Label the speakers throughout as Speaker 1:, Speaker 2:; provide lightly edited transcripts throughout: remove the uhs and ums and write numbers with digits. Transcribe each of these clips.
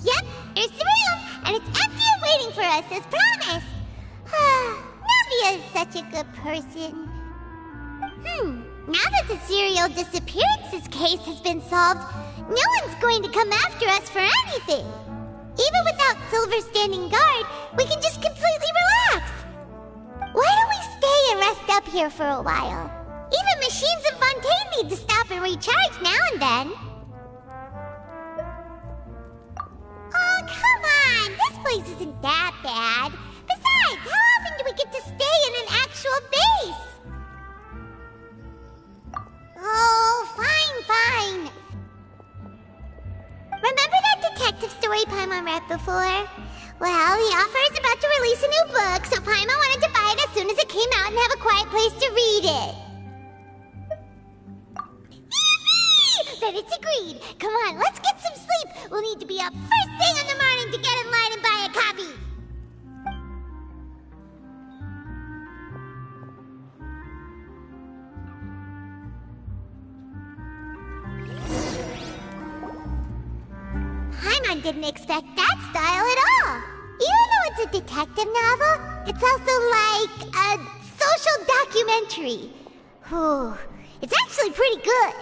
Speaker 1: Yep, here's the room, and it's empty and waiting for us as promised. Navia is such a good person. Now that the serial disappearances case has been solved, no one's going to come after us for anything. Even without Silver standing guard, we can just completely relax. Why don't we stay and rest up here for a while? Even machines in Fontaine need to stop and recharge now and then. Oh, come on! This place isn't that bad. Besides, how often do we get to stay in an actual base? Oh, fine. Remember that detective story Paimon read before? Well, the author is about to release a new book, so Paimon wanted to buy it as soon as it came out and have a quiet place to read it. Yippee! Then it's agreed. Come on, let's get some sleep. We'll need to be up first thing in the morning to get in line and buy a copy. Paimon didn't expect that style at all. Even though it's a detective novel, it's also like a social documentary. Whew. It's actually pretty good.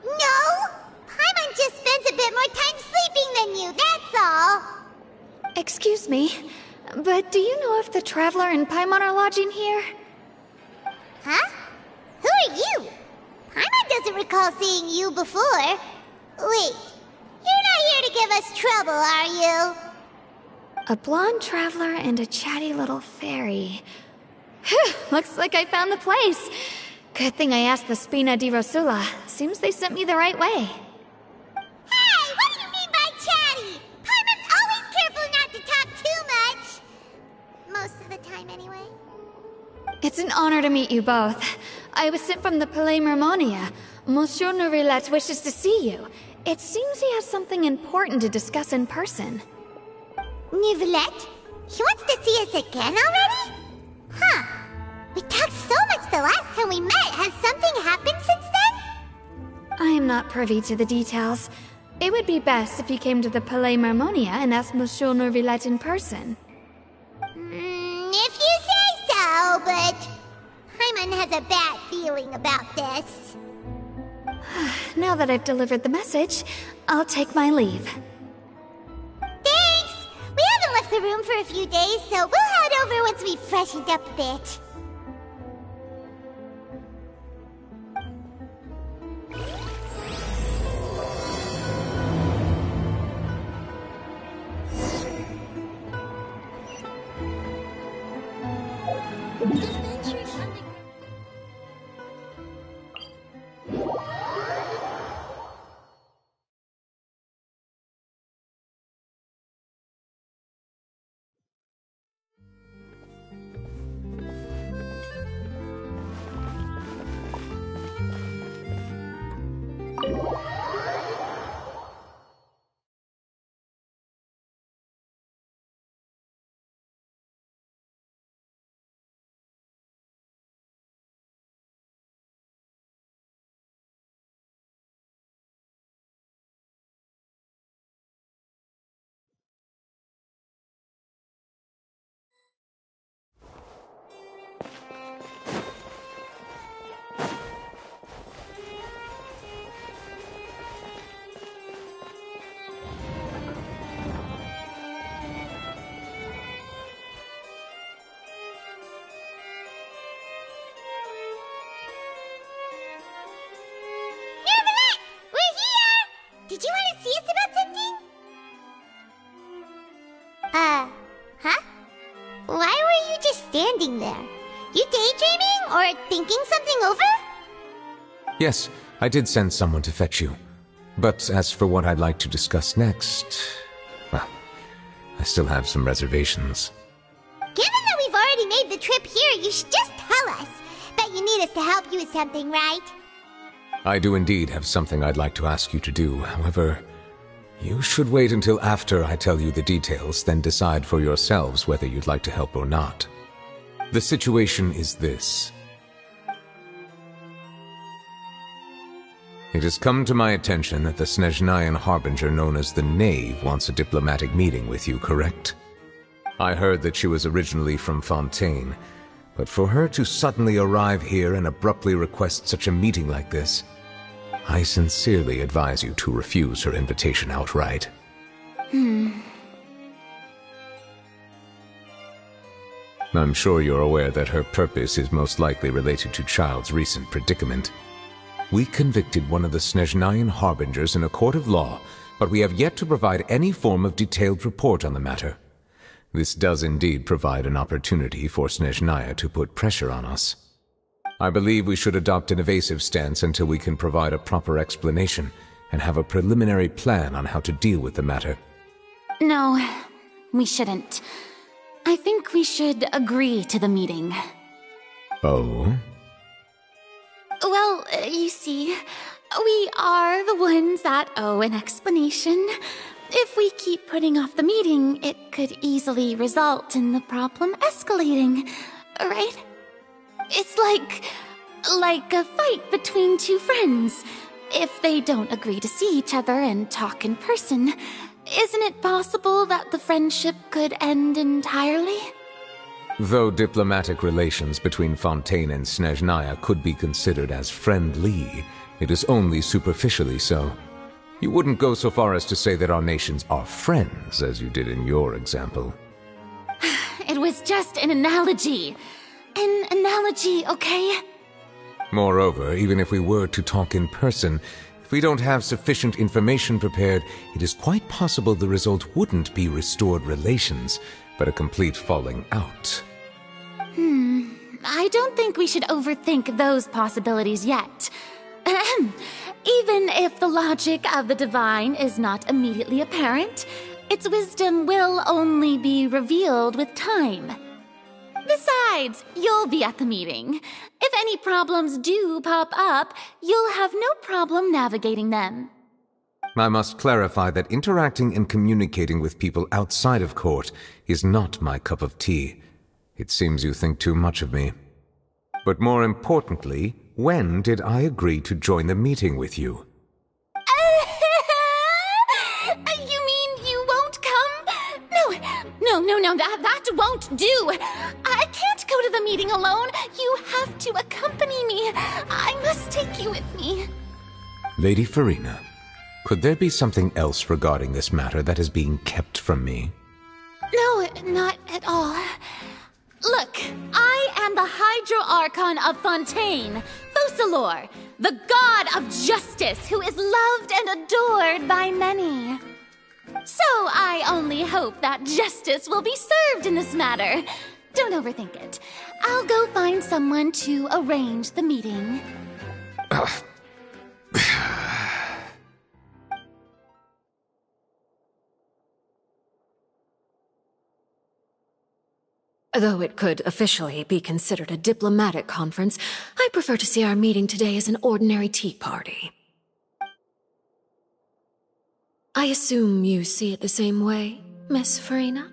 Speaker 1: No! Paimon just spends a bit more time sleeping than you, that's all.
Speaker 2: Excuse me, but do you know if the Traveler and Paimon are lodging here?
Speaker 1: Huh? Who are you? Paimon doesn't recall seeing you before. Wait, you're not here to give us trouble, are you?
Speaker 2: A blonde traveler and a chatty little fairy. Phew, looks like I found the place. Good thing I asked the Spina di Rosula. Seems they sent me the right way.
Speaker 1: Hey, what do you mean by chatty? Paimon's always careful not to talk too much. Most of the time, anyway.
Speaker 2: It's an honor to meet you both. I was sent from the Palais Mermonia. Monsieur Nourillet wishes to see you. It seems he has something important to discuss in person.
Speaker 1: Nourillet? He wants to see us again already? Huh. We talked so much the last time we met. Has something happened since then?
Speaker 2: I am not privy to the details. It would be best if you came to the Palais Mermonia and asked Monsieur Nourillet in person.
Speaker 1: If you say so, but Paimon has a bad feeling about this.
Speaker 2: Now that I've delivered the message, I'll take my leave.
Speaker 1: Thanks! We haven't left the room for a few days, so we'll head over once we've freshened up a bit. standing there? You daydreaming or thinking something over?
Speaker 3: Yes, I did send someone to fetch you. But as for what I'd like to discuss next, well, I still have some reservations.
Speaker 1: Given that we've already made the trip here, you should just tell us. Bet you need us to help you with something, right?
Speaker 3: I do indeed have something I'd like to ask you to do. However, you should wait until after I tell you the details, then decide for yourselves whether you'd like to help or not. The situation is this. It has come to my attention that the Snezhnayan harbinger known as the Knave wants a diplomatic meeting with you, correct? I heard that she was originally from Fontaine, but for her to suddenly arrive here and abruptly request such a meeting like this, I sincerely advise you to refuse her invitation outright. I'm sure you're aware that her purpose is most likely related to Child's recent predicament. We convicted one of the Snezhnayan harbingers in a court of law, but we have yet to provide any form of detailed report on the matter. This does indeed provide an opportunity for Snezhnaya to put pressure on us. I believe we should adopt an evasive stance until we can provide a proper explanation and have a preliminary plan on how to deal with the matter.
Speaker 4: No, we shouldn't. I think we should agree to the meeting.
Speaker 3: Oh?
Speaker 4: Well, you see, we are the ones that owe an explanation. If we keep putting off the meeting, it could easily result in the problem escalating, right? It's like a fight between two friends. If they don't agree to see each other and talk in person, isn't it possible that the friendship could end entirely?
Speaker 3: Though diplomatic relations between Fontaine and Snezhnaya could be considered as friendly, it is only superficially so. You wouldn't go so far as to say that our nations are friends, as you did in your example.
Speaker 4: It was just an analogy. An analogy, okay?
Speaker 3: Moreover, even if we were to talk in person, if we don't have sufficient information prepared, it is quite possible the result wouldn't be restored relations, but a complete falling out.
Speaker 4: I don't think we should overthink those possibilities yet. Even if the logic of the divine is not immediately apparent, its wisdom will only be revealed with time. Besides, you'll be at the meeting. If any problems do pop up, you'll have no problem navigating them.
Speaker 3: I must clarify that interacting and communicating with people outside of court is not my cup of tea. It seems you think too much of me. But more importantly, when did I agree to join the meeting with you?
Speaker 4: You mean you won't come? No, that won't do. I can't go to the meeting alone. You have to accompany me. I must take you with me.
Speaker 3: Lady Furina, could there be something else regarding this matter that is being kept from me?
Speaker 4: No, not at all. Look, I am the Hydro-Archon of Fontaine, Focalor, the god of justice who is loved and adored by many. So I only hope that justice will be served in this matter. Don't overthink it. I'll go find someone to arrange the meeting.
Speaker 5: Though it could officially be considered a diplomatic conference, I prefer to see our meeting today as an ordinary tea party. I assume you see it the same way, Miss Furina?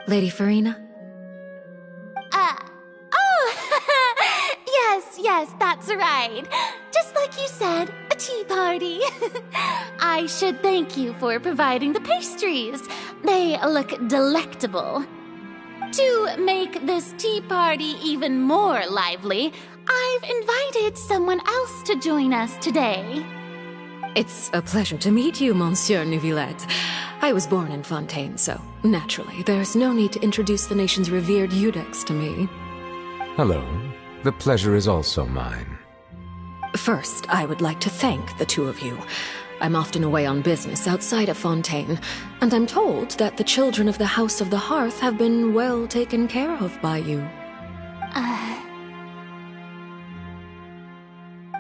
Speaker 5: Lady Furina?
Speaker 4: Yes, that's right. Just like you said, a tea party. I should thank you for providing the pastries. They look delectable. To make this tea party even more lively, I've invited someone else to join us today.
Speaker 5: It's a pleasure to meet you, Monsieur Neuvillette. I was born in Fontaine, so naturally, there's no need to introduce the nation's revered Eudex to me.
Speaker 3: Hello. The pleasure is also mine.
Speaker 5: First, I would like to thank the two of you. I'm often away on business outside of Fontaine, and I'm told that the children of the House of the Hearth have been well taken care of by you.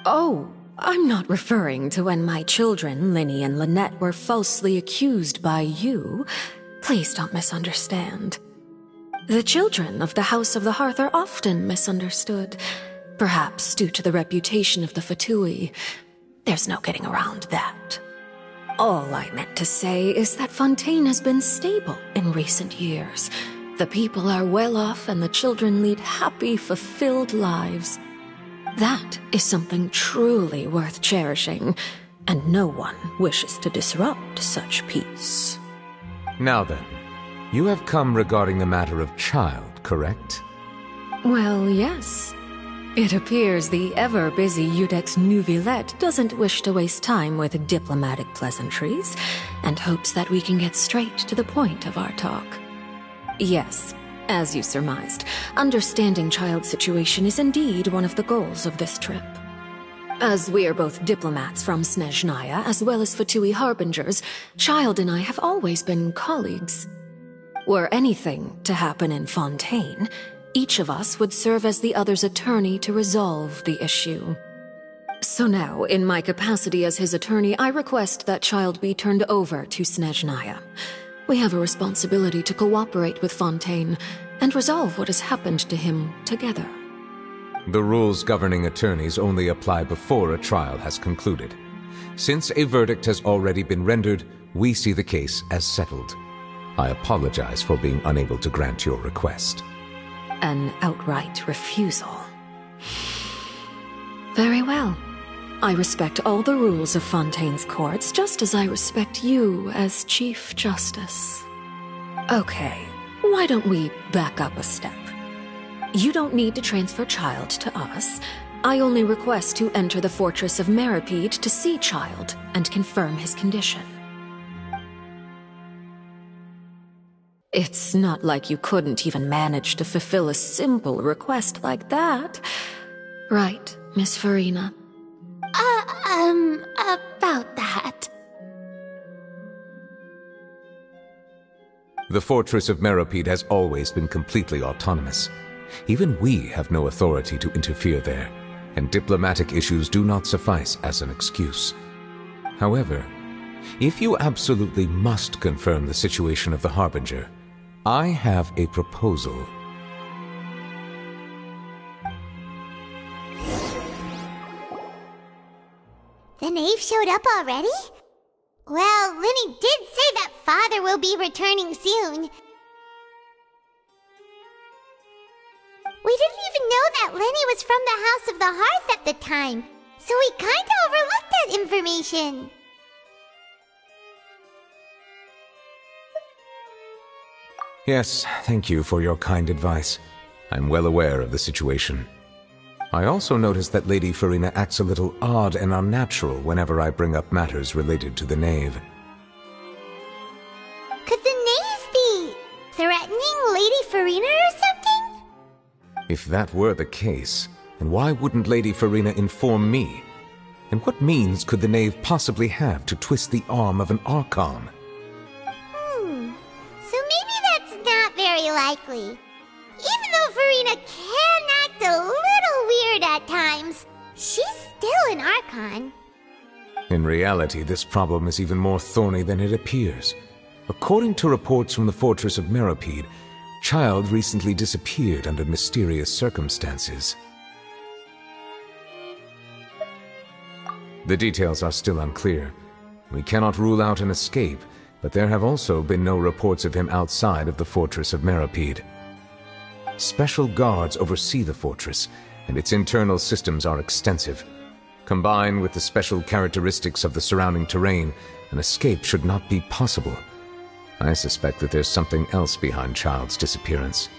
Speaker 5: Oh, I'm not referring to when my children, Linny and Lynette, were falsely accused by you. Please don't misunderstand. The children of the House of the Hearth are often misunderstood, perhaps due to the reputation of the fatui. There's no getting around that. All I meant to say is that Fontaine has been stable in recent years. The people are well off and the children lead happy, fulfilled lives. That is something truly worth cherishing, and no one wishes to disrupt such peace.
Speaker 3: Now then, you have come regarding the matter of child, correct?
Speaker 5: Well, yes. It appears the ever-busy Iudex Neuvillette doesn't wish to waste time with diplomatic pleasantries, and hopes that we can get straight to the point of our talk. Yes, as you surmised, understanding Child's situation is indeed one of the goals of this trip. As we are both diplomats from Snezhnaya, as well as Fatui harbingers, Child and I have always been colleagues. Were anything to happen in Fontaine, each of us would serve as the other's attorney to resolve the issue. So now, in my capacity as his attorney, I request that Child be turned over to Snezhnaya. We have a responsibility to cooperate with Fontaine and resolve what has happened to him together.
Speaker 3: The rules governing attorneys only apply before a trial has concluded. Since a verdict has already been rendered, we see the case as settled. I apologize for being unable to grant your request.
Speaker 5: An outright refusal. Very well. I respect all the rules of Fontaine's courts, just as I respect you as Chief Justice. Okay, why don't we back up a step? You don't need to transfer Child to us. I only request to enter the fortress of Meripede to see Child and confirm his condition. It's not like you couldn't even manage to fulfill a simple request like that. Right, Miss Farina?
Speaker 4: About that.
Speaker 3: The fortress of Meripede has always been completely autonomous. Even we have no authority to interfere there, and diplomatic issues do not suffice as an excuse. However, if you absolutely must confirm the situation of the Harbinger, I have a proposal.
Speaker 1: The knave showed up already? Well, Linny did say that Father will be returning soon. We didn't even know that Linny was from the House of the Hearth at the time, so we kinda overlooked that information.
Speaker 3: Yes, thank you for your kind advice. I'm well aware of the situation. I also noticed that Lady Farina acts a little odd and unnatural whenever I bring up matters related to the knave.
Speaker 1: Could the knave be threatening Lady Farina or something?
Speaker 3: If that were the case, then why wouldn't Lady Farina inform me? And what means could the knave possibly have to twist the arm of an Archon?
Speaker 1: So maybe that's not very likely. Even though Farina can act a little weird at times, she's still an Archon.
Speaker 3: In reality, this problem is even more thorny than it appears. According to reports from the fortress of Meripede, Child recently disappeared under mysterious circumstances. The details are still unclear. We cannot rule out an escape, but there have also been no reports of him outside of the fortress of Meripede. Special guards oversee the fortress, and its internal systems are extensive. Combined with the special characteristics of the surrounding terrain, an escape should not be possible. I suspect that there's something else behind Child's disappearance.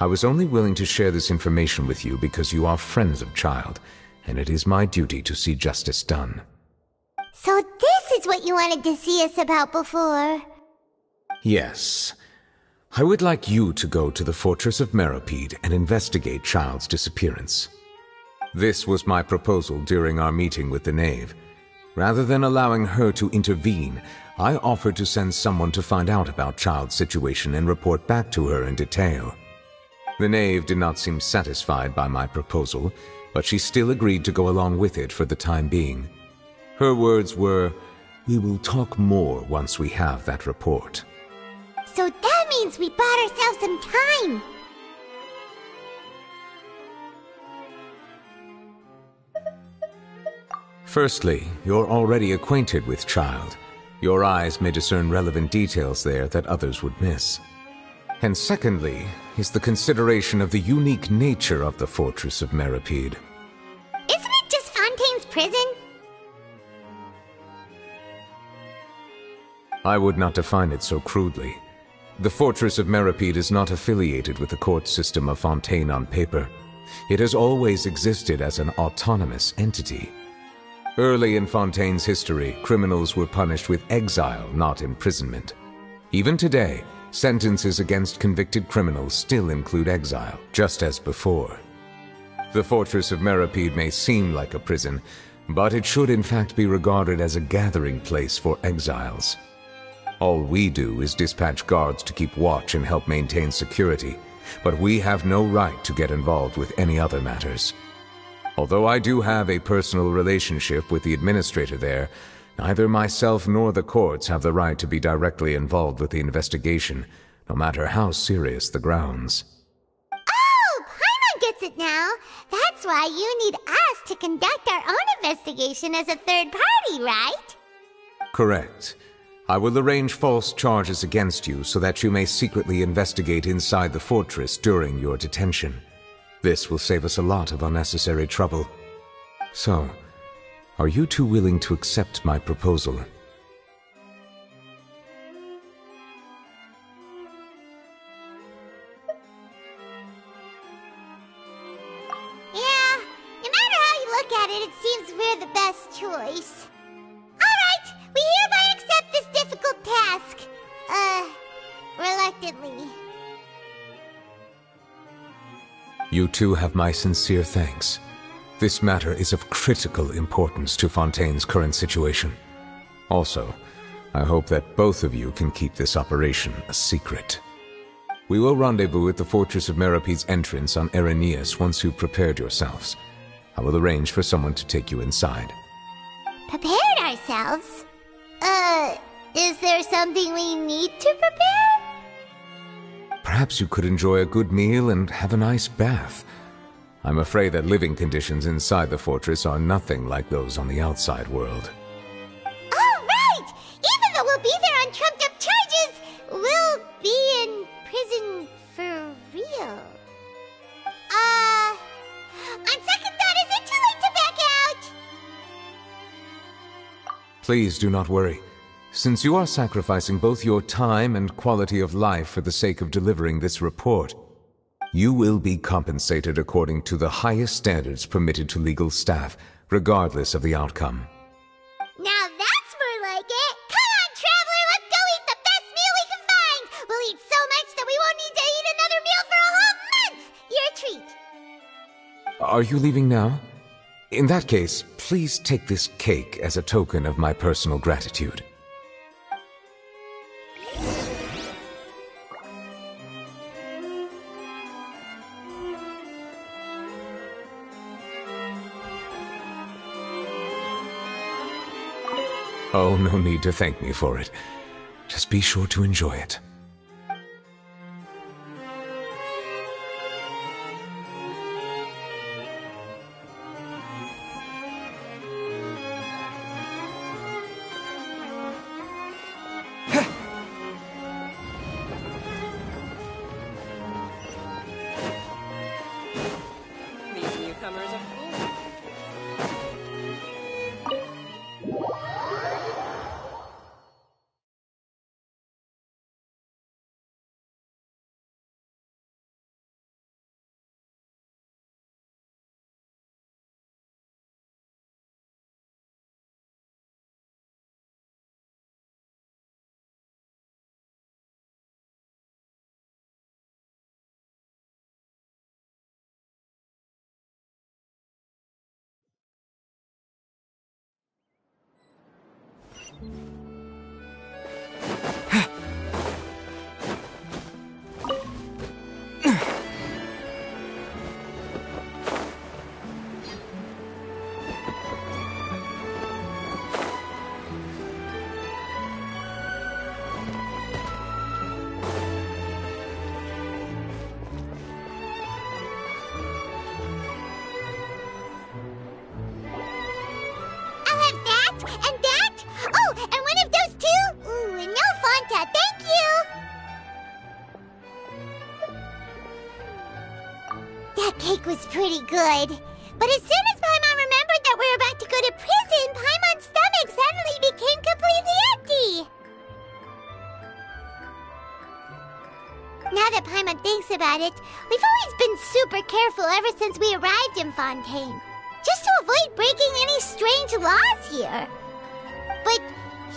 Speaker 3: I was only willing to share this information with you because you are friends of Child, and it is my duty to see justice done.
Speaker 1: So this is what you wanted to see us about before?
Speaker 3: Yes. I would like you to go to the fortress of Meripede and investigate Child's disappearance. This was my proposal during our meeting with the knave. Rather than allowing her to intervene, I offered to send someone to find out about Child's situation and report back to her in detail. The knave did not seem satisfied by my proposal, but she still agreed to go along with it for the time being. Her words were, "We will talk more once we have that report."
Speaker 1: So that means we bought ourselves some time.
Speaker 3: Firstly, you're already acquainted with Child. Your eyes may discern relevant details there that others would miss. And secondly, is the consideration of the unique nature of the Fortress of Meripede.
Speaker 1: Isn't it just Fontaine's prison?
Speaker 3: I would not define it so crudely. The Fortress of Meripede is not affiliated with the court system of Fontaine on paper. It has always existed as an autonomous entity. Early in Fontaine's history, criminals were punished with exile, not imprisonment. Even today, sentences against convicted criminals still include exile, just as before. The Fortress of Meripede may seem like a prison, but it should in fact be regarded as a gathering place for exiles. All we do is dispatch guards to keep watch and help maintain security, but we have no right to get involved with any other matters. Although I do have a personal relationship with the administrator there, neither myself nor the courts have the right to be directly involved with the investigation, no matter how serious the grounds.
Speaker 1: Oh, Paimon gets it now. That's why you need us to conduct our own investigation as a third party, right?
Speaker 3: Correct. I will arrange false charges against you so that you may secretly investigate inside the fortress during your detention. This will save us a lot of unnecessary trouble. So, are you two willing to accept my proposal?
Speaker 1: Yeah, no matter how you look at it, it seems we're the best choice. Alright, we hereby accept this difficult task. Reluctantly.
Speaker 3: You two have my sincere thanks. This matter is of critical importance to Fontaine's current situation. Also, I hope that both of you can keep this operation a secret. We will rendezvous at the Fortress of Meripede's entrance on Erinius once you've prepared yourselves. I will arrange for someone to take you inside.
Speaker 1: Prepared ourselves? Is there something we need to prepare?
Speaker 3: Perhaps you could enjoy a good meal and have a nice bath. I'm afraid that living conditions inside the fortress are nothing like those on the outside world.
Speaker 1: Oh, right! Even though we'll be there on trumped-up charges, we'll be in prison for real. On second thought, is it too late to back out?
Speaker 3: Please do not worry. Since you are sacrificing both your time and quality of life for the sake of delivering this report, you will be compensated according to the highest standards permitted to legal staff, regardless of the outcome.
Speaker 1: Now that's more like it! Come on, traveler, let's go eat the best meal we can find! We'll eat so much that we won't need to eat another meal for a whole month! You're a treat.
Speaker 3: Are you leaving now? In that case, please take this cake as a token of my personal gratitude. Oh, no need to thank me for it. Just be sure to enjoy it.
Speaker 6: These newcomers are fools.
Speaker 1: and one of those two? Ooh, and no Fanta, thank you! That cake was pretty good. But as soon as Paimon remembered that we're about to go to prison, Paimon's stomach suddenly became completely empty. Now that Paimon thinks about it, we've always been super careful ever since we arrived in Fontaine. Just to avoid breaking any strange laws here. But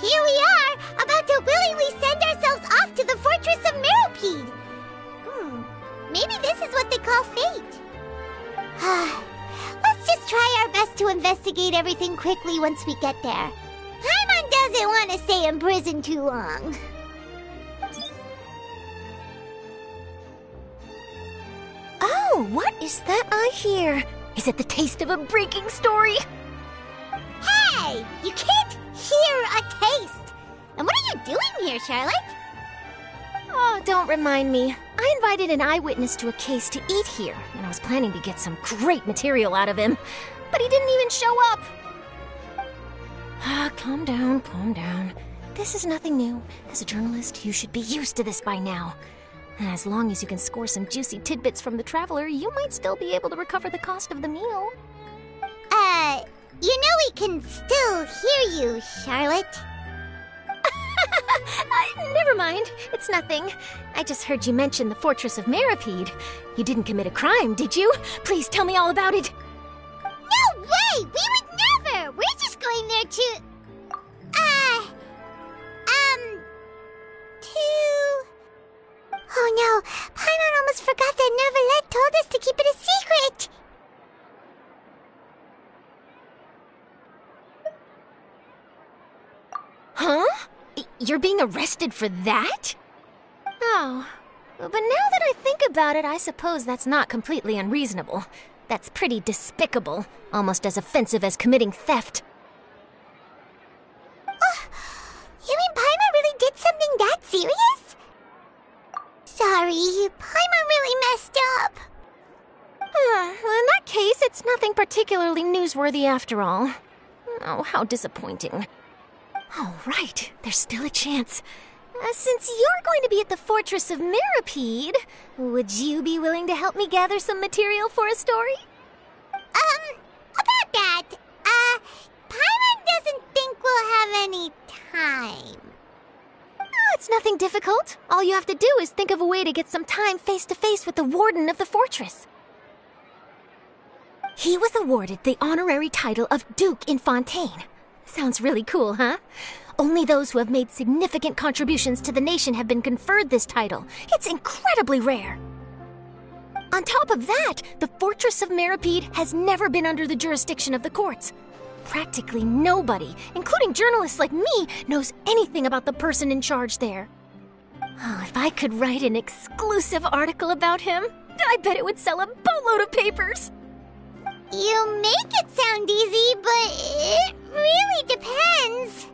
Speaker 1: here we are, about to willingly send ourselves off to the Fortress of Mirrorpede. Maybe this is what they call fate. Let's just try our best to investigate everything quickly once we get there. Paimon doesn't want to stay in prison too long.
Speaker 7: Oh, what is that I hear? Is it the taste of a breaking story?
Speaker 1: Hey! You can't hear a taste! And what are you doing here, Charlotte?
Speaker 7: Oh, don't remind me. I invited an eyewitness to a case to eat here, and I was planning to get some great material out of him. But he didn't even show up. Calm down, calm down. This is nothing new. As a journalist, you should be used to this by now. As long as you can score some juicy tidbits from the traveler, you might still be able to recover the cost of the meal.
Speaker 1: You know we can still hear you, Charlotte.
Speaker 7: Never mind. It's nothing. I just heard you mention the Fortress of Mirrorpede. You didn't commit a crime, did you? Please tell me all about it.
Speaker 1: No way! We would never! We're just going there to... Oh no, Paimon almost forgot that Neverlet told us to keep it a secret!
Speaker 7: Huh? You're being arrested for that? Oh, but now that I think about it, I suppose that's not completely unreasonable. That's pretty despicable, almost as offensive as committing theft.
Speaker 1: You mean Paimon really did something that serious? Sorry, Paimon really messed up.
Speaker 7: Well, in that case, it's nothing particularly newsworthy after all. Oh, how disappointing. All right, there's still a chance. Since you're going to be at the Fortress of Mirrorpede, would you be willing to help me gather some material for a story?
Speaker 1: About that, Paimon doesn't think we'll have any time.
Speaker 7: Oh, it's nothing difficult. All you have to do is think of a way to get some time face-to-face with the warden of the fortress. He was awarded the honorary title of Duke in Fontaine. Sounds really cool, huh? Only those who have made significant contributions to the nation have been conferred this title. It's incredibly rare. On top of that, the Fortress of Mirrorpede has never been under the jurisdiction of the courts. Practically nobody, including journalists like me, knows anything about the person in charge there. Oh, if I could write an exclusive article about him, I bet it would sell a boatload of papers.
Speaker 1: You make it sound easy, but it really depends.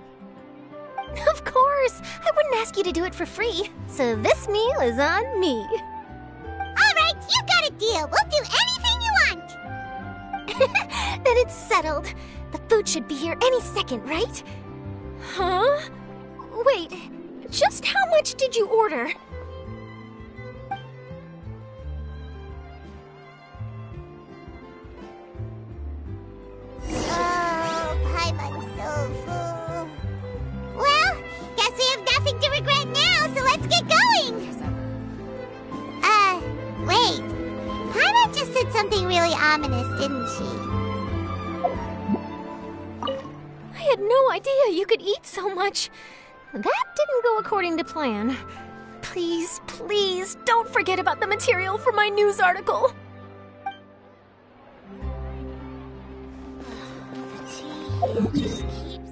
Speaker 7: Of course, I wouldn't ask you to do it for free, so this meal is on me.
Speaker 1: All right, you got a deal. We'll do anything you want.
Speaker 7: Then it's settled. The food should be here any second, right? Huh? Wait, just how much did you order?
Speaker 1: Oh, Paimon's so full. Well, guess we have nothing to regret now, so let's get going. Wait. Paimon just said something really ominous, didn't she?
Speaker 7: I had no idea you could eat so much. That didn't go according to plan. Please, please, don't forget about the material for my news article.
Speaker 1: The tea just keeps...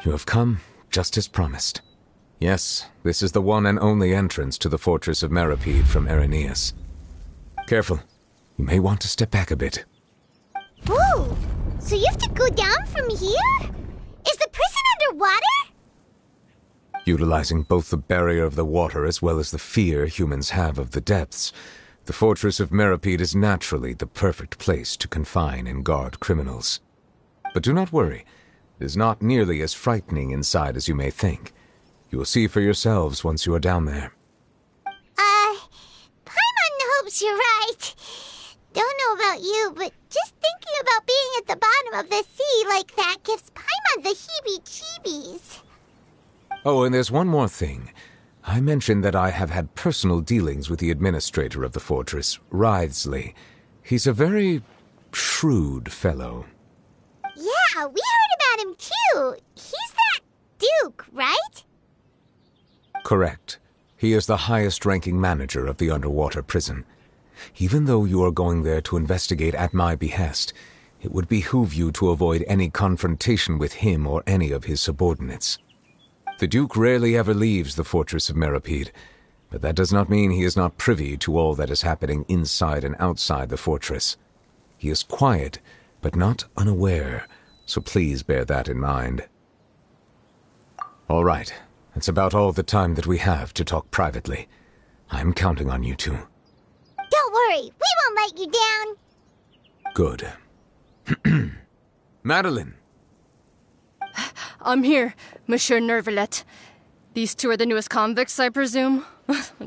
Speaker 3: You have come just as promised. Yes, this is the one and only entrance to the fortress of Meripede from Irenaeus. Careful. You may want to step back a bit.
Speaker 1: Whoa! So you have to go down from here? Is the prison underwater?
Speaker 3: Utilizing both the barrier of the water as well as the fear humans have of the depths, the fortress of Meripede is naturally the perfect place to confine and guard criminals. But do not worry. It is not nearly as frightening inside as you may think. You will see for yourselves once you are down there.
Speaker 1: Paimon hopes you're right. Don't know about you, but just thinking about being at the bottom of the sea like that gives Paimon the heebie-jeebies.
Speaker 3: Oh, and there's one more thing. I mentioned that I have had personal dealings with the administrator of the fortress, Wriothesley. He's a very shrewd fellow.
Speaker 1: Yeah, we heard about him too. He's that Duke, right?
Speaker 3: Correct. He is the highest-ranking manager of the underwater prison. Even though you are going there to investigate at my behest, it would behoove you to avoid any confrontation with him or any of his subordinates. The Duke rarely ever leaves the fortress of Meripede, but that does not mean he is not privy to all that is happening inside and outside the fortress. He is quiet, but not unaware, so please bear that in mind. All right, that's about all the time that we have to talk privately. I'm counting on you two.
Speaker 1: Don't worry, we won't let you down.
Speaker 3: Good. Madeline!
Speaker 6: I'm here, Monsieur Nervalet. These two are the newest convicts, I presume?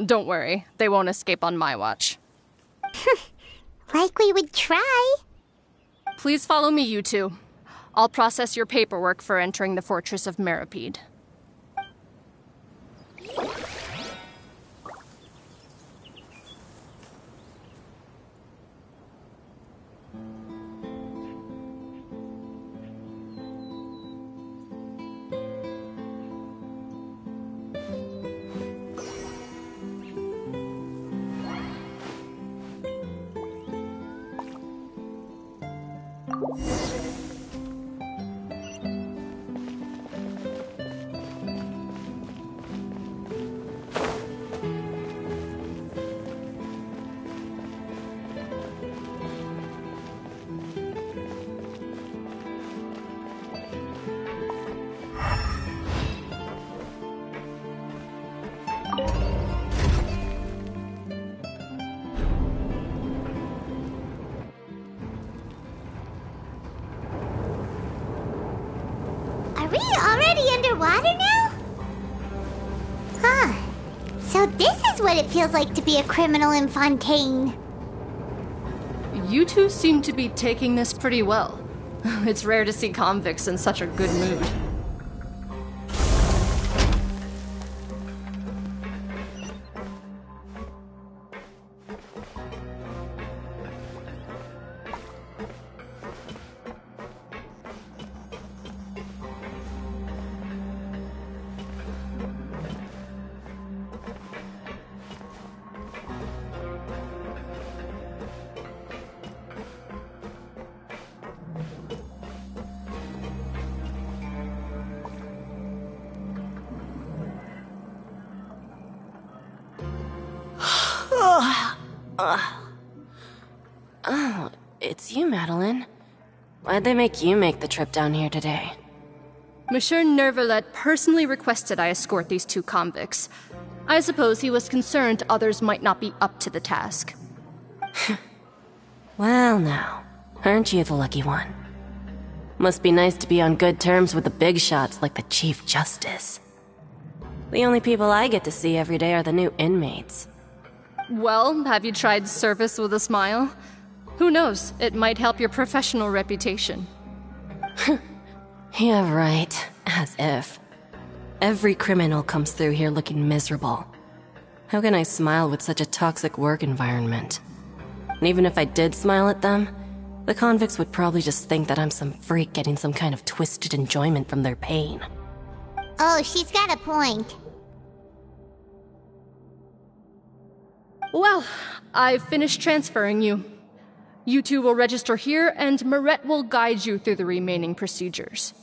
Speaker 6: Don't worry, they won't escape on my watch.
Speaker 1: Like we would try.
Speaker 6: Please follow me, you two. I'll process your paperwork for entering the fortress of Meripede.
Speaker 1: Are we already underwater now? Huh. So this is what it feels like to be a criminal in Fontaine.
Speaker 6: You two seem to be taking this pretty well. It's rare to see convicts in such a good mood.
Speaker 8: Oh, it's you, Madeline. Why'd they make you make the trip down here today?
Speaker 6: Monsieur Nervalet personally requested I escort these two convicts. I suppose he was concerned others might not be up to the task.
Speaker 8: Well now, aren't you the lucky one? Must be nice to be on good terms with the big shots like the Chief Justice. The only people I get to see every day are the new inmates.
Speaker 6: Well, have you tried service with a smile? Who knows, it might help your professional reputation.
Speaker 8: Yeah, right. As if. Every criminal comes through here looking miserable. How can I smile with such a toxic work environment? And even if I did smile at them, the convicts would probably just think that I'm some freak getting some kind of twisted enjoyment from their pain.
Speaker 1: Oh, she's got a point.
Speaker 6: Well, I've finished transferring you. You two will register here, and Marette will guide you through the remaining procedures.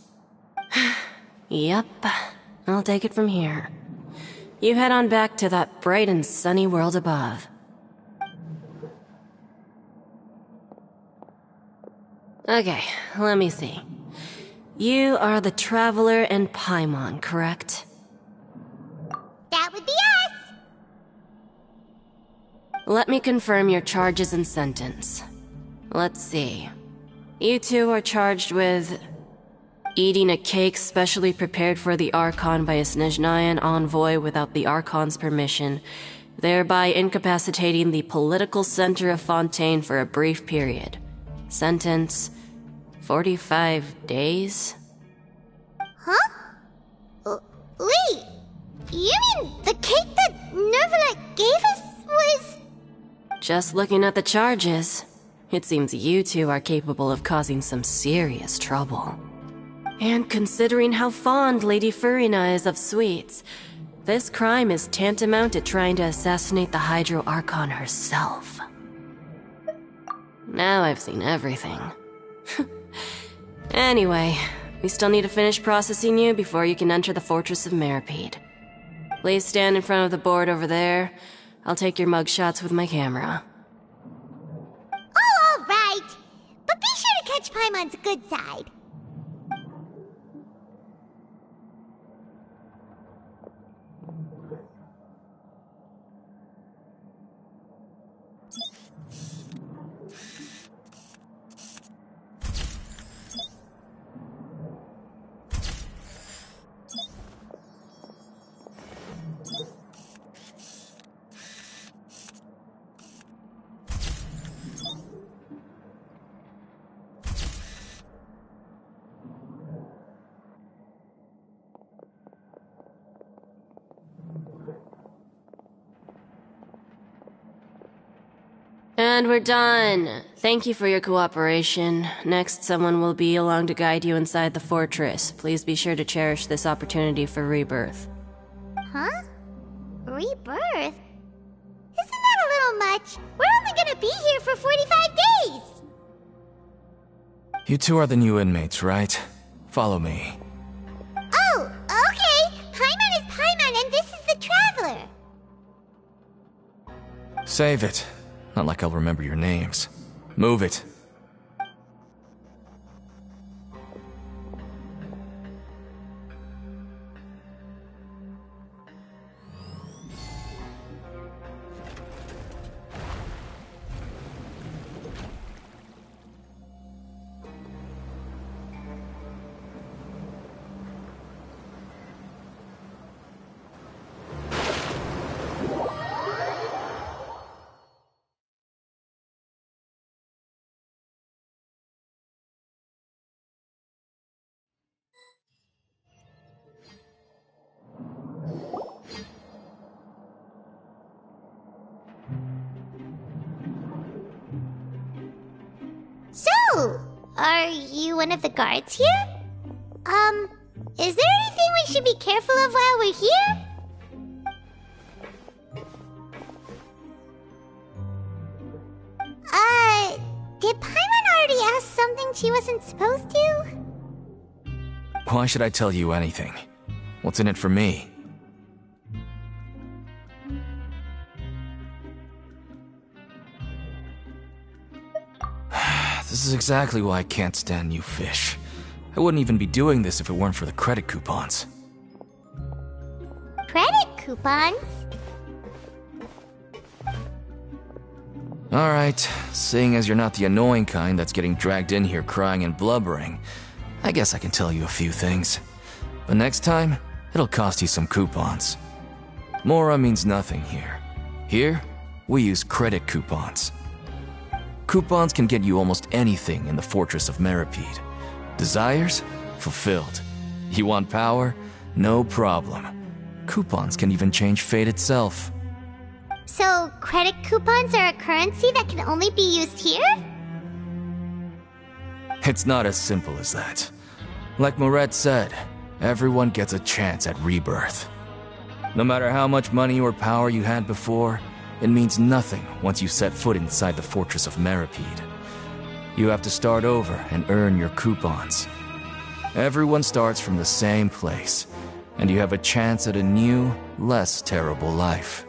Speaker 8: Yep, I'll take it from here. You head on back to that bright and sunny world above. Okay, let me see. You are the Traveler and Paimon, correct?
Speaker 1: That would be us!
Speaker 8: Let me confirm your charges and sentence. Let's see. You two are charged with eating a cake specially prepared for the Archon by a Snezhnayan envoy without the Archon's permission, thereby incapacitating the political center of Fontaine for a brief period. Sentence: 45 days?
Speaker 1: Huh? Wait, you mean the cake that Nervalet gave us was...
Speaker 8: Just looking at the charges, it seems you two are capable of causing some serious trouble. And considering how fond Lady Furina is of sweets, this crime is tantamount to trying to assassinate the Hydro Archon herself. Now I've seen everything. Anyway, we still need to finish processing you before you can enter the Fortress of Meripede. Please stand in front of the board over there. I'll take your mugshots with my camera.
Speaker 1: Oh, all right. But be sure to catch Paimon's good side.
Speaker 8: And we're done. Thank you for your cooperation. Next, someone will be along to guide you inside the fortress. Please be sure to cherish this opportunity for rebirth.
Speaker 1: Huh? Rebirth? Isn't that a little much? We're only gonna be here for 45 days!
Speaker 9: You two are the new inmates, right? Follow me.
Speaker 1: Oh, okay! Paimon is Paimon and this is the Traveler!
Speaker 9: Save it. Not like I'll remember your names. Move it.
Speaker 1: So, are you one of the guards here? Is there anything we should be careful of while we're here? Did Paimon already ask something she wasn't supposed to?
Speaker 9: Why should I tell you anything? What's in it for me? This is exactly why I can't stand you fish. I wouldn't even be doing this if it weren't for the credit coupons.
Speaker 1: Credit coupons?
Speaker 9: Alright, seeing as you're not the annoying kind that's getting dragged in here crying and blubbering, I guess I can tell you a few things. But next time, it'll cost you some coupons. Mora means nothing here. Here, we use credit coupons. Coupons can get you almost anything in the Fortress of Meripede. Desires? Fulfilled. You want power? No problem. Coupons can even change fate itself.
Speaker 1: So, credit coupons are a currency that can only be used here?
Speaker 9: It's not as simple as that. Like Moret said, everyone gets a chance at rebirth. No matter how much money or power you had before, it means nothing once you set foot inside the Fortress of Meripede. You have to start over and earn your coupons. Everyone starts from the same place, and you have a chance at a new, less terrible life.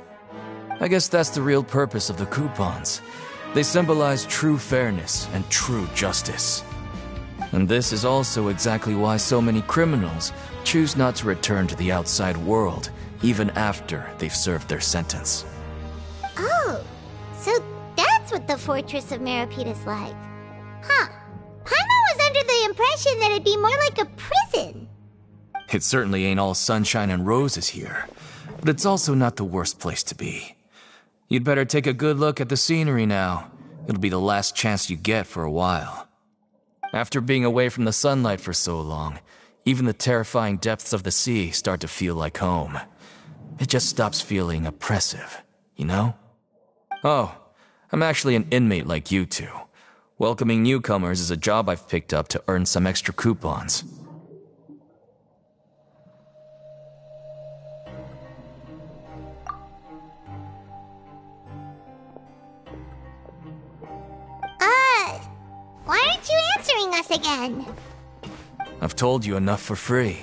Speaker 9: I guess that's the real purpose of the coupons. They symbolize true fairness and true justice. And this is also exactly why so many criminals choose not to return to the outside world, even after they've served their sentence.
Speaker 1: Oh, so that's what the Fortress of Meropida's like. Huh. Paimon was under the impression that it'd be more like a prison.
Speaker 9: It certainly ain't all sunshine and roses here, but it's also not the worst place to be. You'd better take a good look at the scenery now. It'll be the last chance you get for a while. After being away from the sunlight for so long, even the terrifying depths of the sea start to feel like home. It just stops feeling oppressive, you know? Oh, I'm actually an inmate like you two. Welcoming newcomers is a job I've picked up to earn some extra coupons.
Speaker 1: Why aren't you answering us again?
Speaker 9: I've told you enough for free.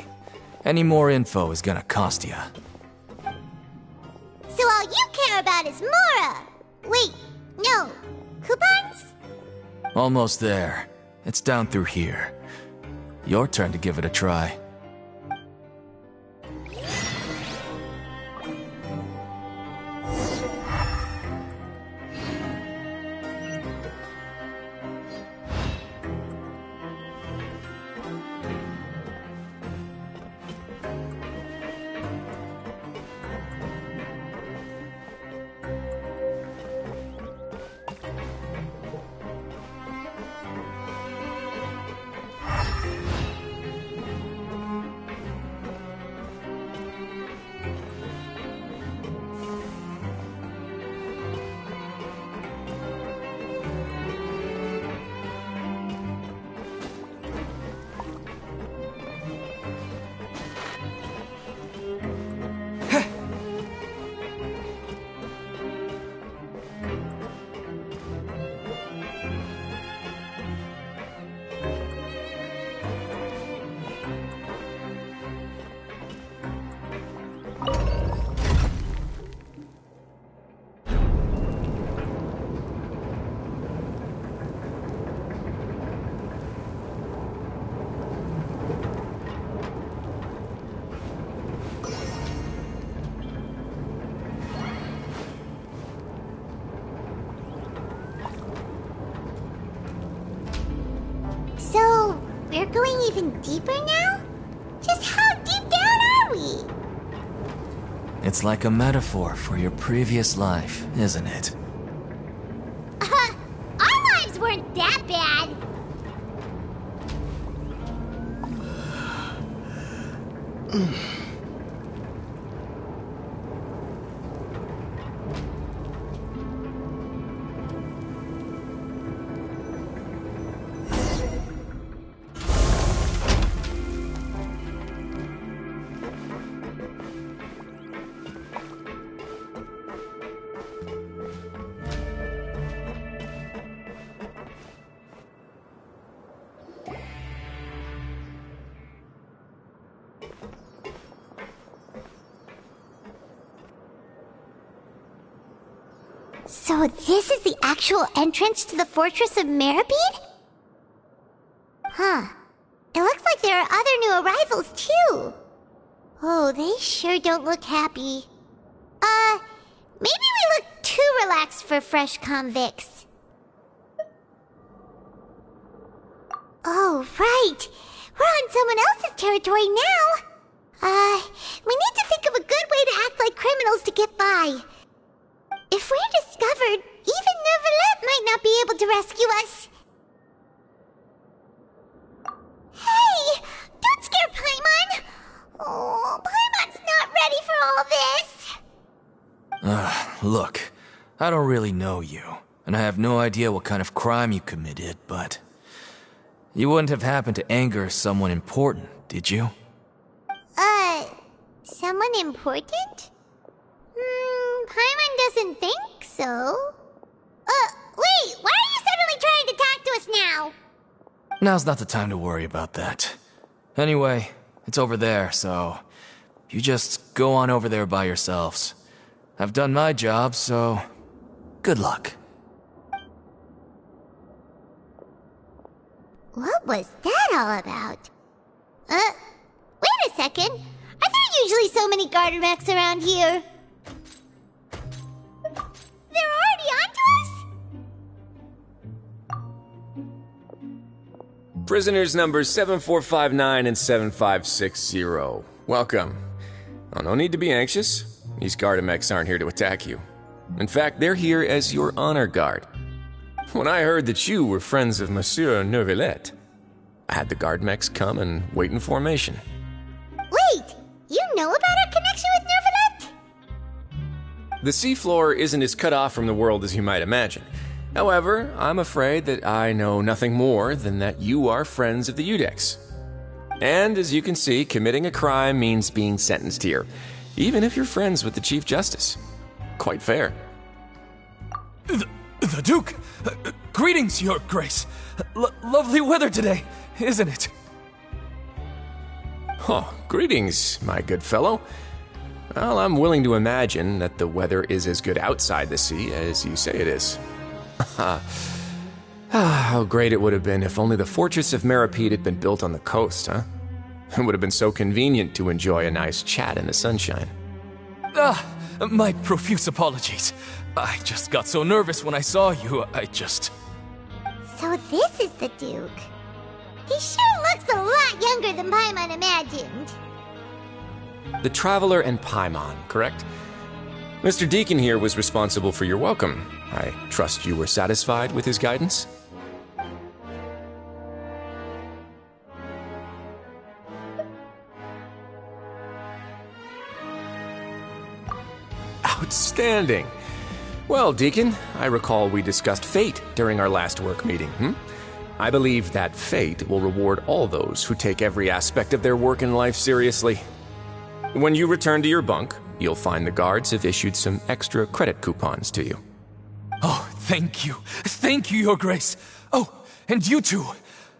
Speaker 9: Any more info is gonna cost you.
Speaker 1: So all you care about is Mora! Wait, no. Coupons?
Speaker 9: Almost there. It's down through here. Your turn to give it a try.
Speaker 1: So, we're going even deeper now? Just how deep down are we?
Speaker 9: It's like a metaphor for your previous life, isn't it?
Speaker 1: Our lives weren't that bad. So this is the actual entrance to the Fortress of Meropide? Huh. It looks like there are other new arrivals, too. Oh, they sure don't look happy. Maybe we look too relaxed for fresh convicts. Oh, right. We're on someone else's territory now. We need to think of a good way to act like criminals to get by. If we're discovered, even Neuvillette might not be able to rescue us. Hey! Don't scare Paimon! Oh, Paimon's not ready for all this!
Speaker 9: Look, I don't really know you, and I have no idea what kind of crime you committed, but... You wouldn't have happened to anger someone important, did you?
Speaker 1: Someone important? Paimon doesn't think so. Wait, why are you suddenly trying to talk to us now?
Speaker 9: Now's not the time to worry about that. Anyway, it's over there, so you just go on over there by yourselves. I've done my job, so good luck.
Speaker 1: What was that all about? Wait a second. Are there usually so many garter mechs around here? They're already onto us?
Speaker 10: Prisoners numbers 7459 and 7560. Welcome. Oh, no need to be anxious. These Gardamex aren't here to attack you. In fact, they're here as your honor guard. When I heard that you were friends of Monsieur Neuvillette, I had the Gardamex come and wait in formation.
Speaker 1: Wait, you know about our connection with Neuvillette?
Speaker 10: The seafloor isn't as cut off from the world as you might imagine. However, I'm afraid that I know nothing more than that you are friends of the Udex. And as you can see, committing a crime means being sentenced here, even if you're friends with the Chief Justice. Quite fair.
Speaker 9: The Duke! Greetings, Your Grace. Lovely weather today, isn't it?
Speaker 10: Oh, greetings, my good fellow. Well, I'm willing to imagine that the weather is as good outside the sea as you say it is. How great it would have been if only the Fortress of Meripede had been built on the coast, huh? It would have been so convenient to enjoy a nice chat in the sunshine.
Speaker 9: My profuse apologies. I just got so nervous when I saw you,
Speaker 1: So this is the Duke. He sure looks a lot younger than Paimon imagined.
Speaker 10: The Traveler and Paimon, correct? Mr. Deacon here was responsible for your welcome. I trust you were satisfied with his guidance? Outstanding! Well, Deacon, I recall we discussed fate during our last work meeting, I believe that fate will reward all those who take every aspect of their work in life seriously. When you return to your bunk, you'll find the guards have issued some extra credit coupons to you.
Speaker 9: Oh, thank you. Thank you, Your Grace. Oh, and you too.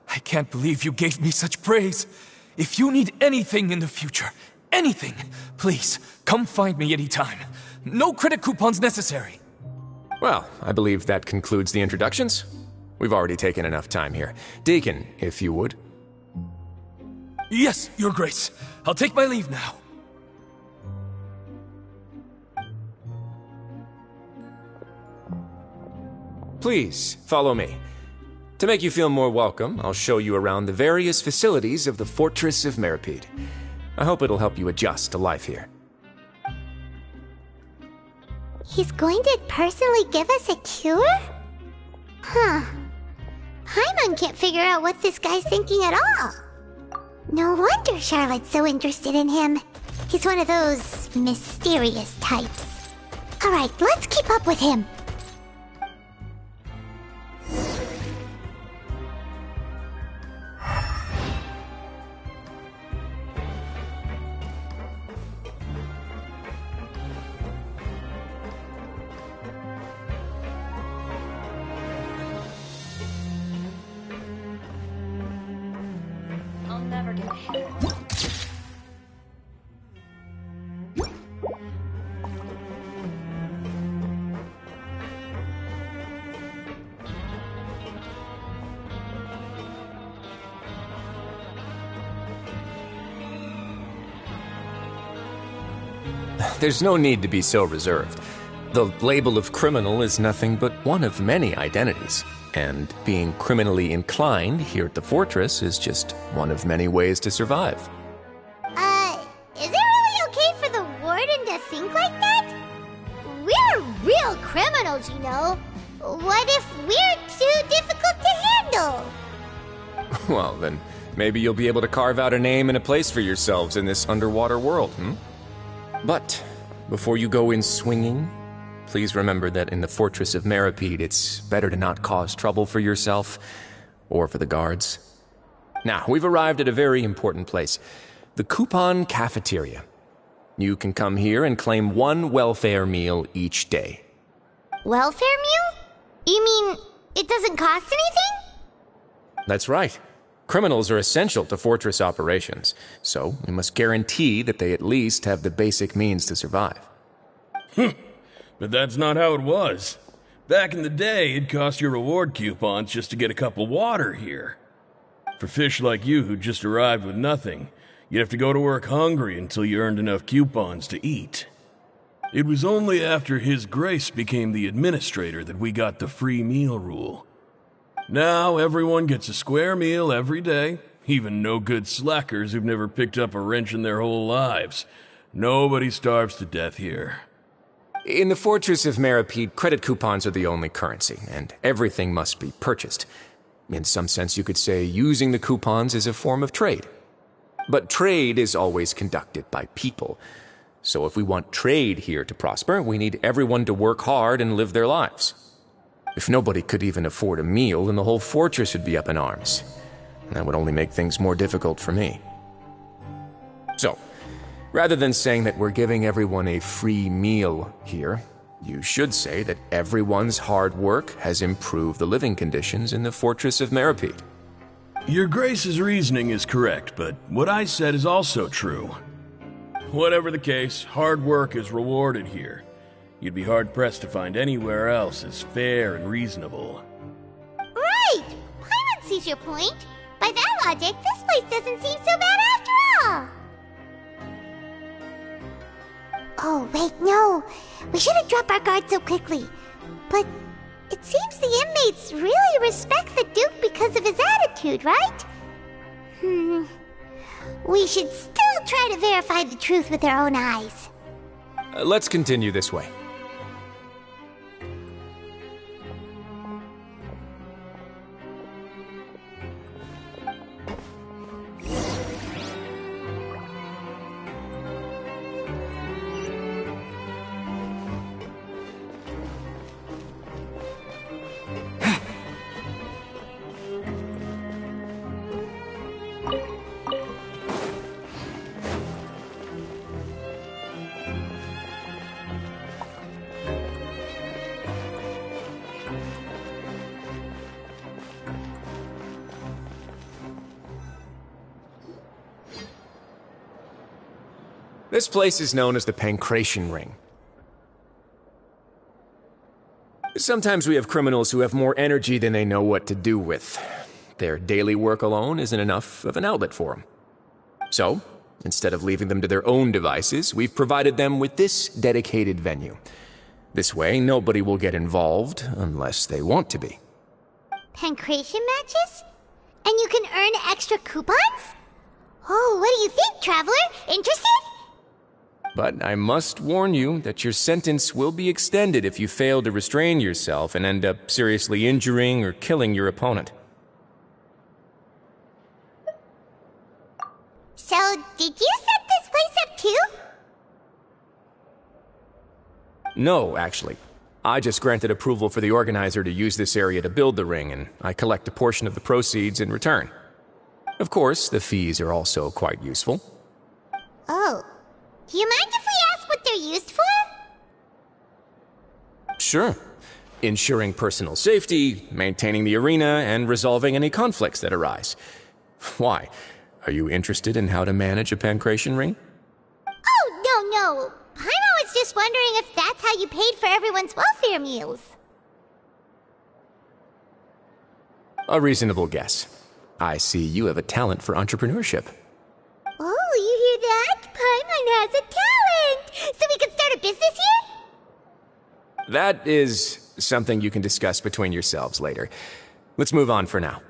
Speaker 9: I can't believe you gave me such praise. If you need anything in the future, anything, please, come find me anytime. No credit coupons necessary.
Speaker 10: Well, I believe that concludes the introductions. We've already taken enough time here. Deacon, if you would.
Speaker 9: Yes, Your Grace. I'll take my leave now.
Speaker 10: Please, follow me. To make you feel more welcome, I'll show you around the various facilities of the Fortress of Meripede. I hope it'll help you adjust to life here.
Speaker 1: He's going to personally give us a cure? Huh. Paimon can't figure out what this guy's thinking at all. No wonder Charlotte's so interested in him. He's one of those mysterious types. Alright, let's keep up with him.
Speaker 2: I'll never get ahead.
Speaker 10: There's no need to be so reserved. The label of criminal is nothing but one of many identities, and being criminally inclined here at the Fortress is just one of many ways to survive.
Speaker 1: Is it really okay for the warden to think like that? We're real criminals, you know. What if we're too difficult to handle?
Speaker 10: Well, then maybe you'll be able to carve out a name and a place for yourselves in this underwater world, But before you go in swinging, please remember that in the Fortress of Meripede, it's better to not cause trouble for yourself or for the guards. Now, we've arrived at a very important place, the Coupon Cafeteria. You can come here and claim one welfare meal each day.
Speaker 1: Welfare meal? You mean it doesn't cost anything?
Speaker 10: That's right. Criminals are essential to fortress operations, so we must guarantee that they at least have the basic means to survive.
Speaker 11: But that's not how it was. Back in the day, it cost you reward coupons just to get a cup of water here. For fish like you who just arrived with nothing, you'd have to go to work hungry until you earned enough coupons to eat. It was only after His Grace became the administrator that we got the free meal rule. Now everyone gets a square meal every day, even no-good slackers who've never picked up a wrench in their whole lives. Nobody starves to death here.
Speaker 10: In the Fortress of Meripede, credit coupons are the only currency, and everything must be purchased. In some sense, you could say using the coupons is a form of trade. But trade is always conducted by people. So if we want trade here to prosper, we need everyone to work hard and live their lives. If nobody could even afford a meal, then the whole fortress would be up in arms. And that would only make things more difficult for me. So, rather than saying that we're giving everyone a free meal here, you should say that everyone's hard work has improved the living conditions in the Fortress of Meripede.
Speaker 11: Your Grace's reasoning is correct, but what I said is also true. Whatever the case, hard work is rewarded here. You'd be hard-pressed to find anywhere else as fair and reasonable.
Speaker 1: Right! Paimon sees your point. By that logic, this place doesn't seem so bad after all. Oh, wait, no. We shouldn't drop our guard so quickly. But it seems the inmates really respect the Duke because of his attitude, right? We should still try to verify the truth with our own eyes.
Speaker 10: Let's continue this way. This place is known as the Pancration Ring. Sometimes we have criminals who have more energy than they know what to do with. Their daily work alone isn't enough of an outlet for them. So, instead of leaving them to their own devices, we've provided them with this dedicated venue. This way, nobody will get involved unless they want to be.
Speaker 1: Pancration matches? And you can earn extra coupons? Oh, what do you think, Traveler? Interested?
Speaker 10: But I must warn you that your sentence will be extended if you fail to restrain yourself and end up seriously injuring or killing your opponent.
Speaker 1: So, did you set this place up too?
Speaker 10: No, actually. I just granted approval for the organizer to use this area to build the ring, and I collect a portion of the proceeds in return. Of course, the fees are also quite useful.
Speaker 1: Oh. Do you mind if we ask what they're used for?
Speaker 10: Sure. Ensuring personal safety, maintaining the arena, and resolving any conflicts that arise. Why? Are you interested in how to manage a pancration ring?
Speaker 1: Oh, no. Paimon was just wondering if that's how you paid for everyone's welfare meals.
Speaker 10: A reasonable guess. I see you have a talent for entrepreneurship.
Speaker 1: Oh, you hear that? Paimon has a talent! So we can start a business here?
Speaker 10: That is something you can discuss between yourselves later. Let's move on for now.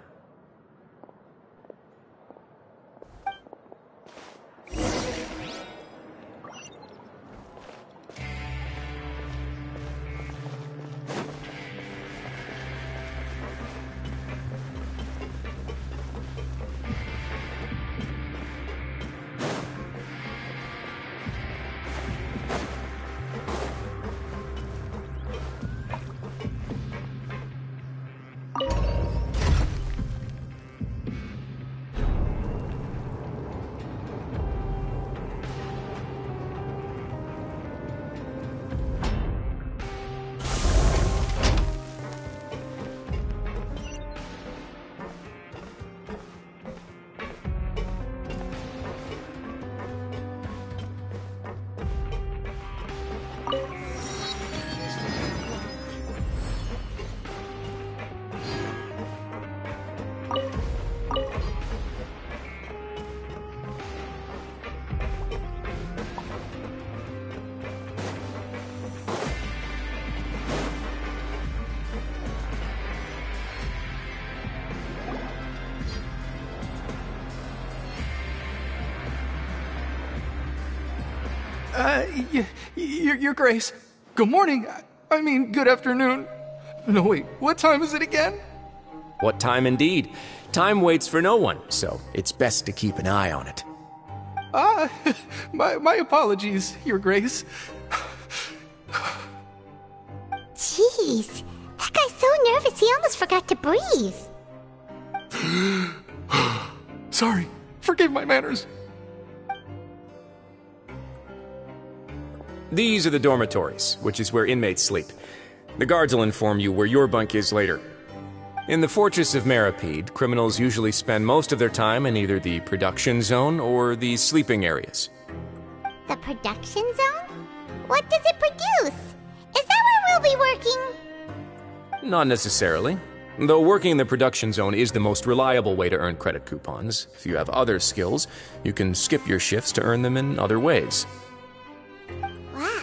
Speaker 12: Your Grace. Good morning. I mean, good afternoon. No, wait, what time is it again?
Speaker 10: What time indeed? Time waits for no one, so it's best to keep an eye on it.
Speaker 12: My apologies, Your Grace.
Speaker 1: Jeez, that guy's so nervous he almost forgot to breathe.
Speaker 12: Sorry, forgive my manners.
Speaker 10: These are the dormitories, which is where inmates sleep. The guards will inform you where your bunk is later. In the Fortress of Meripede, criminals usually spend most of their time in either the production zone or the sleeping areas.
Speaker 1: The production zone? What does it produce? Is that where we'll be working?
Speaker 10: Not necessarily. Though working in the production zone is the most reliable way to earn credit coupons, if you have other skills, you can skip your shifts to earn them in other ways.
Speaker 1: Wow.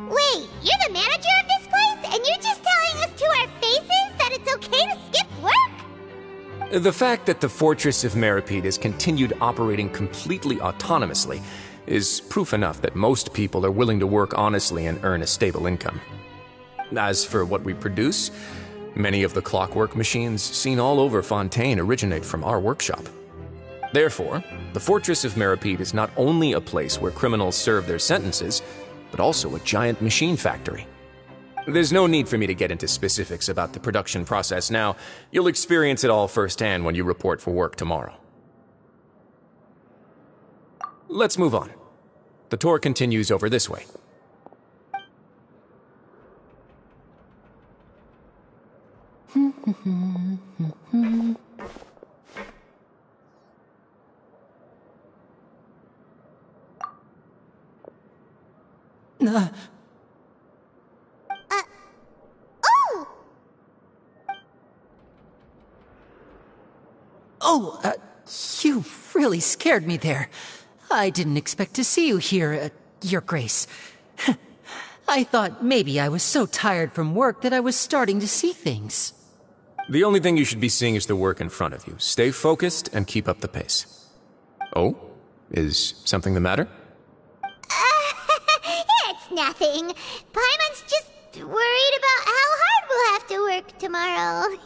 Speaker 1: Wait, you're the manager of this place, and you're just telling us to our faces that it's okay to skip work?
Speaker 10: The fact that the Fortress of Meripede has continued operating completely autonomously is proof enough that most people are willing to work honestly and earn a stable income. As for what we produce, many of the clockwork machines seen all over Fontaine originate from our workshop. Therefore, the Fortress of Meripede is not only a place where criminals serve their sentences, but also a giant machine factory. There's no need for me to get into specifics about the production process now. You'll experience it all firsthand when you report for work tomorrow. Let's move on. The tour continues over this way.
Speaker 13: You really scared me there. I didn't expect to see you here, Your Grace. I thought maybe I was so tired from work that I was starting to see things.
Speaker 10: The only thing you should be seeing is the work in front of you. Stay focused and keep up the pace. Oh? Is something the matter?
Speaker 1: It's nothing. Paimon's just worried about how hard we'll have to work tomorrow.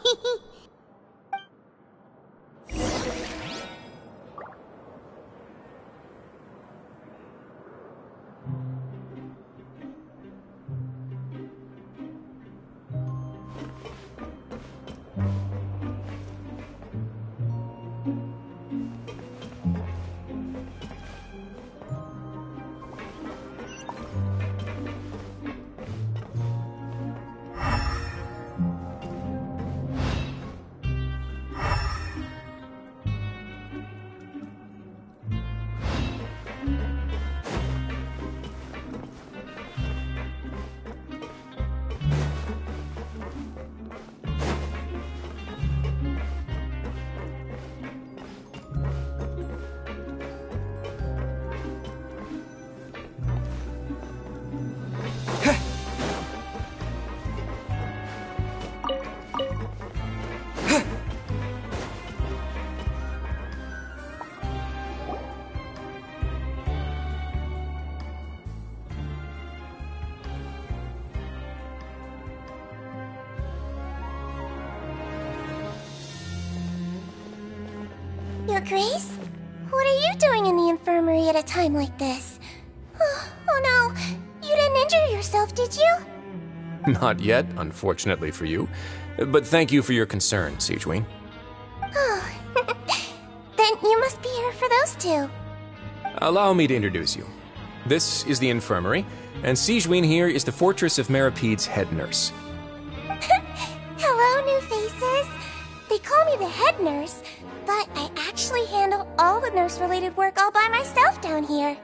Speaker 1: Your Grace? What are you doing in the infirmary at a time like this? Oh no, you didn't injure yourself, did you?
Speaker 10: Not yet, unfortunately for you. But thank you for your concern, Sigewinne.
Speaker 1: Oh, then you must be here for those two.
Speaker 10: Allow me to introduce you. This is the infirmary, and Sigewinne here is the Fortress of Meripede's head nurse.
Speaker 1: Hello, new faces. They call me the head nurse, but I actually handle all the nurse-related work all by myself down here.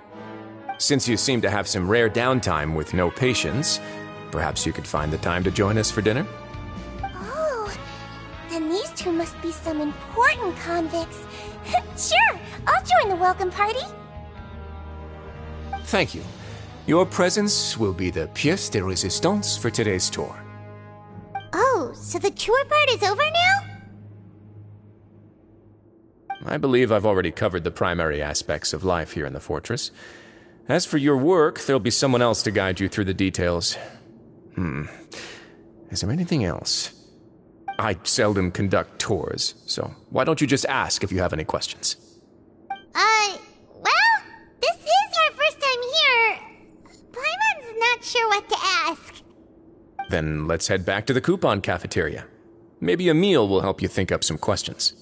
Speaker 10: Since you seem to have some rare downtime with no patients, perhaps you could find the time to join us for dinner?
Speaker 1: Oh, then these two must be some important convicts. Sure, I'll join the welcome party.
Speaker 10: Thank you. Your presence will be the pièce de résistance for today's tour.
Speaker 1: Oh, so the tour part is over now?
Speaker 10: I believe I've already covered the primary aspects of life here in the fortress. As for your work, there'll be someone else to guide you through the details. Is there anything else? I seldom conduct tours, so why don't you just ask if you have any questions?
Speaker 1: Well, this is our first time here. Paimon's not sure what to ask.
Speaker 10: Then let's head back to the coupon cafeteria. Maybe a meal will help you think up some questions.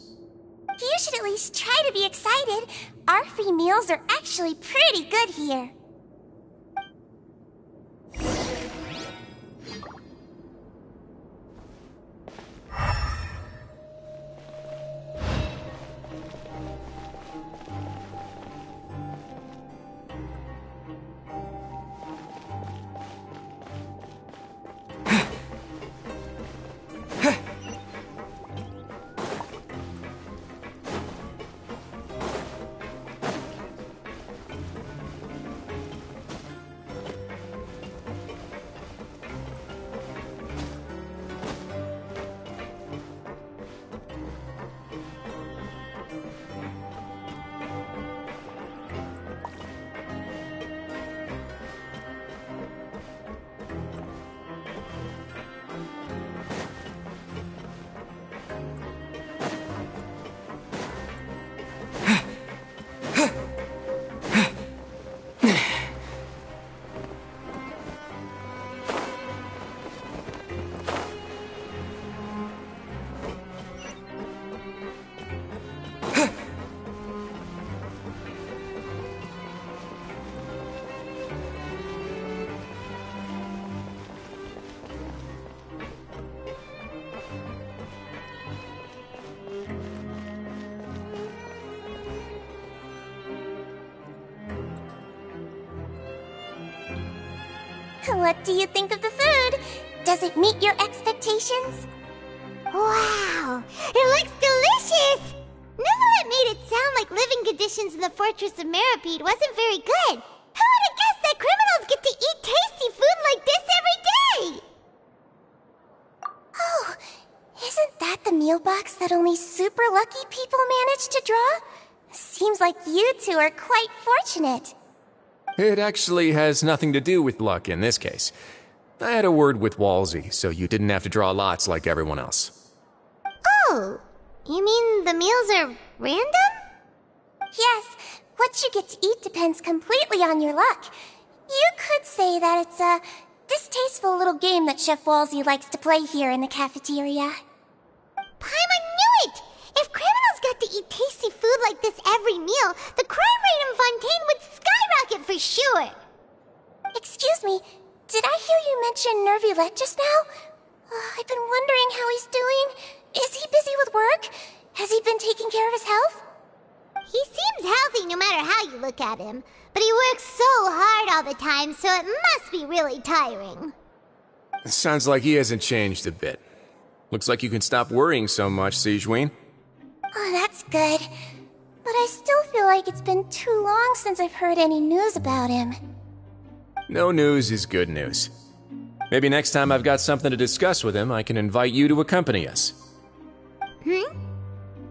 Speaker 1: You should at least try to be excited. Our free meals are actually pretty good here. What do you think of the food? Does it meet your expectations? Wow, it looks delicious! Neverlet made it sound like living conditions in the Fortress of Meripede wasn't very good. Who would have guessed that criminals get to eat tasty food like this every day? Oh, isn't that the meal box that only super lucky people manage to draw? Seems like you two are quite fortunate.
Speaker 10: It actually has nothing to do with luck in this case. I had a word with Walsey, so you didn't have to draw lots like everyone else.
Speaker 1: Oh, you mean the meals are random? Yes, what you get to eat depends completely on your luck. You could say that it's a distasteful little game that Chef Walsey likes to play here in the cafeteria. Paimon knew it! If criminals got to eat tasty food like this every meal, the crime rate in Fontaine would skyrocket for sure. Excuse me, did I hear you mention Nervulette just now? I've been wondering how he's doing. Is he busy with work? Has he been taking care of his health? He seems healthy no matter how you look at him, but he works so hard all the time, so it must be really tiring.
Speaker 10: It sounds like he hasn't changed a bit. Looks like you can stop worrying so much, Sigewinne.
Speaker 1: Oh, that's good. But I still feel like it's been too long since I've heard any news about him.
Speaker 10: No news is good news. Maybe next time I've got something to discuss with him, I can invite you to accompany us.
Speaker 1: But isn't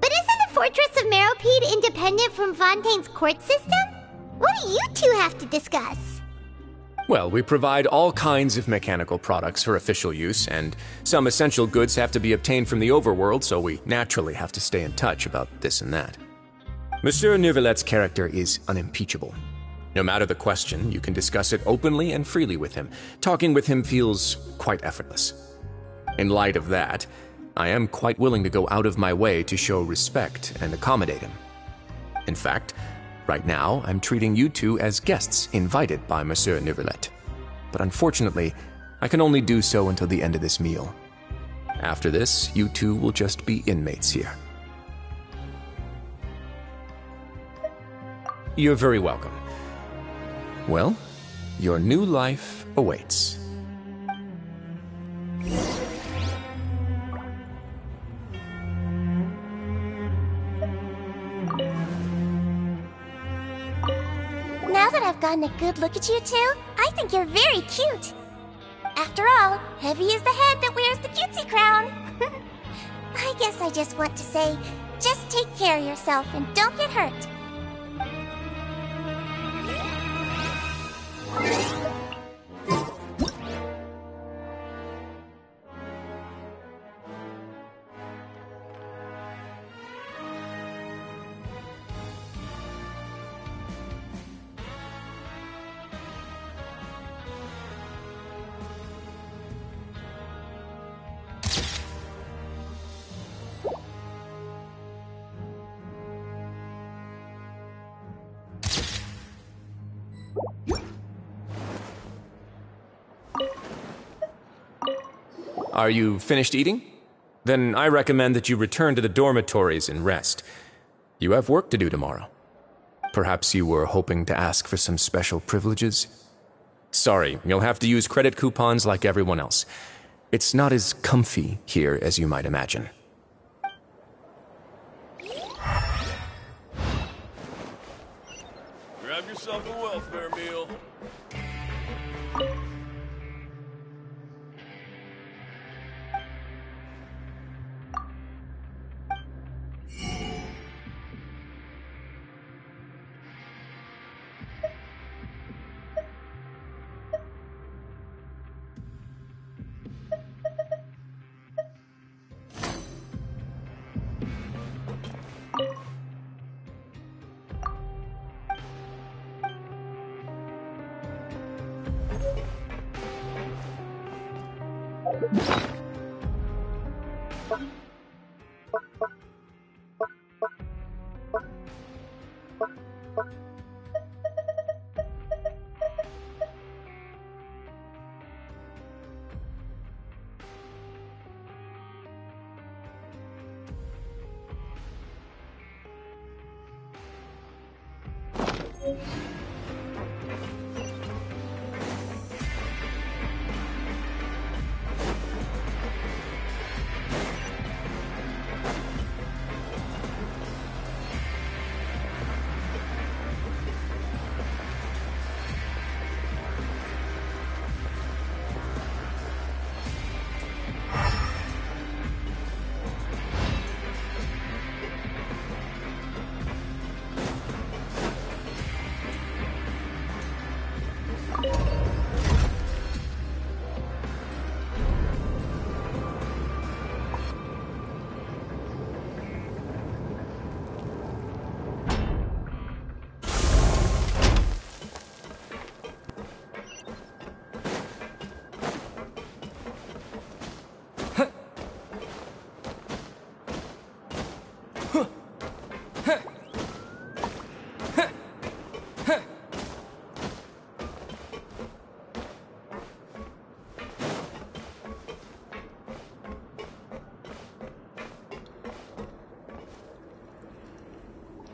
Speaker 1: the Fortress of Meripede independent from Fontaine's court system? What do you two have to discuss?
Speaker 10: Well, we provide all kinds of mechanical products for official use, and some essential goods have to be obtained from the overworld, so we naturally have to stay in touch about this and that. Monsieur Nervulette's character is unimpeachable. No matter the question, you can discuss it openly and freely with him. Talking with him feels quite effortless. In light of that, I am quite willing to go out of my way to show respect and accommodate him. In fact, right now, I'm treating you two as guests invited by Monsieur Nervulette. But unfortunately, I can only do so until the end of this meal. After this, you two will just be inmates here. You're very welcome. Well, your new life awaits.
Speaker 1: Now that I've gotten a good look at you two, I think you're very cute. After all, heavy is the head that wears the cutesy crown. I guess I just want to say, just take care of yourself and don't get hurt.
Speaker 10: Are you finished eating? Then I recommend that you return to the dormitories and rest. You have work to do tomorrow. Perhaps you were hoping to ask for some special privileges? Sorry, you'll have to use credit coupons like everyone else. It's not as comfy here as you might imagine.
Speaker 11: Grab yourself a welfare meal.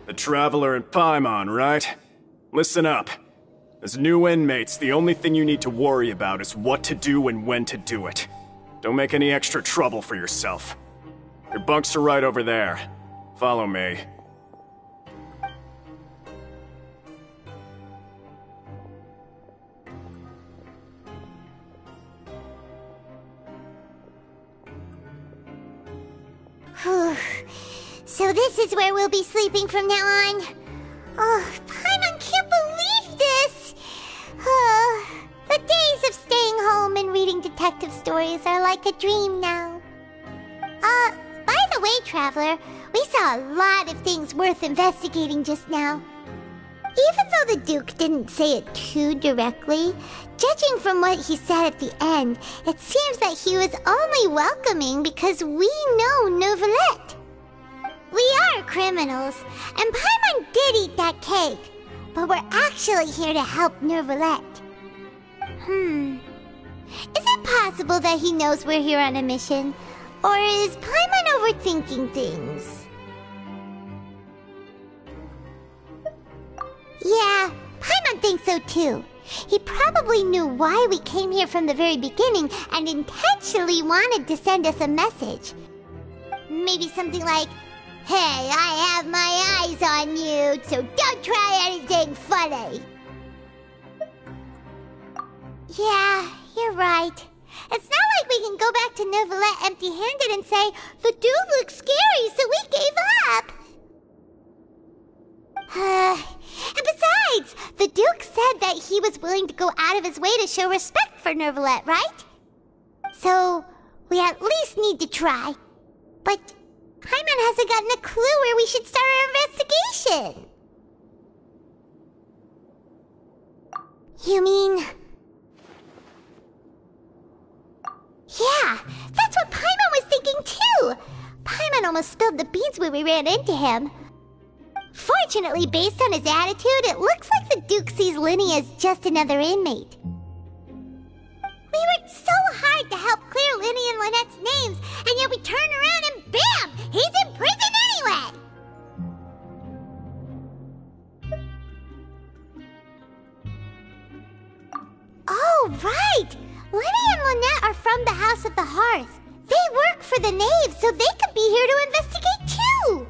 Speaker 14: The Traveler and Paimon, right? Listen up. As new inmates, the only thing you need to worry about is what to do and when to do it. Don't make any extra trouble for yourself. Your bunks are right over there. Follow me.
Speaker 1: So this is where we'll be sleeping from now on. Oh, Paimon can't believe this! The days of staying home and reading detective stories are like a dream now. By the way, Traveler, we saw a lot of things worth investigating just now. Even though the Duke didn't say it too directly, judging from what he said at the end, it seems that he was only welcoming because we know Neuvillette. We are criminals, and Paimon did eat that cake, but we're actually here to help Neuvillette. Is it possible that he knows we're here on a mission? Or is Paimon overthinking things? Yeah, Paimon thinks so too. He probably knew why we came here from the very beginning and intentionally wanted to send us a message. Maybe something like, "Hey, I have my eyes on you, so don't try anything funny." Yeah, you're right. It's not like we can go back to Neuvillette empty-handed and say, "The dude looks scary, so we gave up." And besides, the Duke said that he was willing to go out of his way to show respect for Neuvillette, right? So, we at least need to try. But Paimon hasn't gotten a clue where we should start our investigation. You mean... Yeah, that's what Paimon was thinking too! Paimon almost spilled the beans when we ran into him. Fortunately, based on his attitude, it looks like the Duke sees Linny as just another inmate. We worked so hard to help clear Linny and Lynette's names, and yet we turn around and bam! He's in prison anyway! Oh, right! Linny and Lynette are from the House of the Hearth. They work for the Knave, so they could be here to investigate too!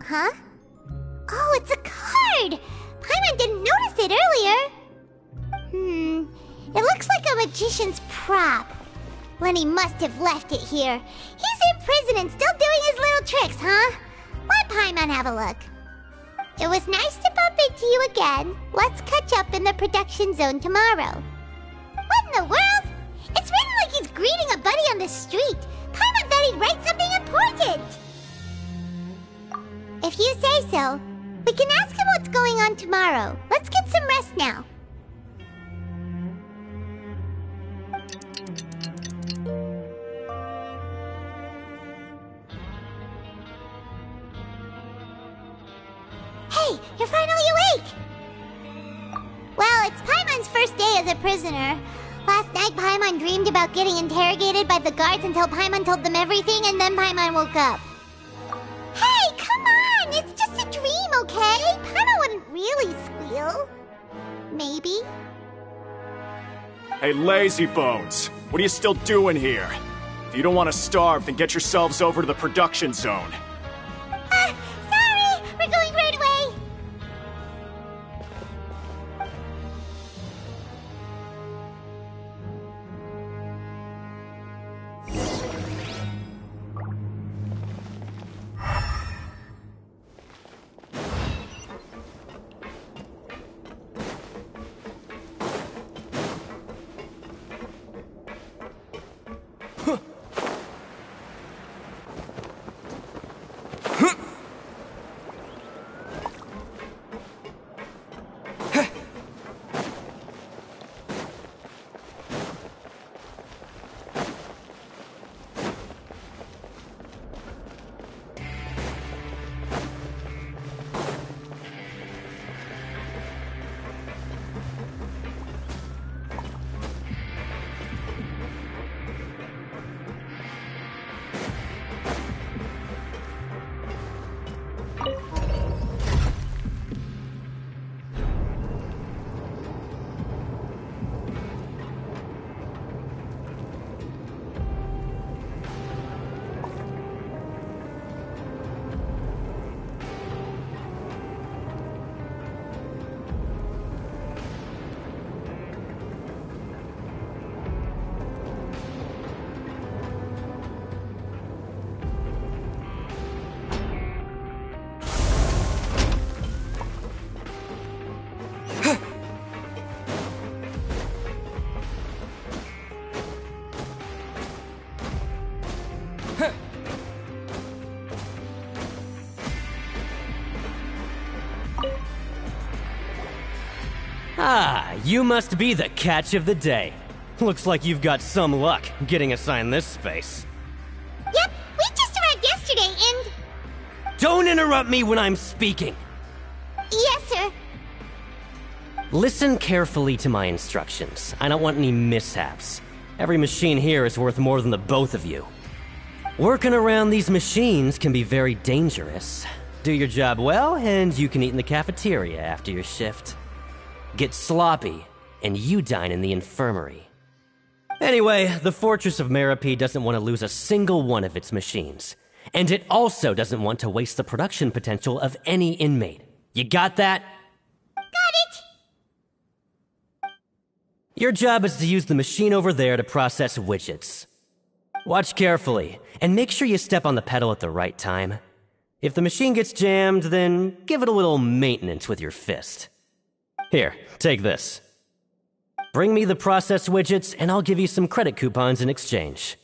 Speaker 1: Huh? Oh, it's a card! Paimon didn't notice it earlier. It looks like a magician's prop. Lenny must have left it here. He's in prison and still doing his little tricks, huh? Let Paimon have a look. It was nice to bump into you again. Let's catch up in the production zone tomorrow. What in the world? It's written like he's greeting a buddy on the street. Paimon thought he'd write something important. If you say so, we can ask him what's going on tomorrow. Let's get some rest now. Hey, you're finally awake! Well, it's Paimon's first day as a prisoner. Last night, Paimon dreamed about getting interrogated by the guards until Paimon told them everything, and then Paimon woke up. Hey, come on! It's just a dream, okay? Paimon wouldn't really squeal. Maybe.
Speaker 14: Hey, lazy bones! What are you still doing here? If you don't want to starve, then get yourselves over to the production zone.
Speaker 1: Sorry! We're going right away!
Speaker 15: Ah, you must be the catch of the day. Looks like you've got some luck getting assigned this space.
Speaker 1: Yep, we just arrived yesterday and...
Speaker 15: Don't interrupt me when I'm speaking!
Speaker 1: Yes, sir.
Speaker 15: Listen carefully to my instructions. I don't want any mishaps. Every machine here is worth more than the both of you. Working around these machines can be very dangerous. Do your job well, and you can eat in the cafeteria after your shift. Get sloppy, and you dine in the infirmary. Anyway, the Fortress of Merope doesn't want to lose a single one of its machines. And it also doesn't want to waste the production potential of any inmate. You got that?
Speaker 1: Got it!
Speaker 15: Your job is to use the machine over there to process widgets. Watch carefully, and make sure you step on the pedal at the right time. If the machine gets jammed, then give it a little maintenance with your fist. Here, take this. Bring me the process widgets, and I'll give you some credit coupons in exchange.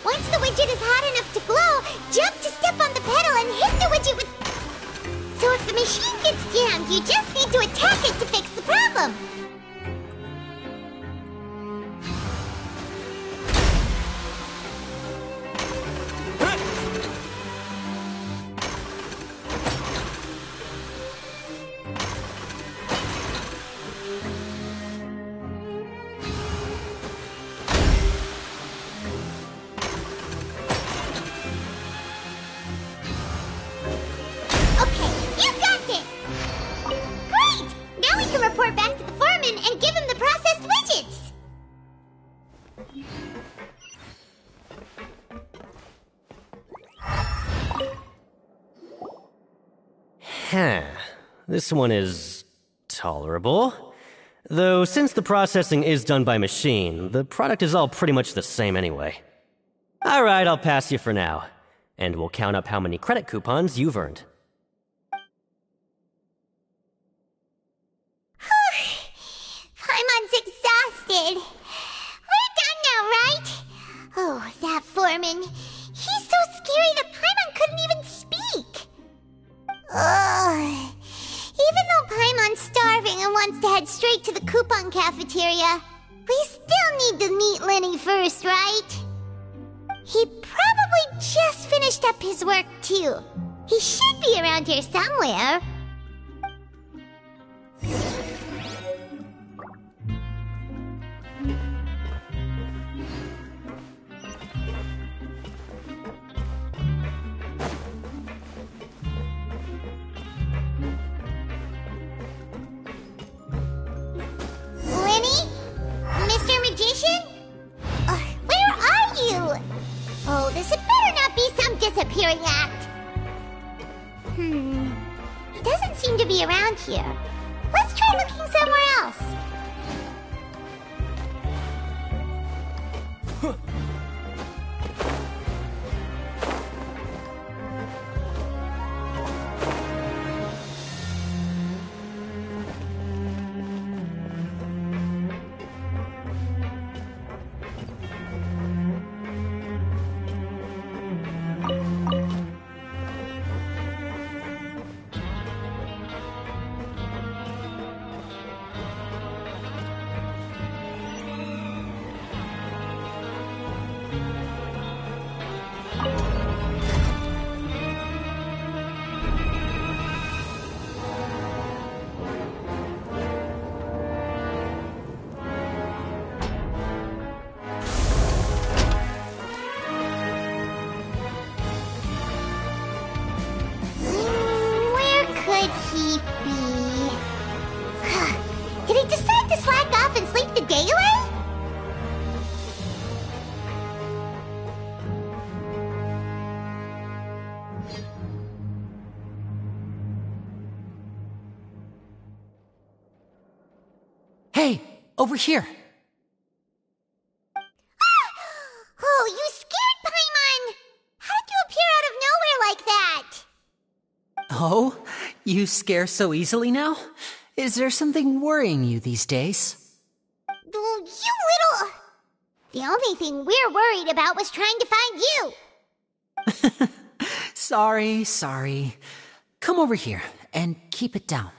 Speaker 1: Once the widget is hot enough to glow, jump to step on the pedal and hit the widget with... So if the machine gets jammed, you just need to attack it to fix the problem.
Speaker 15: This one is tolerable. Though since the processing is done by machine, the product is all pretty much the same anyway. Alright, I'll pass you for now. And we'll count up how many credit coupons you've earned.
Speaker 1: Paimon's exhausted. We're done now, right? Oh, that foreman. He's so scary that Paimon couldn't even speak. Ugh. Even though Paimon's starving and wants to head straight to the coupon cafeteria, we still need to meet Lenny first, right? He probably just finished up his work, too. He should be around here somewhere. Oh, this had better not be some disappearing act. He doesn't seem to be around here. Let's try looking somewhere else.
Speaker 13: Hey, over here.
Speaker 1: Oh, you scared Paimon! How did you appear out of nowhere like that?
Speaker 13: Oh, you scare so easily now? Is there something worrying you these days?
Speaker 1: You little... The only thing we're worried about was trying to find you.
Speaker 13: Sorry. Come over here and keep it down.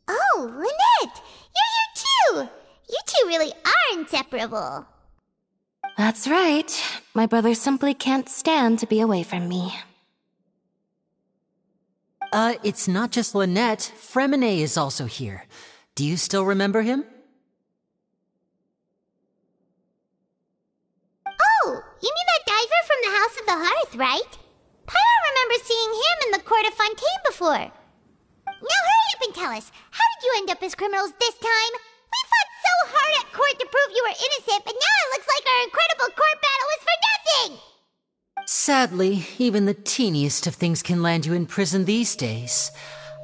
Speaker 1: Oh, Lynette! You're here too! You two really are inseparable.
Speaker 16: That's right. My brother simply can't stand to be away from me.
Speaker 13: It's not just Lynette. Fremine is also here. Do you still remember him?
Speaker 1: Oh, you mean that diver from the House of the Hearth, right? Pyro remembers seeing him in the court of Fontaine before. Now hurry up and tell us, how did you end up as criminals this time? We fought so hard at court to prove you were innocent, but now it looks like our incredible court battle was for nothing!
Speaker 13: Sadly, even the teeniest of things can land you in prison these days.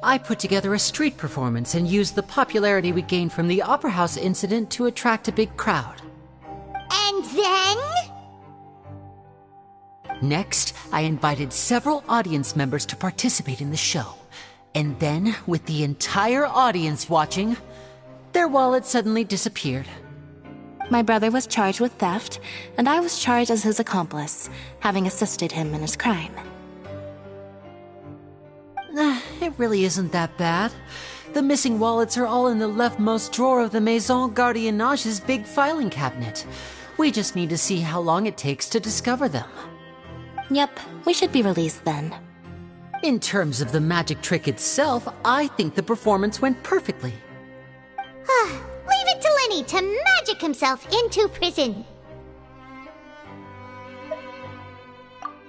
Speaker 13: I put together a street performance and used the popularity we gained from the Opera House incident to attract a big crowd.
Speaker 1: And then?
Speaker 13: Next, I invited several audience members to participate in the show. And then, with the entire audience watching, their wallet suddenly disappeared.
Speaker 16: My brother was charged with theft, and I was charged as his accomplice, having assisted him in his crime.
Speaker 13: It really isn't that bad. The missing wallets are all in the leftmost drawer of the Maison Gardiennage's big filing cabinet. We just need to see how long it takes to discover them.
Speaker 16: Yep, we should be released then.
Speaker 13: In terms of the magic trick itself, I think the performance went perfectly.
Speaker 1: Leave it to Lenny to magic himself into prison.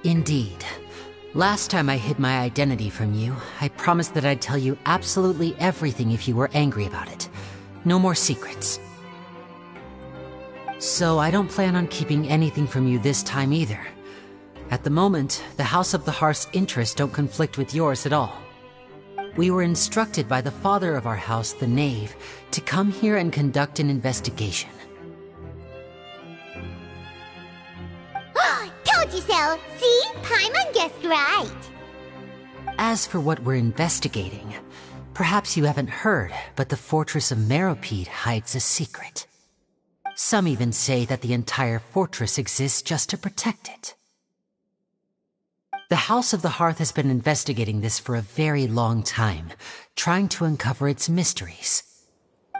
Speaker 13: Indeed. Last time I hid my identity from you, I promised that I'd tell you absolutely everything if you were angry about it. No more secrets. So I don't plan on keeping anything from you this time either. At the moment, the House of the Hearth's interests don't conflict with yours at all. We were instructed by the father of our house, the Knave, to come here and conduct an investigation.
Speaker 1: Told you so! See? Paimon guessed right!
Speaker 13: As for what we're investigating, perhaps you haven't heard, but the fortress of Meropide hides a secret. Some even say that the entire fortress exists just to protect it. The House of the Hearth has been investigating this for a very long time, trying to uncover its mysteries.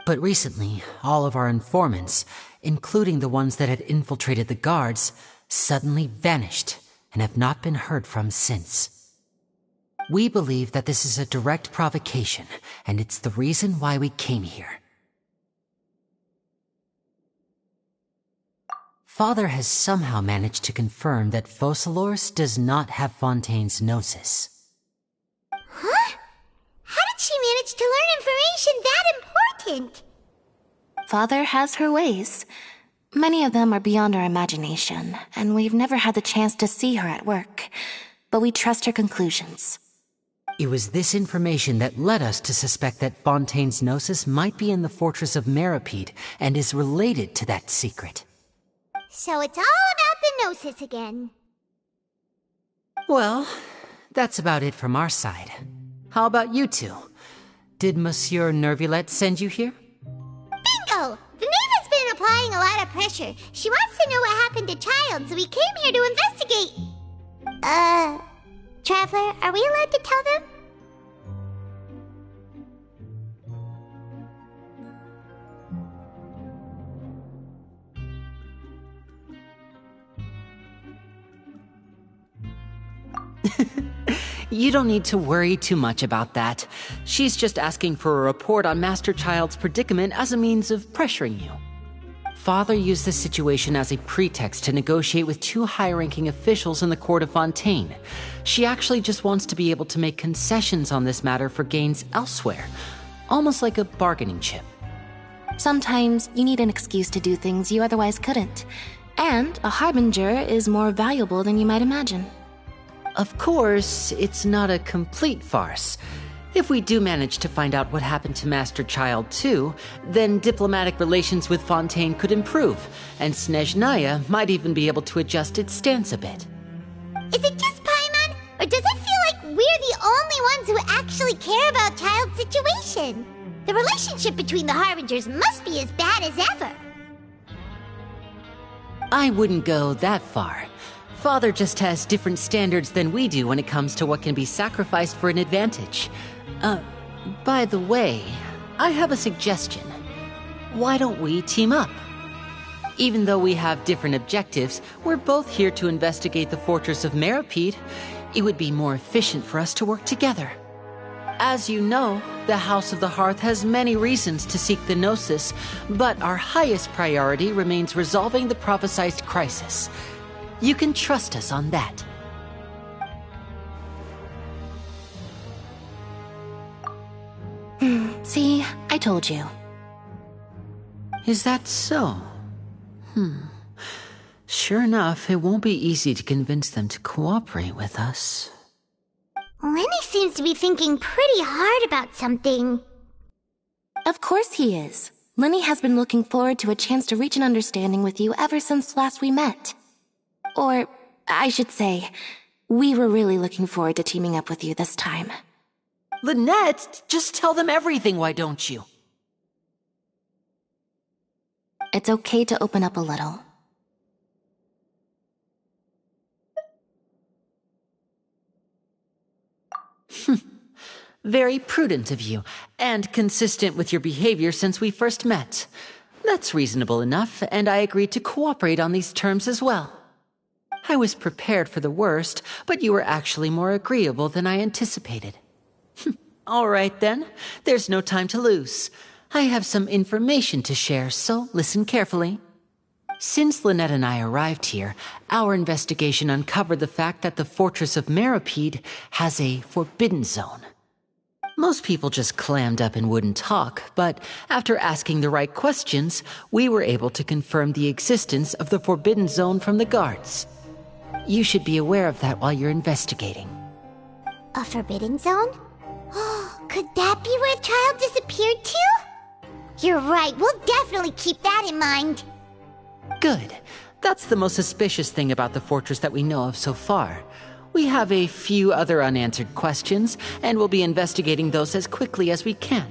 Speaker 13: But recently, all of our informants, including the ones that had infiltrated the guards, suddenly vanished and have not been heard from since. We believe that this is a direct provocation, and it's the reason why we came here. Father has somehow managed to confirm that Focalors does not have Fontaine's gnosis.
Speaker 1: Huh? How did she manage to learn information that important?
Speaker 16: Father has her ways. Many of them are beyond our imagination, and we've never had the chance to see her at work. But we trust her conclusions.
Speaker 13: It was this information that led us to suspect that Fontaine's gnosis might be in the fortress of Meropide and is related to that secret.
Speaker 1: So it's all about the gnosis again.
Speaker 13: Well, that's about it from our side. How about you two? Did Monsieur Nervulette send you here?
Speaker 1: Bingo! The Knave has been applying a lot of pressure. She wants to know what happened to Child, so we came here to investigate. Traveler, are we allowed to tell them?
Speaker 13: You don't need to worry too much about that. She's just asking for a report on Master Child's predicament as a means of pressuring you. Father used this situation as a pretext to negotiate with two high-ranking officials in the court of Fontaine. She actually just wants to be able to make concessions on this matter for gains elsewhere, almost like a bargaining chip.
Speaker 16: Sometimes you need an excuse to do things you otherwise couldn't. And a harbinger is more valuable than you might imagine.
Speaker 13: Of course, it's not a complete farce. If we do manage to find out what happened to Master Child too, then diplomatic relations with Fontaine could improve, and Snezhnaya might even be able to adjust its stance a bit.
Speaker 1: Is it just Paimon, or does it feel like we're the only ones who actually care about Child's situation? The relationship between the Harbingers must be as bad as ever.
Speaker 13: I wouldn't go that far. Father just has different standards than we do when it comes to what can be sacrificed for an advantage. By the way, I have a suggestion. Why don't we team up? Even though we have different objectives, we're both here to investigate the fortress of Meropide. It would be more efficient for us to work together. As you know, the House of the Hearth has many reasons to seek the Gnosis, but our highest priority remains resolving the prophesized crisis. You can trust us on that.
Speaker 16: See, I told you.
Speaker 13: Is that so? Sure enough, it won't be easy to convince them to cooperate with us.
Speaker 1: Lenny seems to be thinking pretty hard about something.
Speaker 16: Of course he is. Lenny has been looking forward to a chance to reach an understanding with you ever since last we met. Or, I should say, we were really looking forward to teaming up with you this time.
Speaker 13: Lynette, just tell them everything, why don't you?
Speaker 16: It's okay to open up a little.
Speaker 13: Very prudent of you, and consistent with your behavior since we first met. That's reasonable enough, and I agreed to cooperate on these terms as well. I was prepared for the worst, but you were actually more agreeable than I anticipated. All right then, there's no time to lose. I have some information to share, so listen carefully. Since Lynette and I arrived here, our investigation uncovered the fact that the Fortress of Meropide has a forbidden zone. Most people just clammed up and wouldn't talk, but after asking the right questions, we were able to confirm the existence of the forbidden zone from the guards. You should be aware of that while you're investigating.
Speaker 1: A forbidden zone? Could that be where the child disappeared to? You're right, we'll definitely keep that in mind.
Speaker 13: Good. That's the most suspicious thing about the fortress that we know of so far. We have a few other unanswered questions, and we'll be investigating those as quickly as we can.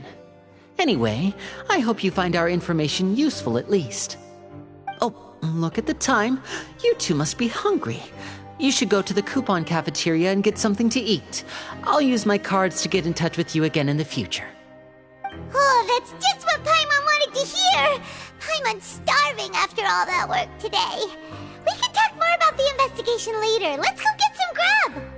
Speaker 13: Anyway, I hope you find our information useful at least. Oh, look at the time. You two must be hungry. You should go to the coupon cafeteria and get something to eat. I'll use my cards to get in touch with you again in the future.
Speaker 1: Oh, that's just what Paimon wanted to hear! Paimon's starving after all that work today. We can talk more about the investigation later. Let's go get some grub!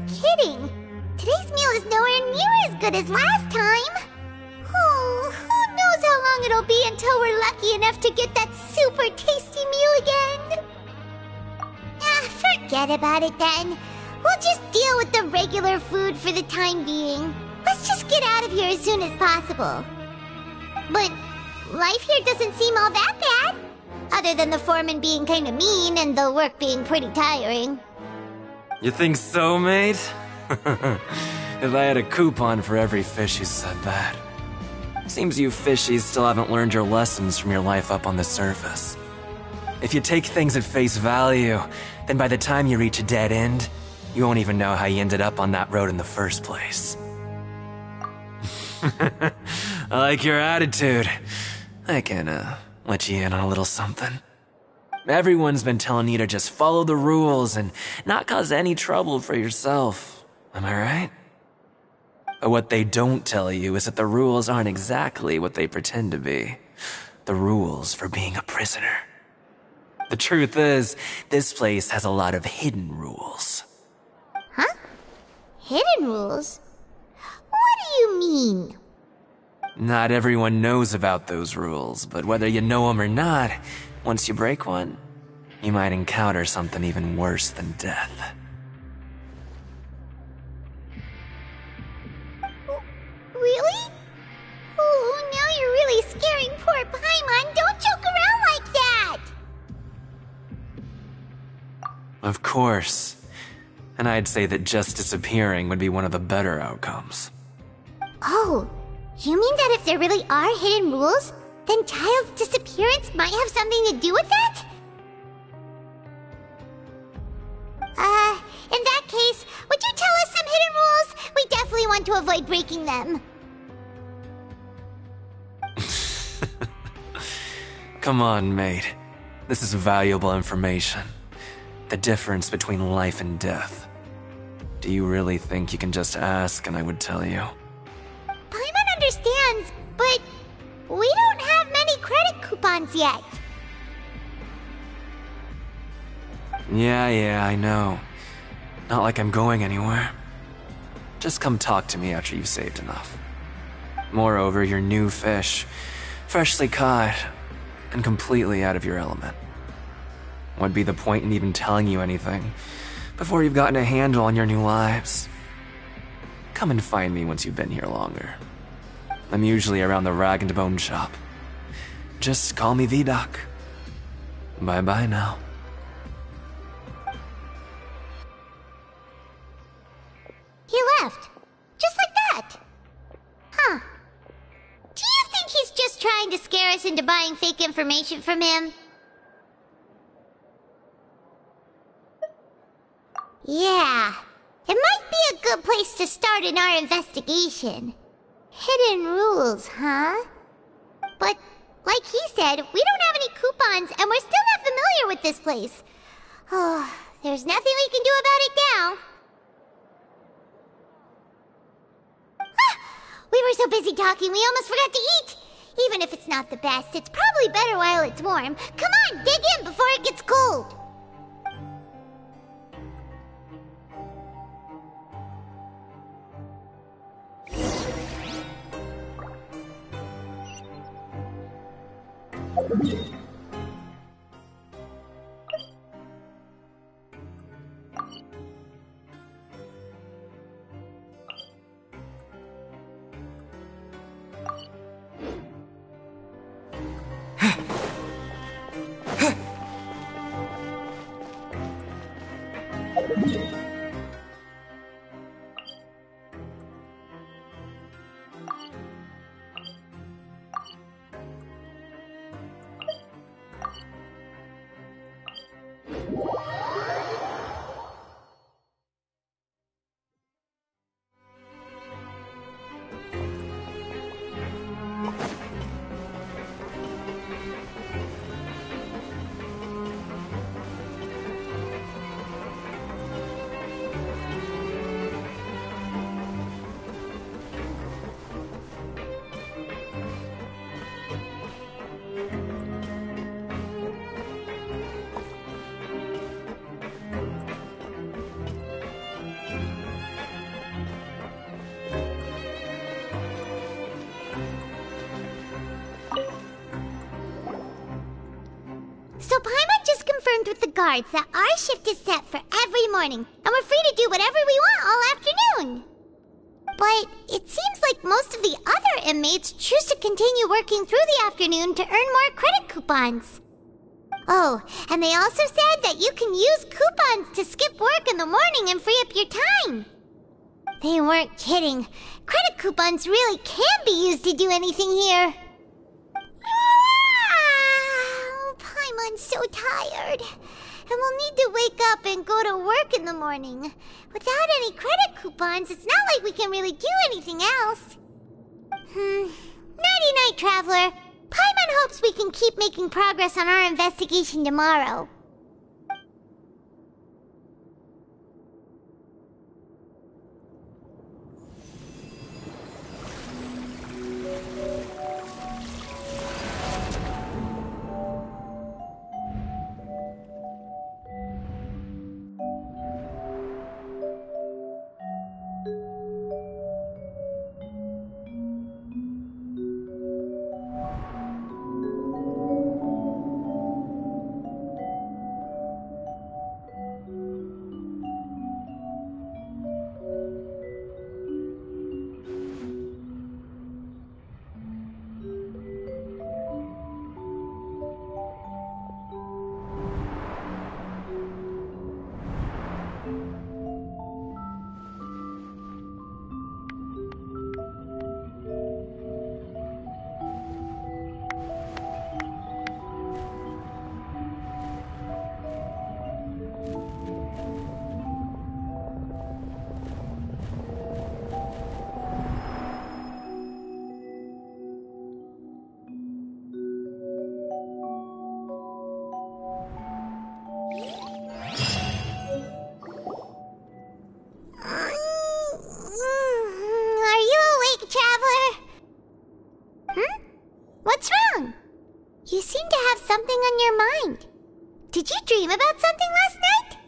Speaker 1: Kidding! Today's meal is nowhere near as good as last time! Oh, who knows how long it'll be until we're lucky enough to get that super tasty meal again? Forget about it then. We'll just deal with the regular food for the time being. Let's just get out of here as soon as possible. But life here doesn't seem all that bad. Other than the foreman being kinda mean and the work being pretty tiring.
Speaker 17: You think so, mate? If I had a coupon for every fish who said that. Seems you fishies still haven't learned your lessons from your life up on the surface. If you take things at face value, then by the time you reach a dead end, you won't even know how you ended up on that road in the first place. I like your attitude. I can, let you in on a little something. Everyone's been telling you to just follow the rules and not cause any trouble for yourself. Am I right? But what they don't tell you is that the rules aren't exactly what they pretend to be. The rules for being a prisoner. The truth is, this place has a lot of hidden rules.
Speaker 1: Huh? Hidden rules? What do you mean?
Speaker 17: Not everyone knows about those rules, but whether you know them or not, once you break one, you might encounter something even worse than death.
Speaker 1: Really? Oh, now you're really scaring poor Paimon. Don't joke around like that!
Speaker 17: Of course. And I'd say that just disappearing would be one of the better outcomes.
Speaker 1: Oh, you mean that if there really are hidden rules, then Child's disappearance might have something to do with that? In that case, would you tell us some hidden rules? We definitely want to avoid breaking them.
Speaker 17: Come on, mate. This is valuable information. The difference between life and death. Do you really think you can just ask and I would tell you?
Speaker 1: Paimon understands, but we don't have many credit coupons yet.
Speaker 17: Yeah, I know. Not like I'm going anywhere. Just come talk to me after you've saved enough. Moreover, you're new fish, freshly caught, and completely out of your element. What'd be the point in even telling you anything before you've gotten a handle on your new lives? Come and find me once you've been here longer. I'm usually around the Rag and Bone shop. Just call me V-Doc. Bye-bye now.
Speaker 1: He left. Just like that. Huh. Do you think he's just trying to scare us into buying fake information from him? Yeah. It might be a good place to start in our investigation. Hidden rules, huh? But, like he said, we don't have any coupons and we're still not familiar with this place. Oh, there's nothing we can do about it now. We were so busy talking, we almost forgot to eat. Even if it's not the best, it's probably better while it's warm. Come on, dig in before it gets cold. So Paimon just confirmed with the guards that our shift is set for every morning, and we're free to do whatever we want all afternoon. But it seems like most of the other inmates choose to continue working through the afternoon to earn more credit coupons. Oh, and they also said that you can use coupons to skip work in the morning and free up your time. They weren't kidding. Credit coupons really can be used to do anything here. Paimon's so tired. And we'll need to wake up and go to work in the morning. Without any credit coupons, it's not like we can really do anything else. Nighty-night, Traveler. Paimon hopes we can keep making progress on our investigation tomorrow. What's wrong? You seem to have something on your mind. Did you dream about something last night?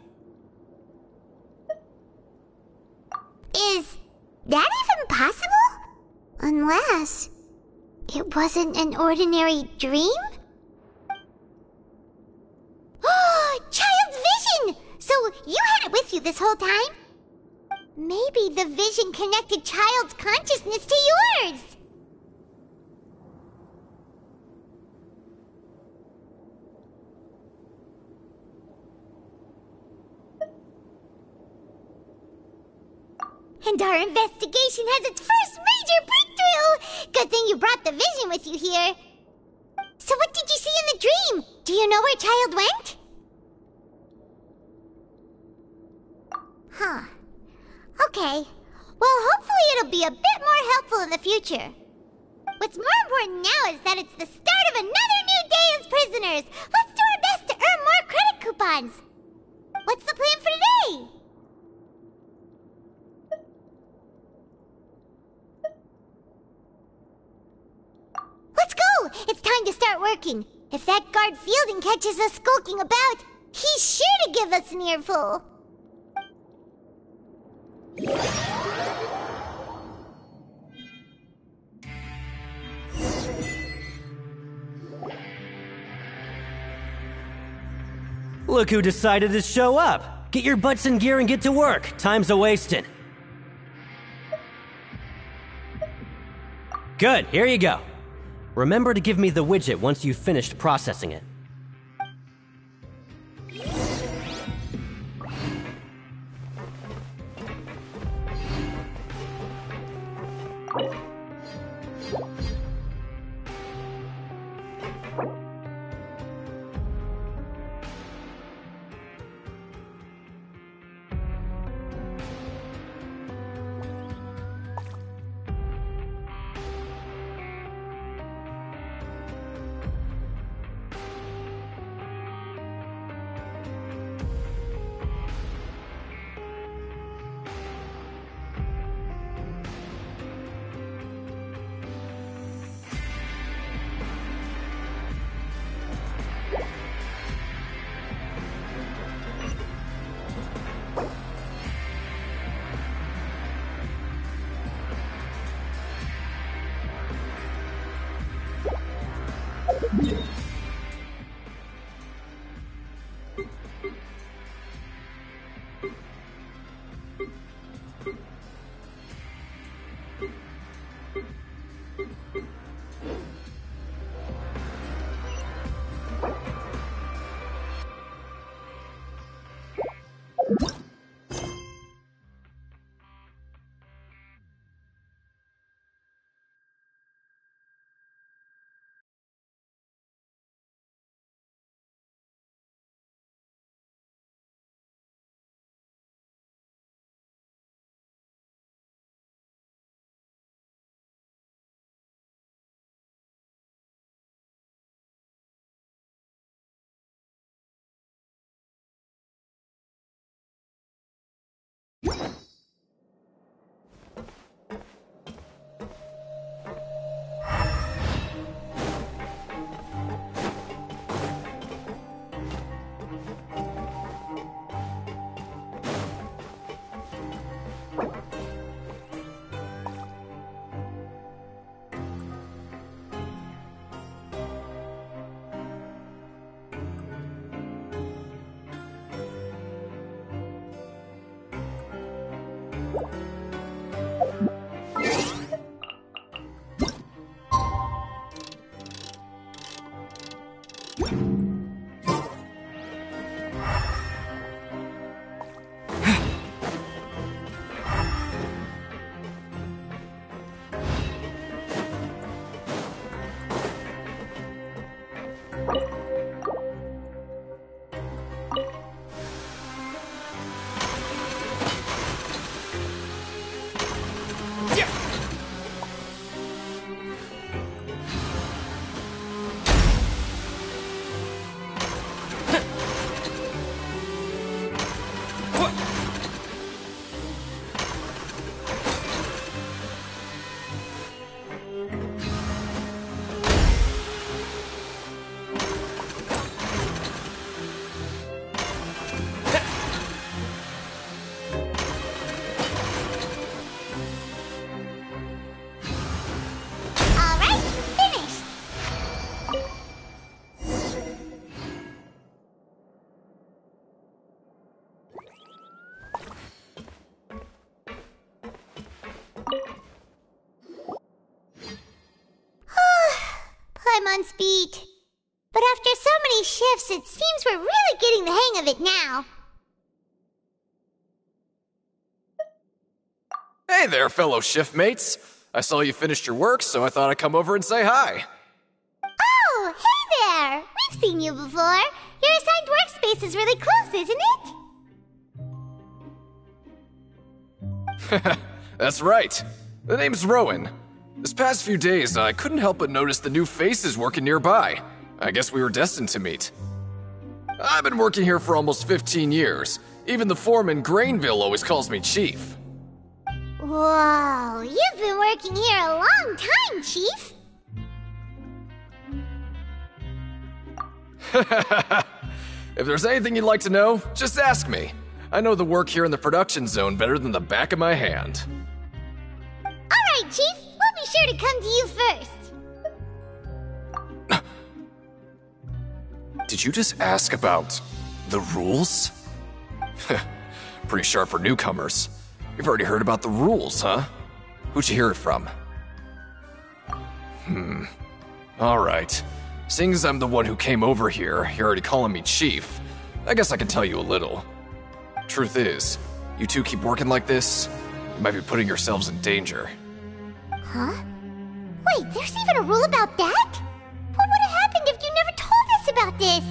Speaker 1: Is that even possible? Unless it wasn't an ordinary dream? Oh, Child's vision! So you had it with you this whole time? Maybe the vision connected Child's consciousness to yours. And our investigation has its first major breakthrough! Good thing you brought the vision with you here. So what did you see in the dream? Do you know where Child went? Huh. Okay. Well, hopefully it'll be a bit more helpful in the future. What's more important now is that it's the start of another new day as prisoners. Let's do our best to earn more credit coupons. What's the plan for today? Let's go! It's time to start working. If that guard Fielding catches us skulking about, he's sure to give us an earful.
Speaker 15: Look who decided to show up. Get your butts in gear and get to work. Time's a-wasting. Good, here you go. Remember to give me the widget once you've finished processing it.
Speaker 1: Paimon's beat. But after so many shifts, it seems we're really getting the hang of it now.
Speaker 9: Hey there, fellow shiftmates. I saw you finished your work, so I thought I'd come over and say hi.
Speaker 1: Oh, hey there! We've seen you before. Your assigned workspace is really close, isn't it?
Speaker 9: That's right. The name's Rowan. This past few days, I couldn't help but notice the new faces working nearby. I guess we were destined to meet. I've been working here for almost 15 years. Even the foreman, Grainville, always calls me Chief.
Speaker 1: Whoa, you've been working here a long time, Chief.
Speaker 9: If there's anything you'd like to know, just ask me. I know the work here in the production zone better than the back of my hand.
Speaker 1: Alright, Chief. We'll be sure to come to you first.
Speaker 9: Did you just ask about the rules? Pretty sharp for newcomers. You've already heard about the rules, huh? Who'd you hear it from? Alright. Seeing as I'm the one who came over here, you're already calling me Chief. I guess I can tell you a little. Truth is, you two keep working like this, you might be putting yourselves in danger.
Speaker 1: Huh? Wait, there's even a rule about that? What would have happened if you never told us about this?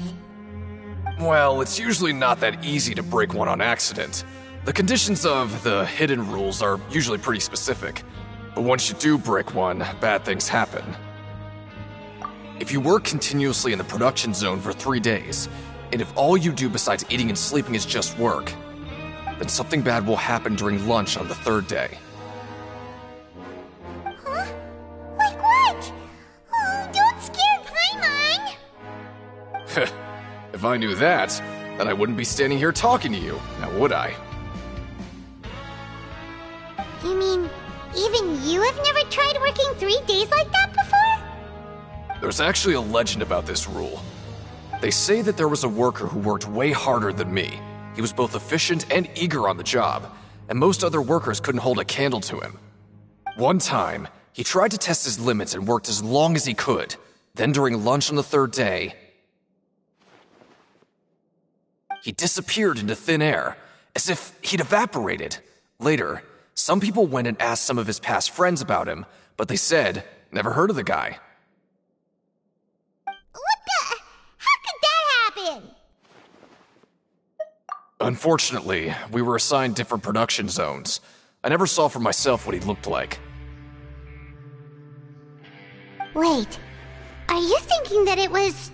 Speaker 9: Well, it's usually not that easy to break one on accident. The conditions of the hidden rules are usually pretty specific. But once you do break one, bad things happen. If you work continuously in the production zone for 3 days, and if all you do besides eating and sleeping is just work, then something bad will happen during lunch on the 3rd day.
Speaker 1: Huh? Like what? Oh, don't scare Paimon!
Speaker 9: If I knew that, then I wouldn't be standing here talking to you, now would I?
Speaker 1: You mean, even you have never tried working 3 days like that before?
Speaker 9: There's actually a legend about this rule. They say that there was a worker who worked way harder than me. He was both efficient and eager on the job, and most other workers couldn't hold a candle to him. One time, he tried to test his limits and worked as long as he could. Then during lunch on the 3rd day, he disappeared into thin air, as if he'd evaporated. Later, some people went and asked some of his past friends about him, but they said, never heard of the guy.
Speaker 1: What the? How could that happen?
Speaker 9: Unfortunately, we were assigned different production zones. I never saw for myself what he looked like.
Speaker 1: Wait, are you thinking that it was...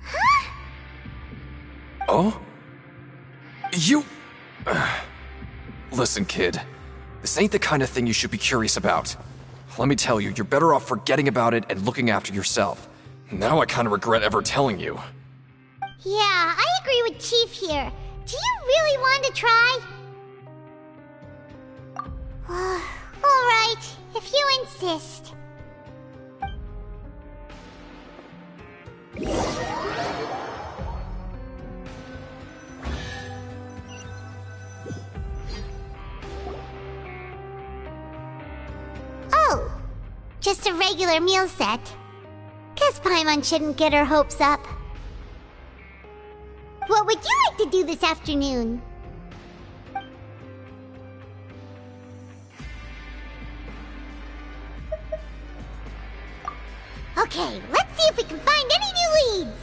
Speaker 1: Huh?
Speaker 9: Oh? You... Listen, kid. This ain't the kind of thing you should be curious about. Let me tell you, you're better off forgetting about it and looking after yourself. Now I kinda regret ever telling you.
Speaker 1: Yeah, I agree with Chief here. Do you really want to try? Alright, if you insist. Oh, just a regular meal set. Guess Paimon shouldn't get her hopes up. What would you like to do this afternoon? Okay, let's see if we can find any new leads.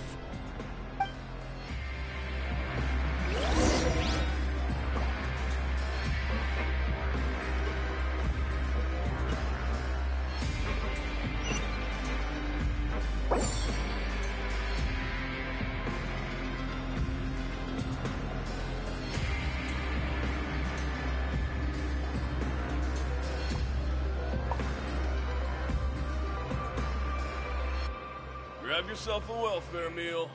Speaker 11: Grab yourself a welfare meal.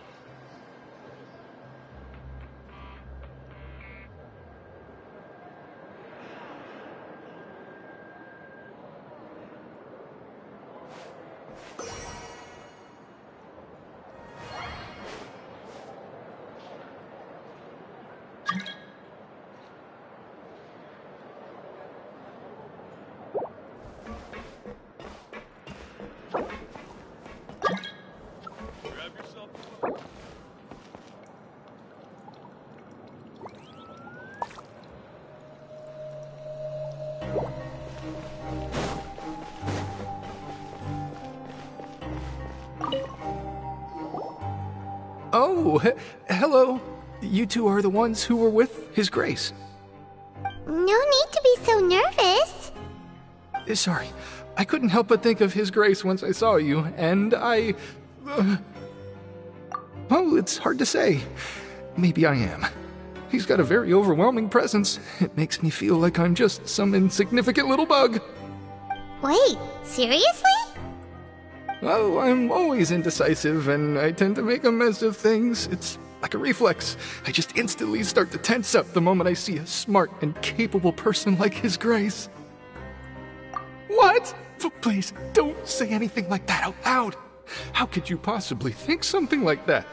Speaker 12: Oh, hello. You two are the ones who were with His Grace.
Speaker 1: No need to be so nervous.
Speaker 12: Sorry, I couldn't help but think of His Grace once I saw you, and I... well, it's hard to say. Maybe I am. He's got a very overwhelming presence. It makes me feel like I'm just some insignificant little bug.
Speaker 1: Wait, seriously?
Speaker 12: Oh, I'm always indecisive, and I tend to make a mess of things. It's like a reflex. I just instantly start to tense up the moment I see a smart and capable person like His Grace. What? Please, don't say anything like that out loud. How could you possibly think something like that?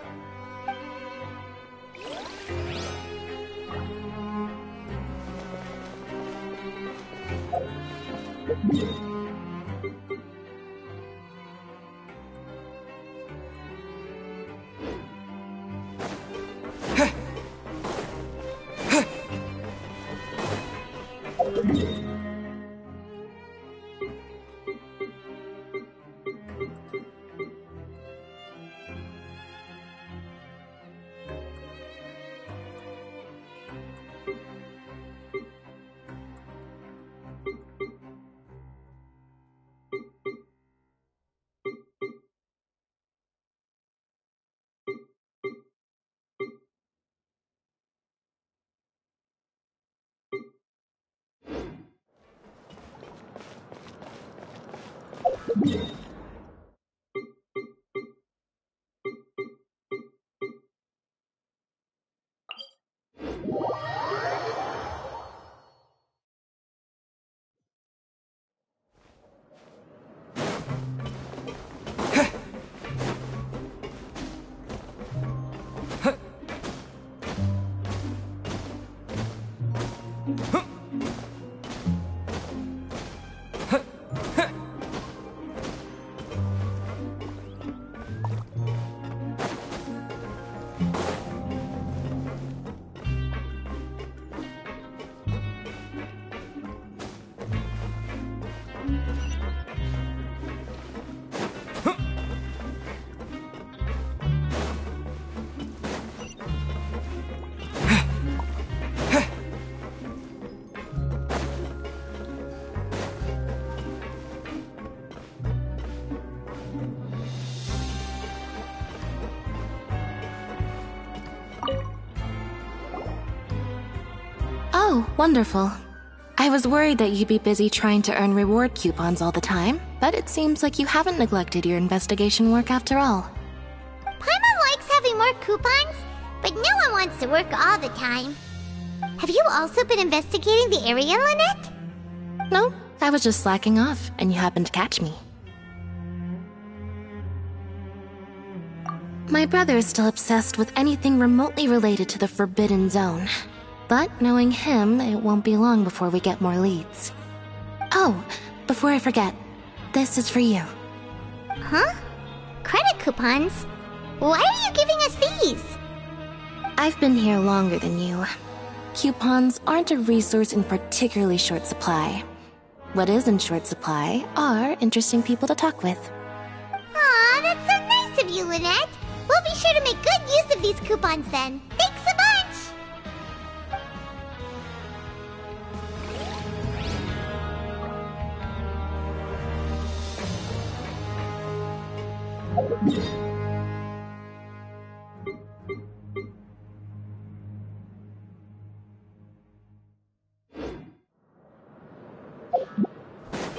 Speaker 16: Oh, wonderful. I was worried that you'd be busy trying to earn reward coupons all the time, but it seems like you haven't neglected your investigation work after all.
Speaker 1: Paimon likes having more coupons, but no one wants to work all the time. Have you also been investigating the area, Lynette?
Speaker 16: No, I was just slacking off, and you happened to catch me. My brother is still obsessed with anything remotely related to the Forbidden Zone. But knowing him, it won't be long before we get more leads. Oh, before I forget, this is for you.
Speaker 1: Huh? Credit coupons? Why are you giving us these?
Speaker 16: I've been here longer than you. Coupons aren't a resource in particularly short supply. What is in short supply are interesting people to talk with.
Speaker 1: Aw, that's so nice of you, Lynette. We'll be sure to make good use of these coupons then. Thanks a bunch!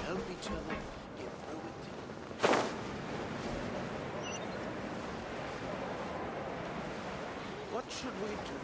Speaker 18: Help each other get through it. What should we do?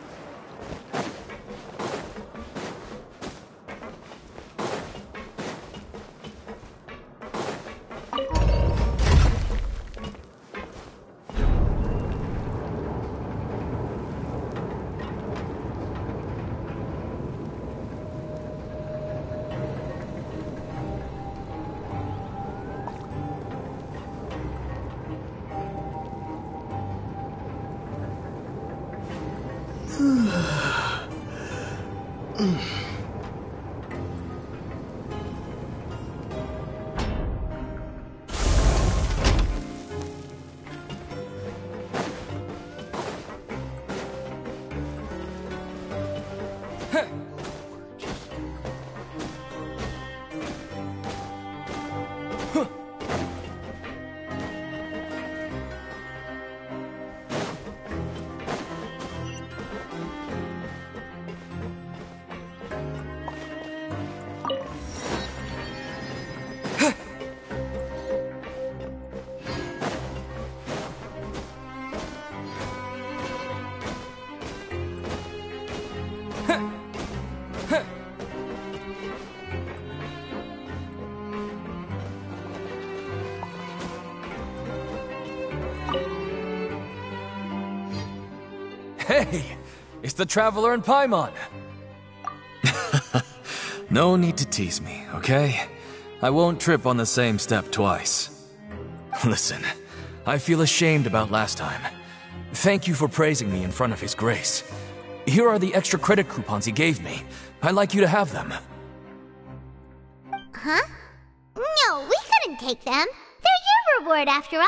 Speaker 9: Hey, it's the Traveler and Paimon. No need to tease me, okay? I won't trip on the same step twice. Listen, I feel ashamed about last time. Thank you for praising me in front of His Grace. Here are the extra credit coupons he gave me. I'd like you to have them.
Speaker 1: Huh? No, we couldn't take them. They're your reward after all.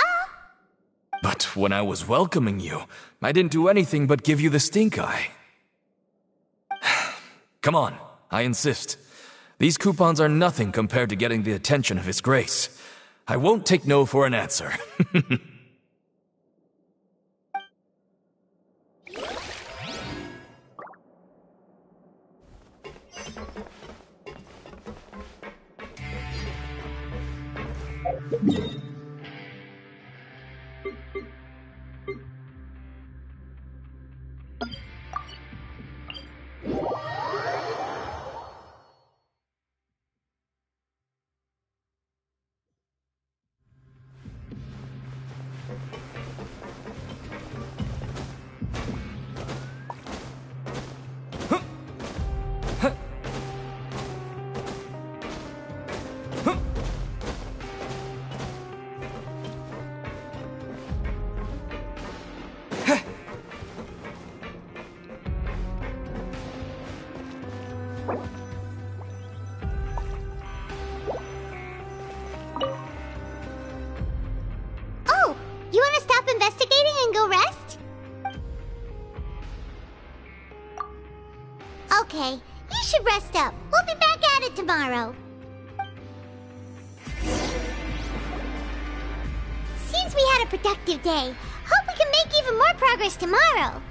Speaker 9: But when I was welcoming you, I didn't do anything but give you the stink eye. Come on, I insist. These coupons are nothing compared to getting the attention of His Grace. I won't take no for an answer.
Speaker 1: Oh, you want to stop investigating and go rest? Okay, you should rest up. We'll be back at it tomorrow. Seems we had a productive day. Hope we can make even more progress tomorrow.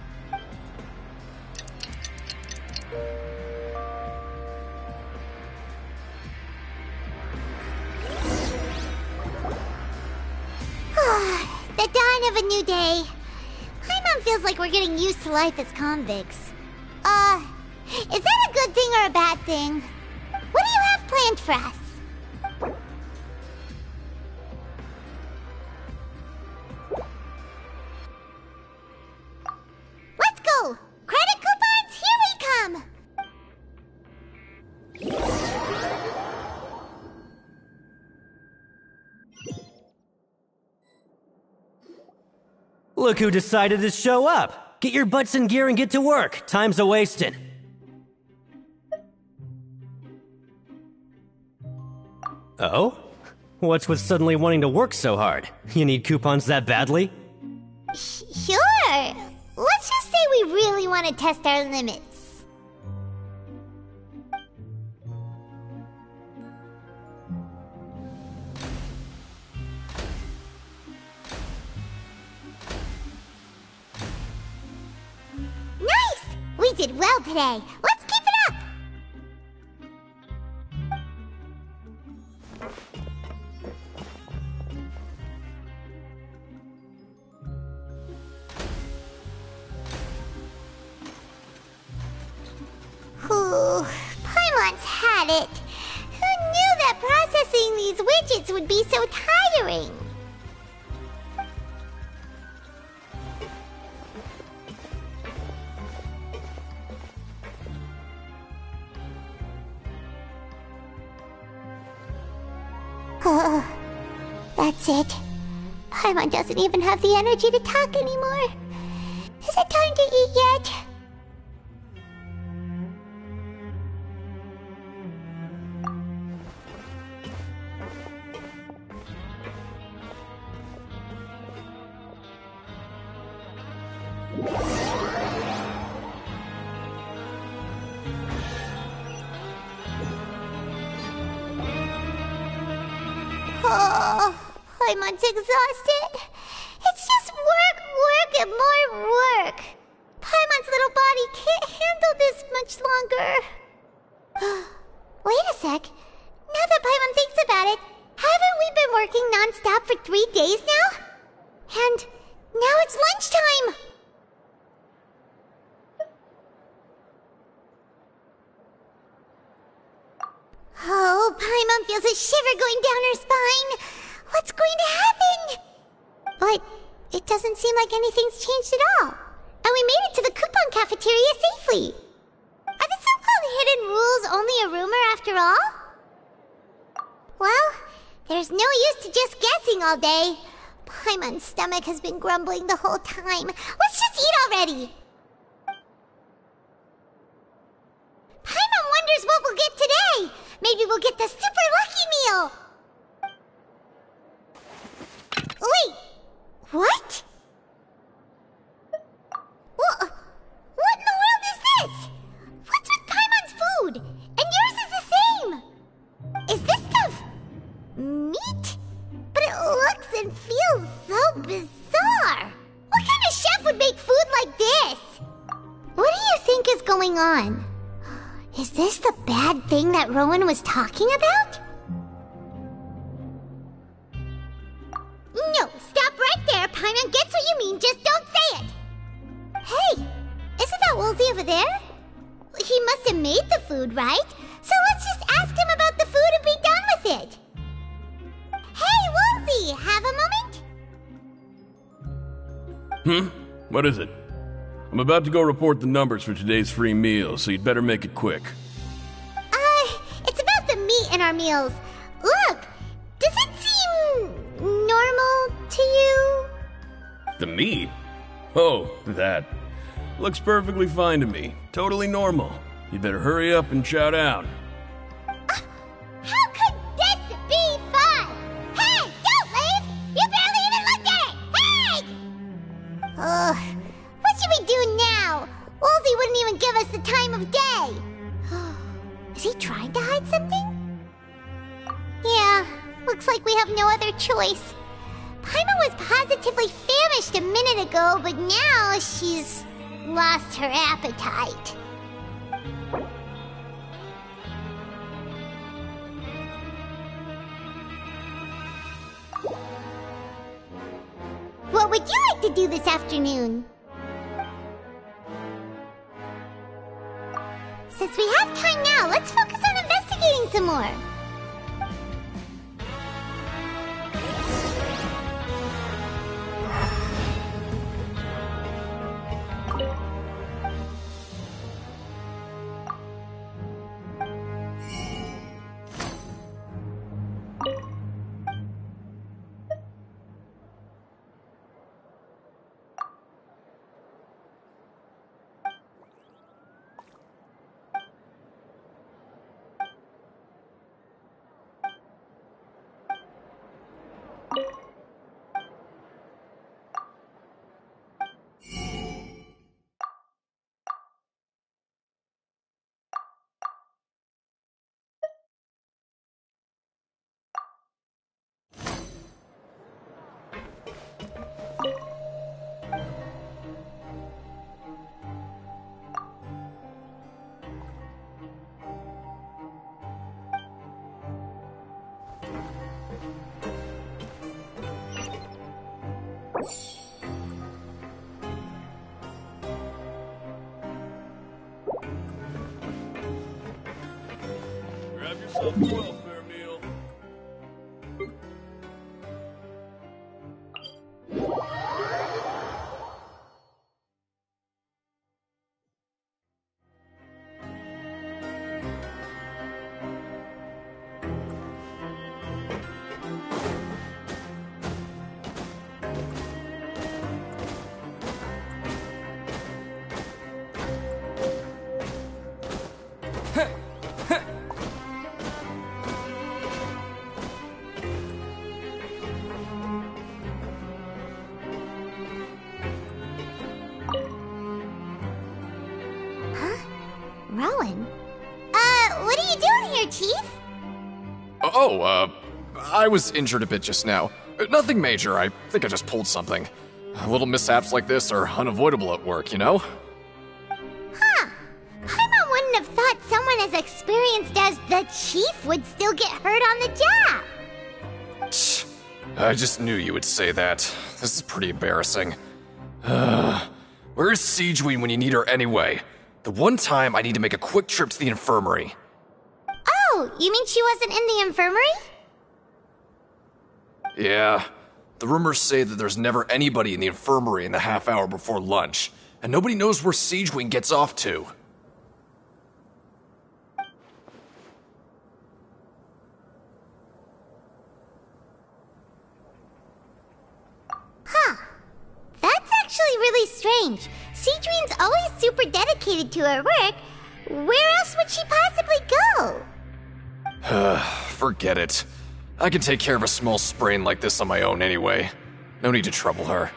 Speaker 1: The dawn of a new day. Paimon feels like we're getting used to life as convicts. Is that a good thing or a bad thing? What do you have planned for us? Let's go! Credit coupons, here we come!
Speaker 15: Look who decided to show up! Get your butts in gear and get to work. Time's a-wasting. Oh? What's with suddenly wanting to work so hard? You need coupons that badly?
Speaker 1: Sure. Let's just say we really want to test our limits. Nice! We did well today. Let's keep it up! Ooh, Paimon's had it. Who knew that processing these widgets would be so tiring? Oh, that's it. Paimon doesn't even have the energy to talk anymore. Is it time to eat yet? Oh, Paimon's exhausted. It's just work, work, and more work. Paimon's little body can't handle this much longer. Wait a sec. Now that Paimon thinks about it, haven't we been working non-stop for 3 days now? And now it's lunchtime! Oh, Paimon feels a shiver going down her spine. What's going to happen? But it doesn't seem like anything's changed at all. we made it to the coupon cafeteria safely. Are the so-called hidden rules only a rumor after all? Well, there's no use to just guessing all day. Paimon's stomach has been grumbling the whole time. Let's just eat already. Paimon wonders what we'll get today. Maybe we'll get the super lucky meal. Wait, what? What in the world is this? What's with Paimon's food? And yours is the same. Is this stuff meat? But it looks and feels so bizarre. What kind of chef would make food like this? What do you think is going on? Is this the bad thing that Rowan was talking about? No, stop right there. Paimon gets what you mean, just don't say it. Hey, isn't that Woolsey over there? He must have made the food, right? So let's just ask him about the food and be done with it. Hey, Woolsey, have a moment?
Speaker 11: What is it? I'm about to go report the numbers for today's free meal, so you'd better make it quick.
Speaker 1: It's about the meat in our meals. Look, does it seem normal to you?
Speaker 11: The meat? Oh, that. Looks perfectly fine to me. Totally normal. You better hurry up and chow down.
Speaker 1: How could this be fun? Hey, don't leave! You barely even looked at it! Hey! What should we do now? Woolsey wouldn't even give us the time of day. Is he trying to hide something? Yeah, looks like we have no other choice. Paimon was positively famished a minute ago, but now she's lost her appetite. What would you like to do this afternoon? Since we have time now, let's focus on investigating some more.
Speaker 11: Grab yourself a welfare meal.
Speaker 1: Rowan? What are you doing here, Chief?
Speaker 19: I was injured a bit just now. Nothing major, I think I just pulled something. Little mishaps like this are unavoidable at work, you know?
Speaker 1: Huh. Paimon wouldn't have thought someone as experienced as the Chief would still get hurt on the job.
Speaker 19: I just knew you would say that. This is pretty embarrassing. Where is Siegeweed when you need her anyway? The one time I need to make a quick trip to the infirmary.
Speaker 1: Oh, you mean she wasn't in the infirmary?
Speaker 19: Yeah. The rumors say that there's never anybody in the infirmary in the half hour before lunch, and nobody knows where Siegewing gets off to.
Speaker 1: Huh. That's actually really strange. Siegewing's always super dedicated to her work. Where else would she possibly go?
Speaker 19: Forget it. I can take care of a small sprain like this on my own anyway. No need to trouble her.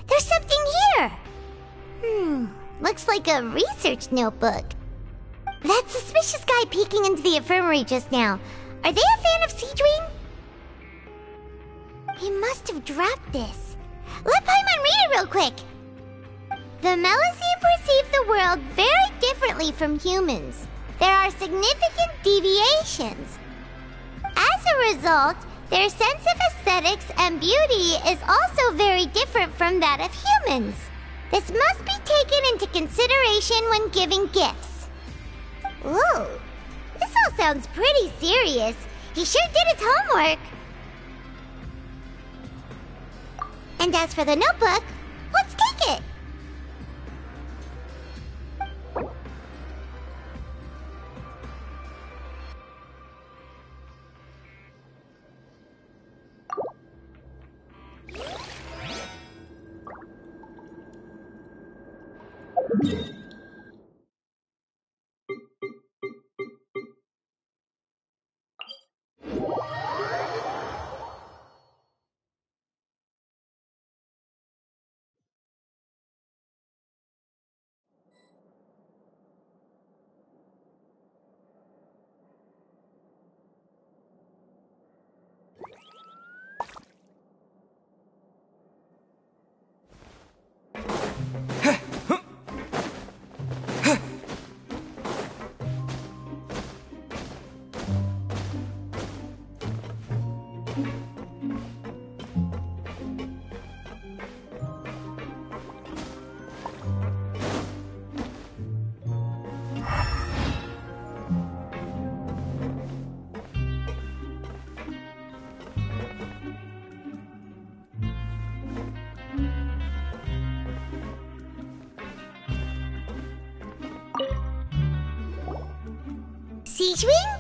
Speaker 1: There's something here! Looks like a research notebook. That suspicious guy peeking into the infirmary just now. Are they a fan of Siegewing? He must have dropped this. Let Paimon read it real quick! The Melusine perceive the world very differently from humans. There are significant deviations. As a result, their sense of aesthetics and beauty is also very different from that of humans. This must be taken into consideration when giving gifts. Ooh, this all sounds pretty serious. He sure did his homework. And as for the notebook, let's take it. Siegewing?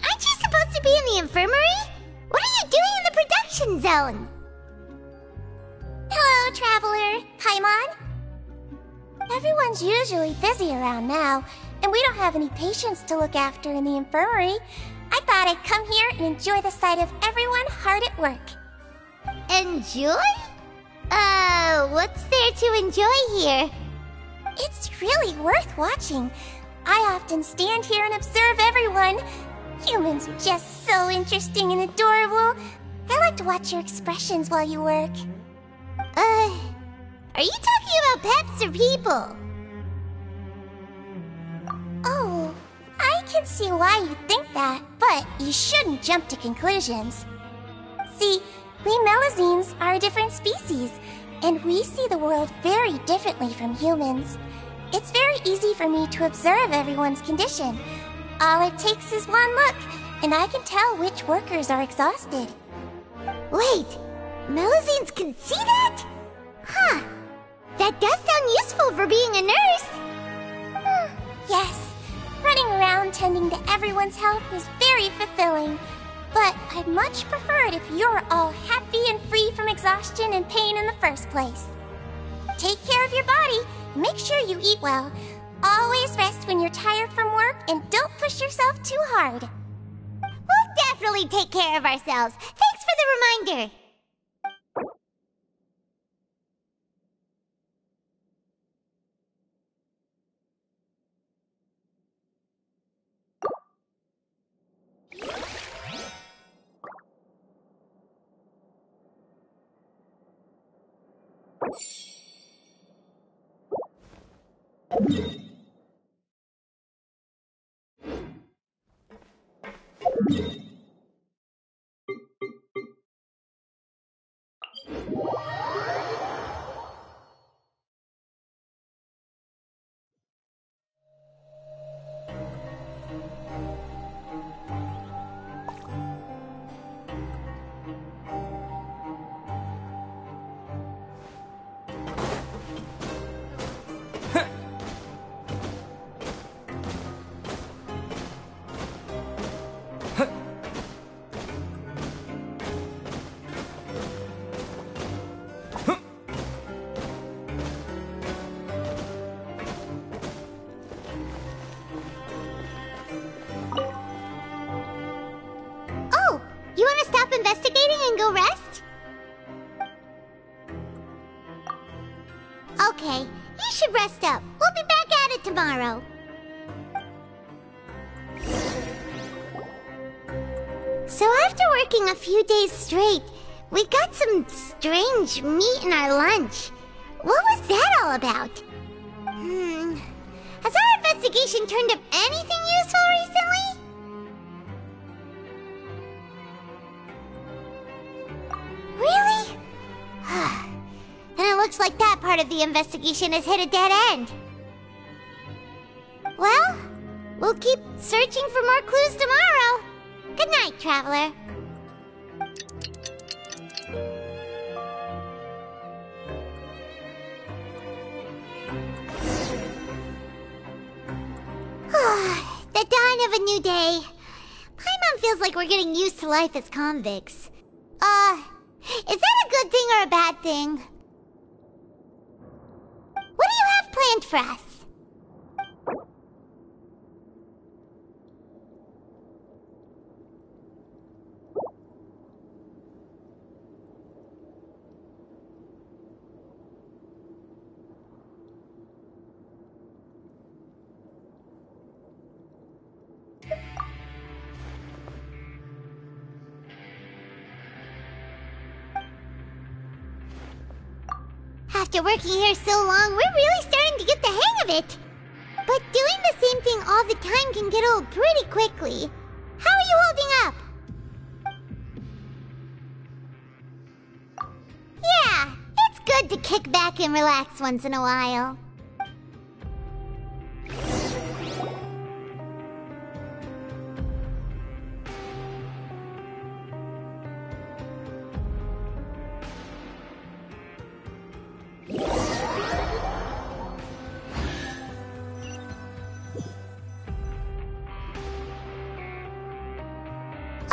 Speaker 1: Aren't you supposed to be in the infirmary? What are you doing in the production zone?
Speaker 20: Hello, Traveler. Paimon? Everyone's usually busy around now, and we don't have any patients to look after in the infirmary. I thought I'd come here and enjoy the sight of everyone hard at work.
Speaker 1: Enjoy? What's there to enjoy here?
Speaker 20: It's really worth watching. I often stand here and observe everyone. Humans are just so interesting and adorable. I like to watch your expressions while you work.
Speaker 1: Are you talking about pets or people?
Speaker 20: Oh, I can see why you think that, but you shouldn't jump to conclusions. See, we Melusines are a different species, and we see the world very differently from humans. It's very easy for me to observe everyone's condition. All it takes is one look, and I can tell which workers are exhausted.
Speaker 1: Wait, Melusines can see that? Huh. That does sound useful for being a nurse.
Speaker 20: Yes, running around tending to everyone's health is very fulfilling. But I'd much prefer it if you're all happy and free from exhaustion and pain in the first place. Take care of your body. Make sure you eat well. Always rest when you're tired from work, and don't push yourself too hard.
Speaker 1: We'll definitely take care of ourselves. Thanks for the reminder. Oh, you want to stop investigating and go rest? Okay, you should rest up. We'll be back at it tomorrow. So after working a few days straight, we got some strange meat in our lunch. What was that all about? Has our investigation turned up anything useful recently? Really? Then it looks like that part of the investigation has hit a dead end. Well, we'll keep searching for more clues tomorrow. Good night, Traveler. The dawn of a new day. Paimon feels like we're getting used to life as convicts. Is that a good thing or a bad thing? What do you have planned for us? After working here so long, we're really starting to get the hang of it. But doing the same thing all the time can get old pretty quickly. How are you holding up? Yeah, it's good to kick back and relax once in a while.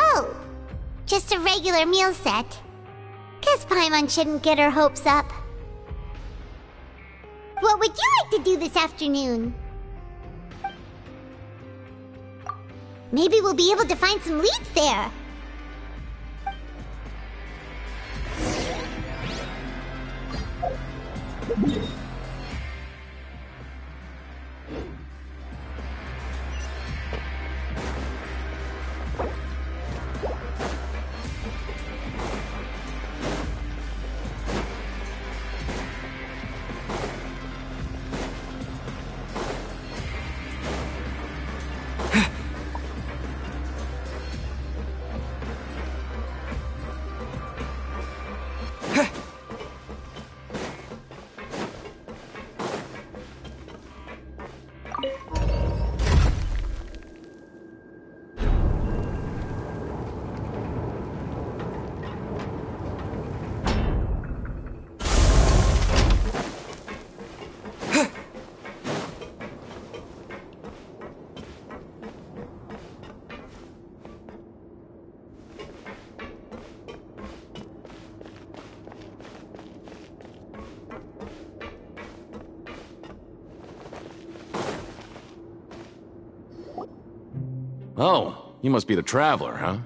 Speaker 1: Oh, just a regular meal set. Guess Paimon shouldn't get her hopes up. What would you like to do this afternoon? Maybe we'll be able to find some leads there.
Speaker 19: Oh, you must be the Traveler, huh?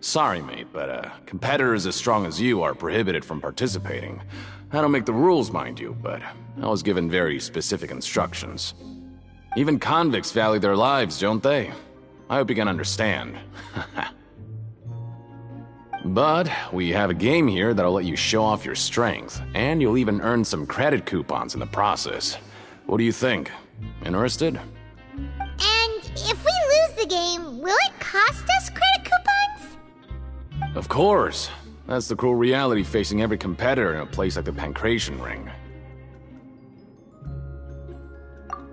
Speaker 19: Sorry, mate, but competitors as strong as you are prohibited from participating. I don't make the rules, mind you, but I was given very specific instructions. Even convicts value their lives, don't they? I hope you can understand. But we have a game here that'll let you show off your strength, and you'll even earn some credit coupons in the process. What do you think? Interested?
Speaker 1: And if we lose the game, will it cost us credit coupons?
Speaker 19: Of course. That's the cruel reality facing every competitor in a place like the Pancration Ring.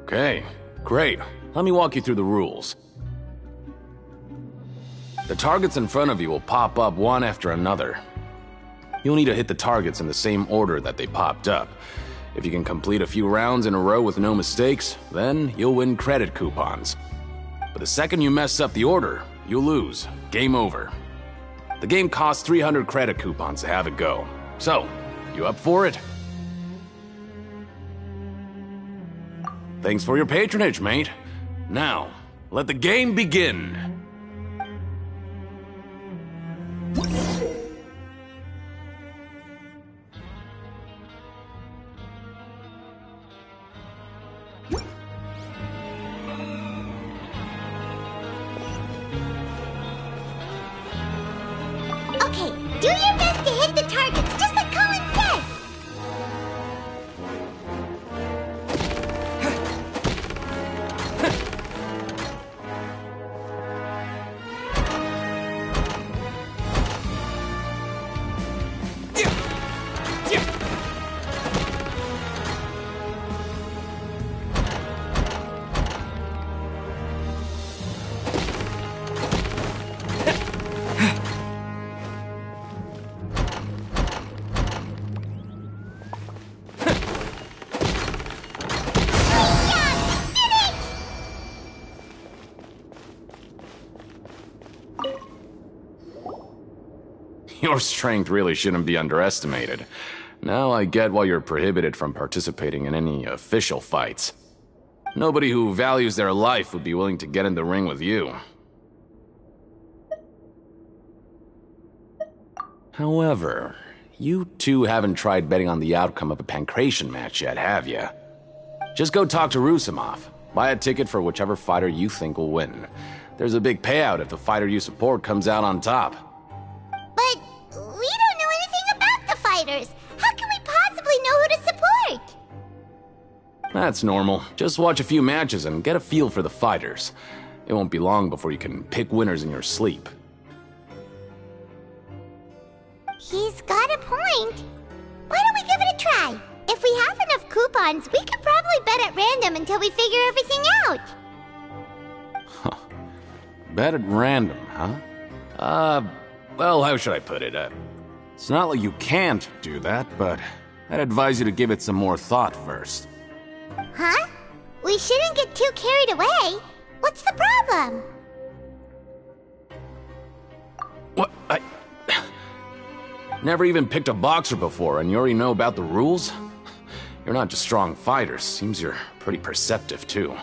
Speaker 19: Okay, great. Let me walk you through the rules. The targets in front of you will pop up one after another. You'll need to hit the targets in the same order that they popped up. If you can complete a few rounds in a row with no mistakes, then you'll win credit coupons. But the second you mess up the order, you'll lose. Game over. The game costs 300 credit coupons to have it go. So, you up for it? Thanks for your patronage, mate. Now, let the game begin.
Speaker 1: Okay, do your best to hit the targets, just like Colin said!
Speaker 19: Your strength really shouldn't be underestimated. Now I get why you're prohibited from participating in any official fights. Nobody who values their life would be willing to get in the ring with you. However, you two haven't tried betting on the outcome of a Pancration match yet, have you? Just go talk to Rusimov. Buy a ticket for whichever fighter you think will win. There's a big payout if the fighter you support comes out on top.
Speaker 1: But we don't know anything about the fighters. How can we possibly know who to support?
Speaker 19: That's normal. Just watch a few matches and get a feel for the fighters. It won't be long before you can pick winners in your sleep.
Speaker 1: He's got a point. Why don't we give it a try? If we have enough coupons, we could probably bet at random until we figure everything out.
Speaker 19: Bet at random, huh? Well, how should I put it? It's not like you can't do that, but I'd advise you to give it some more thought first.
Speaker 1: Huh? We shouldn't get too carried away. What's the problem?
Speaker 19: What? Never even picked a boxer before, and you already know about the rules? You're not just strong fighters. Seems you're pretty perceptive, too.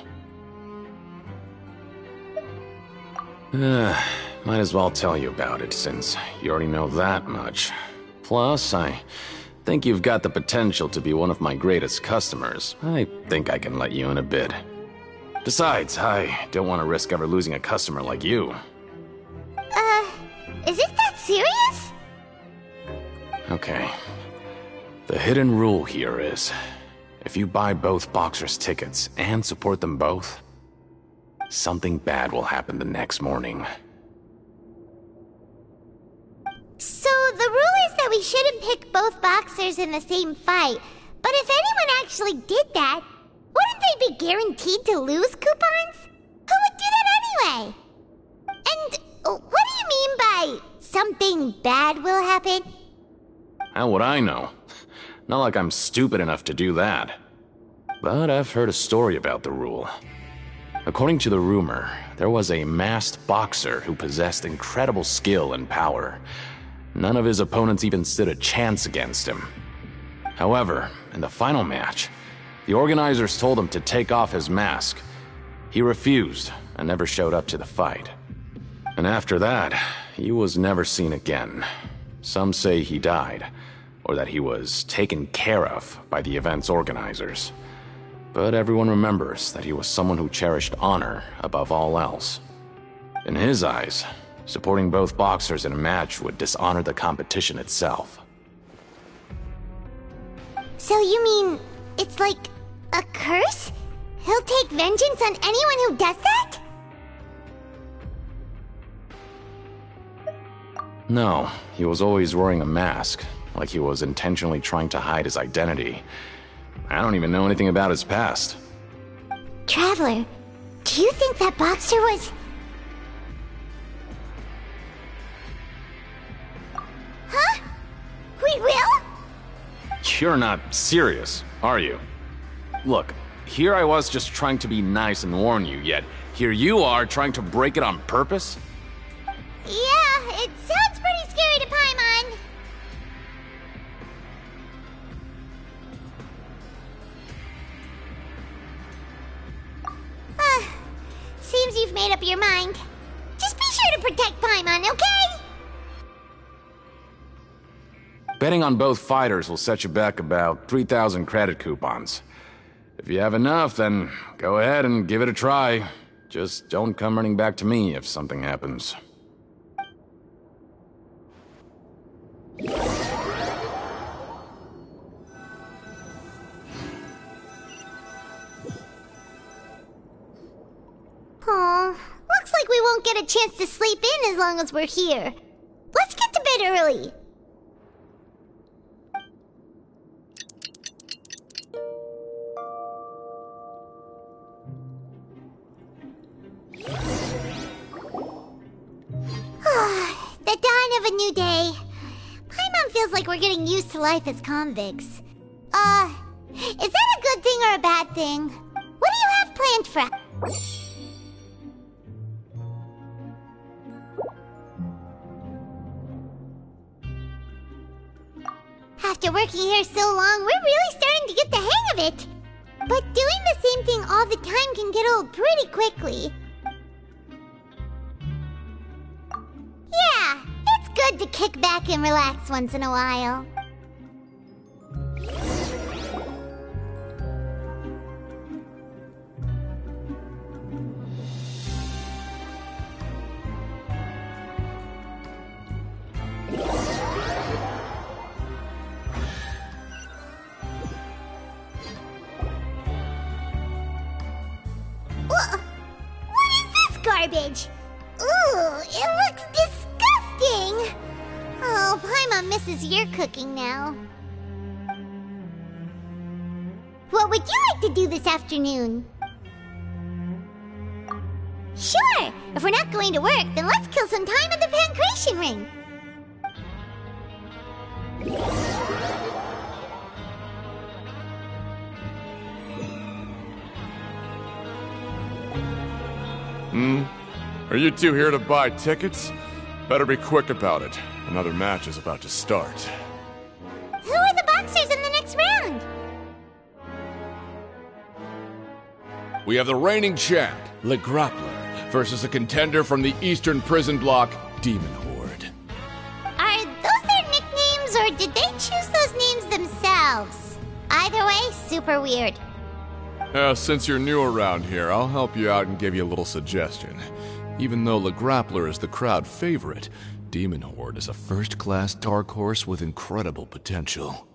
Speaker 19: Might as well tell you about it, since you already know that much. Plus, I think you've got the potential to be one of my greatest customers. I think I can let you in a bid. Besides, I don't want to risk ever losing a customer like you.
Speaker 1: Is it that serious?
Speaker 19: Okay. The hidden rule here is, if you buy both boxers' tickets and support them both, something bad will happen the next morning.
Speaker 1: So the rule is that we shouldn't pick both boxers in the same fight. But if anyone actually did that, wouldn't they be guaranteed to lose coupons? Who would do that anyway? And what do you mean by something bad will happen?
Speaker 19: How would I know? Not like I'm stupid enough to do that. But I've heard a story about the rule. According to the rumor, there was a masked boxer who possessed incredible skill and power. None of his opponents even stood a chance against him. However, in the final match, the organizers told him to take off his mask. He refused and never showed up to the fight. And after that, he was never seen again. Some say he died, or that he was taken care of by the event's organizers. But everyone remembers that he was someone who cherished honor above all else. In his eyes, supporting both boxers in a match would dishonor the competition itself.
Speaker 1: So you mean, it's like A curse? He'll take vengeance on anyone who does that?
Speaker 19: No, he was always wearing a mask, like he was intentionally trying to hide his identity. I don't even know anything about his past.
Speaker 1: Traveler, do you think that boxer was... Huh? We will?
Speaker 19: You're not serious, are you? Look, here I was just trying to be nice and warn you, yet here you are trying to break it on purpose?
Speaker 1: Yeah, it sounds pretty scary to Paimon. Seems you've made up your mind. Just be sure to protect Paimon, okay?
Speaker 19: Betting on both fighters will set you back about 3,000 credit coupons. If you have enough, then go ahead and give it a try. Just don't come running back to me if something happens.
Speaker 1: Aw, looks like we won't get a chance to sleep in as long as we're here. Let's get to bed early. The dawn of a new day. Paimon feels like we're getting used to life as convicts. Is that a good thing or a bad thing? What do you have planned for... After working here so long, we're really starting to get the hang of it. But doing the same thing all the time can get old pretty quickly. Yeah, it's good to kick back and relax once in a while. What is this garbage? Ooh, it looks disgusting! Oh, Paimon misses your cooking now. What would you like to do this afternoon? Sure! If we're not going to work, then let's kill some time at the Pancration Ring!
Speaker 21: Are you two here to buy tickets? Better be quick about it. Another match is about to start.
Speaker 1: Who are the boxers in the next round?
Speaker 21: We have the reigning champ, Le Grappler, versus a contender from the Eastern Prison Block, Demon Horde.
Speaker 1: Are those their nicknames, or did they choose those names themselves? Either way, super weird.
Speaker 21: Since you're new around here, I'll help you out and give you a little suggestion. Even though Le Grappler is the crowd favorite, Demon Horde is a first-class dark horse with incredible potential.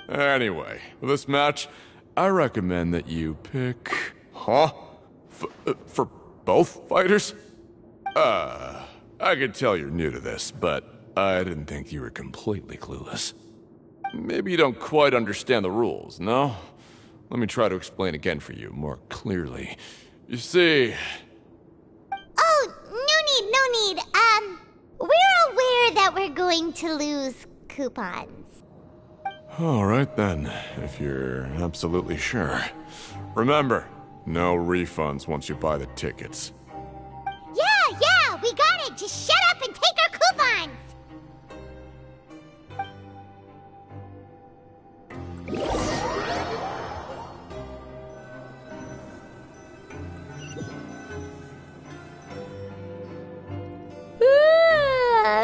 Speaker 21: Anyway, for this match, I recommend that you pick... Huh? For both fighters? I could tell you're new to this, but I didn't think you were completely clueless. Maybe you don't quite understand the rules, no? Let me try to explain again for you more clearly. You see...
Speaker 1: Oh, no need. We're aware that we're going to lose coupons.
Speaker 21: Alright then, if you're absolutely sure. Remember, no refunds once you buy the tickets.
Speaker 1: Yeah, we got it! Just shut up and take our coupons!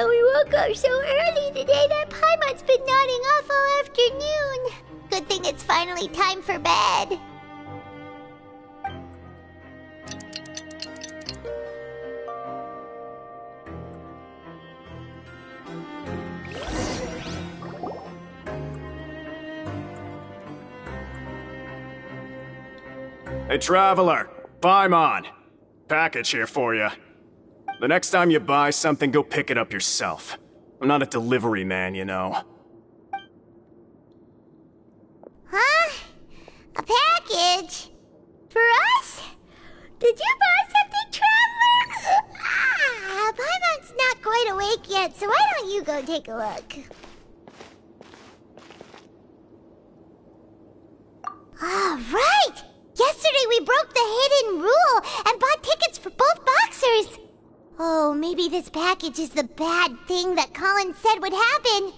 Speaker 1: We woke up so early today that Paimon's been nodding off all afternoon. Good thing it's finally time for bed.
Speaker 14: Hey, Traveler, Paimon. Package here for you. The next time you buy something, go pick it up yourself. I'm not a delivery man, you know.
Speaker 1: Huh? A package? For us? Did you buy something, Traveler? Paimon's not quite awake yet, so why don't you go take a look? All right! Yesterday we broke the hidden rule and bought tickets for both boxers. Oh, maybe this package is the bad thing that Colin said would happen.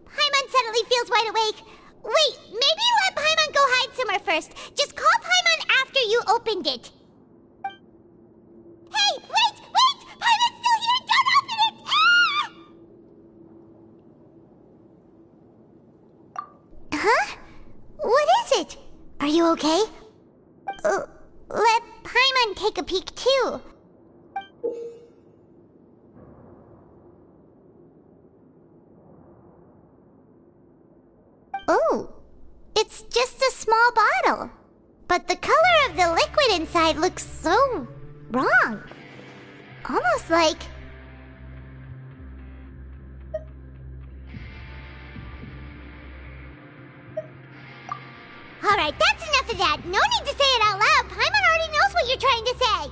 Speaker 1: Paimon suddenly feels wide awake. Wait, maybe let Paimon go hide somewhere first. Just call Paimon after you opened it. Hey, wait! Paimon's still here! Don't open it! Ah! Huh? What is it? Are you okay? Let Paimon take a peek too. Oh, it's just a small bottle. But the color of the liquid inside looks so wrong. Almost like... Alright, that's enough of that. No need to say it out loud. Paimon already knows what you're trying to say.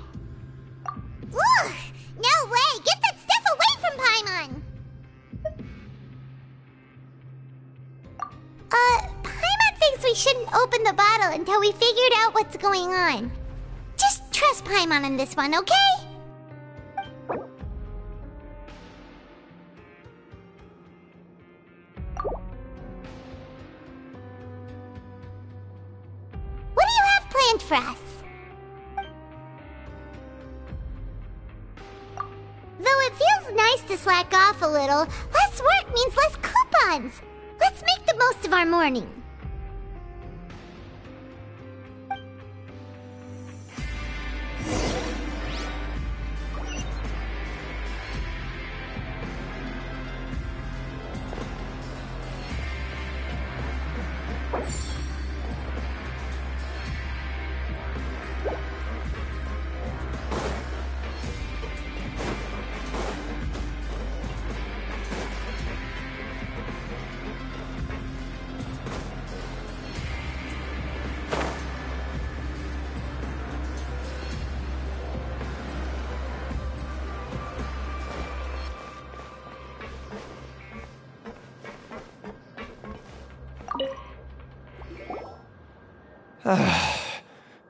Speaker 1: Ugh! No way! Get that stuff away from Paimon! Paimon thinks we shouldn't open the bottle until we figured out what's going on. Just trust Paimon on this one, okay? What do you have planned for us? Though it feels nice to slack off a little, less work means less coupons. Let's make the most of our morning.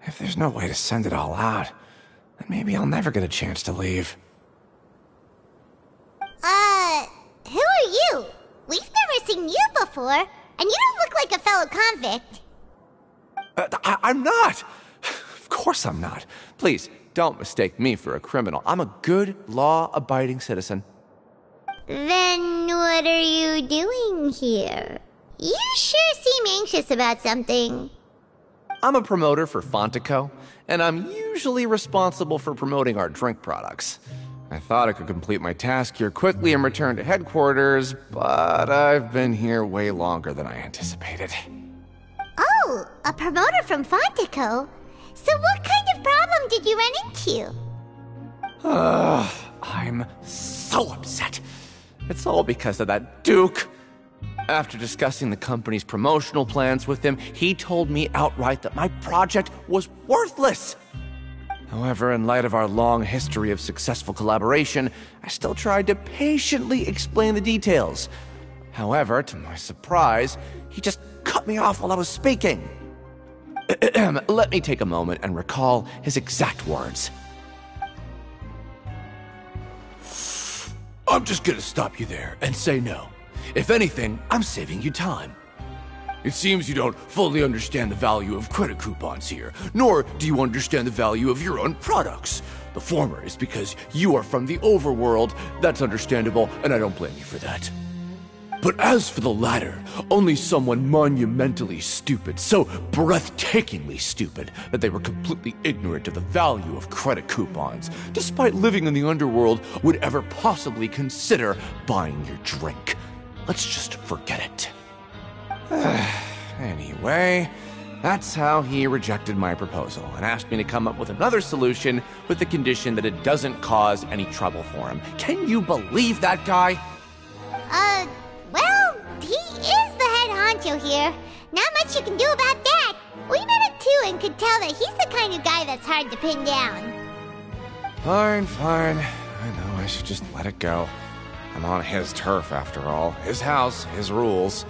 Speaker 3: If there's no way to send it all out, then maybe I'll never get a chance to leave.
Speaker 1: Who are you? We've never seen you before, and you don't look like a fellow convict.
Speaker 3: I'm not! Of course I'm not. Please, don't mistake me for a criminal. I'm a good, law-abiding citizen.
Speaker 1: Then what are you doing here? You sure seem anxious about something.
Speaker 3: I'm a promoter for Fontaine, and I'm usually responsible for promoting our drink products. I thought I could complete my task here quickly and return to headquarters, but I've been here way longer than I anticipated.
Speaker 1: Oh, a promoter from Fontaine? So what kind of problem did you run into?
Speaker 3: I'm so upset. It's all because of that Duke. After discussing the company's promotional plans with him, he told me outright that my project was worthless. However, in light of our long history of successful collaboration, I still tried to patiently explain the details. However, to my surprise, he just cut me off while I was speaking. Let me take a moment and recall his exact words. I'm just gonna stop you there and say no. If anything, I'm saving you time. It seems you don't fully understand the value of credit coupons here, nor do you understand the value of your own products. The former is because you are from the overworld. That's understandable, and I don't blame you for that. But as for the latter, only someone monumentally stupid, so breathtakingly stupid that they were completely ignorant of the value of credit coupons, despite living in the underworld, would ever possibly consider buying your drink. Let's just forget it. Anyway,
Speaker 5: That's how he rejected my proposal and asked me to come up with another solution with the condition that it doesn't cause any trouble for him. Can you believe that guy?
Speaker 1: Well, he is the head honcho here. Not much you can do about that. We met him too and could tell that he's the kind of guy that's hard to pin down.
Speaker 5: Fine. I know I should just let it go. I'm on his turf after all. His house, his rules.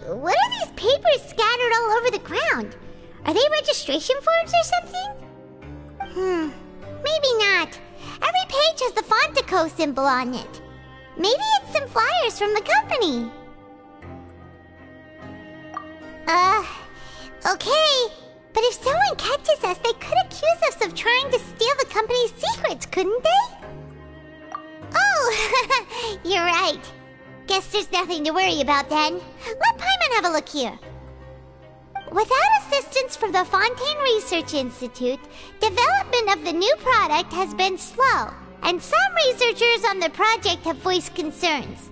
Speaker 1: What are these papers scattered all over the ground? Are they registration forms or something? Maybe not. Every page has the Fontaine symbol on it. Maybe it's some flyers from the company. Okay. But if someone catches us, they could accuse us of trying to steal the company's secrets, couldn't they? Oh, you're right. Guess there's nothing to worry about then. Let Paimon have a look here. Without assistance from the Fontaine Research Institute, development of the new product has been slow, and some researchers on the project have voiced concerns.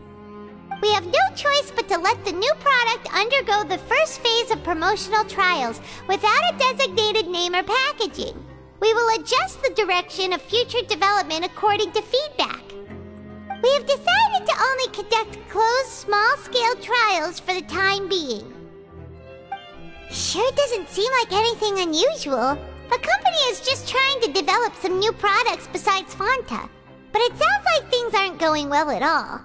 Speaker 1: We have no choice but to let the new product undergo the first phase of promotional trials without a designated name or packaging. We will adjust the direction of future development according to feedback. We have decided to only conduct closed, small-scale trials for the time being. Sure doesn't seem like anything unusual. The company is just trying to develop some new products besides Fanta. But it sounds like things aren't going well at all.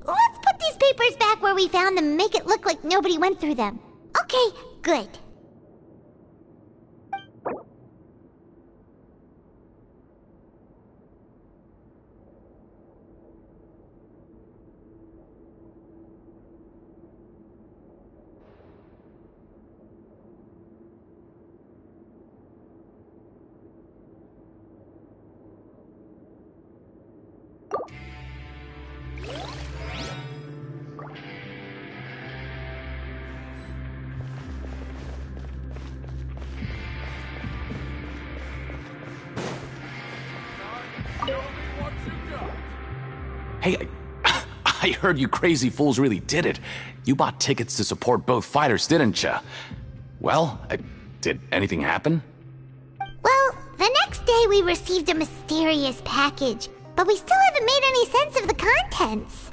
Speaker 1: Let's put these papers back where we found them and make it look like nobody went through them. Okay, good.
Speaker 19: Hey, I heard you crazy fools really did it. You bought tickets to support both fighters, didn't ya? Well, did anything happen?
Speaker 1: Well, the next day we received a mysterious package, but we still haven't made any sense of the contents.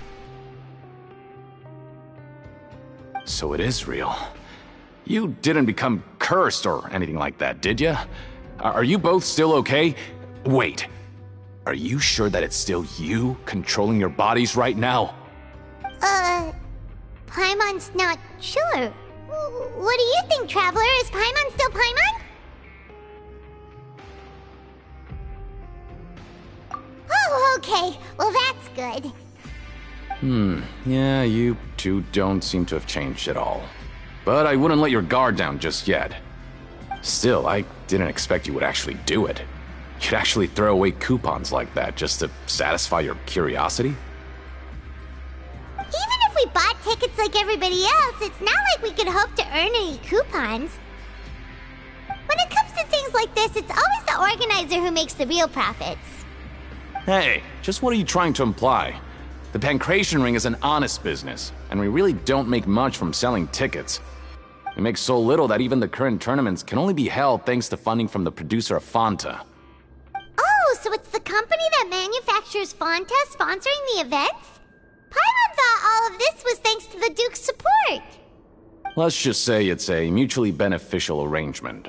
Speaker 19: So it is real. You didn't become cursed or anything like that, did ya? Are you both still okay? Wait. Are you sure that it's still you controlling your bodies right now?
Speaker 1: Paimon's not sure. What do you think, Traveler? Is Paimon still Paimon? Oh, okay. Well, that's good.
Speaker 19: Yeah, you two don't seem to have changed at all. But I wouldn't let your guard down just yet. Still, I didn't expect you would actually do it. You'd actually throw away coupons like that just to satisfy your curiosity?
Speaker 1: Even if we bought tickets like everybody else, it's not like we could hope to earn any coupons. When it comes to things like this, it's always the organizer who makes the real profits.
Speaker 19: Hey, just what are you trying to imply? The Pancration Ring is an honest business, and we really don't make much from selling tickets. We make so little that even the current tournaments can only be held thanks to funding from the producer of Fanta.
Speaker 1: Oh, so it's the company that manufactures Fonta sponsoring the events? Paimon thought all of this was thanks to the Duke's support.
Speaker 19: Let's just say it's a mutually beneficial arrangement.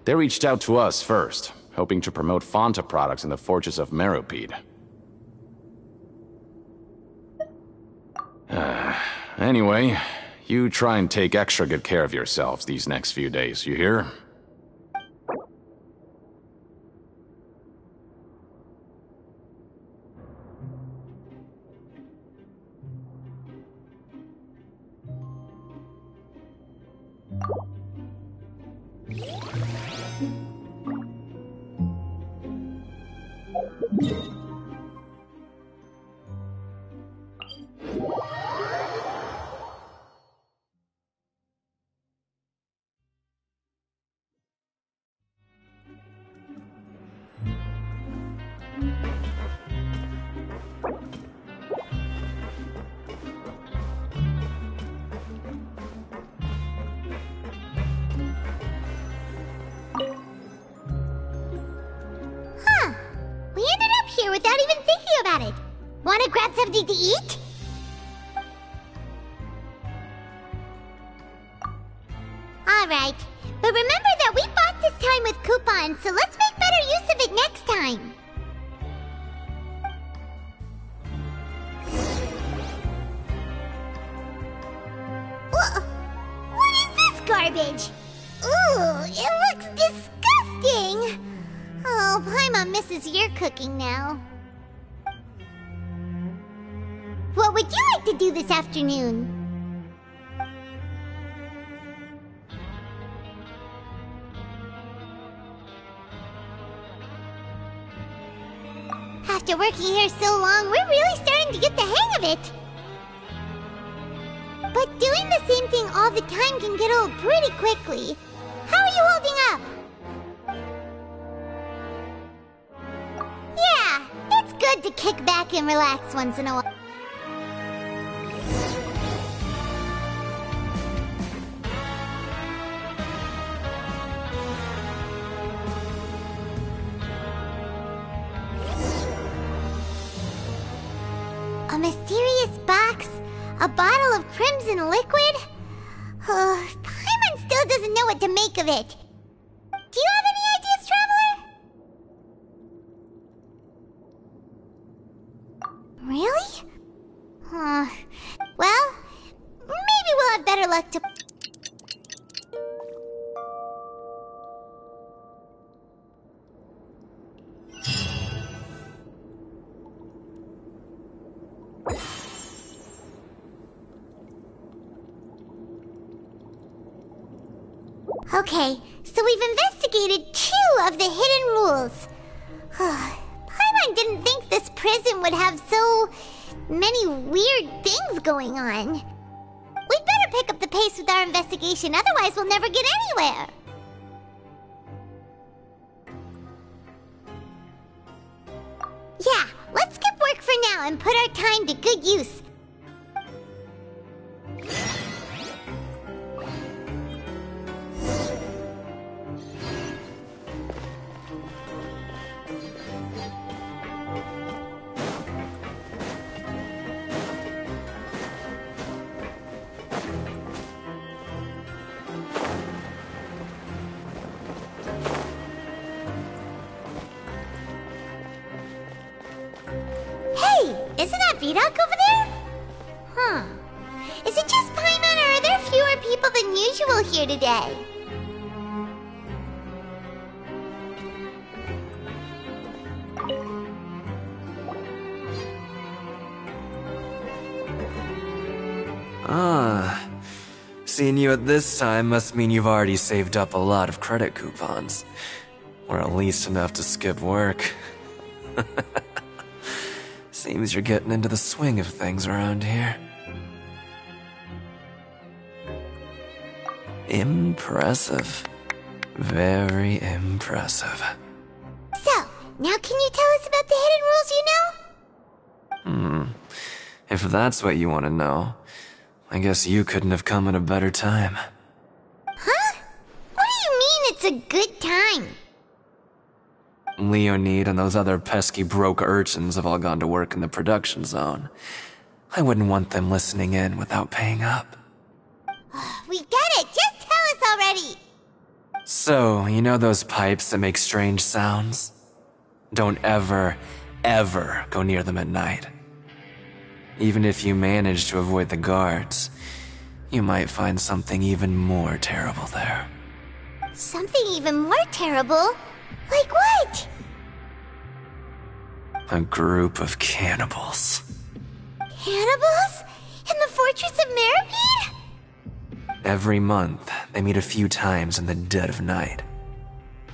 Speaker 19: They reached out to us first, hoping to promote Fonta products in the Fortress of Meropide. Anyway, you try and take extra good care of yourselves these next few days, you hear?
Speaker 1: Without even thinking about it. Wanna grab something to eat? Alright, but remember that we bought this time with coupons, so let's make better use of it next time. What is this garbage? Ooh, it looks disgusting! Oh, Paimon misses your cooking now. What would you like to do this afternoon? After working here so long, we're really starting to get the hang of it. But doing the same thing all the time can get old pretty quickly. How are you holding up? Yeah, it's good to kick back and relax once in a while. A mysterious box? A bottle of crimson liquid? Paimon still doesn't know what to make of it. Do you have any ideas, Traveler? Really? Well, maybe we'll have better luck to... Okay, so we've investigated 2 of the hidden rules. Paimon didn't think this prison would have so many weird things going on. We'd better pick up the pace with our investigation, otherwise we'll never get anywhere. Yeah, let's skip work for now and put our time to good use. Isn't that Vidoc over there? Huh. Is it just Paimon, or are there fewer people than usual here today?
Speaker 17: Seeing you at this time must mean you've already saved up a lot of credit coupons. Or at least enough to skip work. Seems you're getting into the swing of things around here. Impressive. Very impressive.
Speaker 1: So, now can you tell us about the hidden rules you know?
Speaker 17: If that's what you want to know, I guess you couldn't have come at a better time.
Speaker 1: Huh? What do you mean it's a good time?
Speaker 17: Leonid and those other pesky broke urchins have all gone to work in the production zone. I wouldn't want them listening in without paying up.
Speaker 1: We get it! Just tell us already!
Speaker 17: So, you know those pipes that make strange sounds? Don't ever, ever go near them at night. Even if you manage to avoid the guards, you might find something even more terrible there.
Speaker 1: Something even more terrible? Like what?
Speaker 17: A group of cannibals.
Speaker 1: Cannibals? In the Fortress of Meripede?
Speaker 17: Every month, they meet a few times in the dead of night.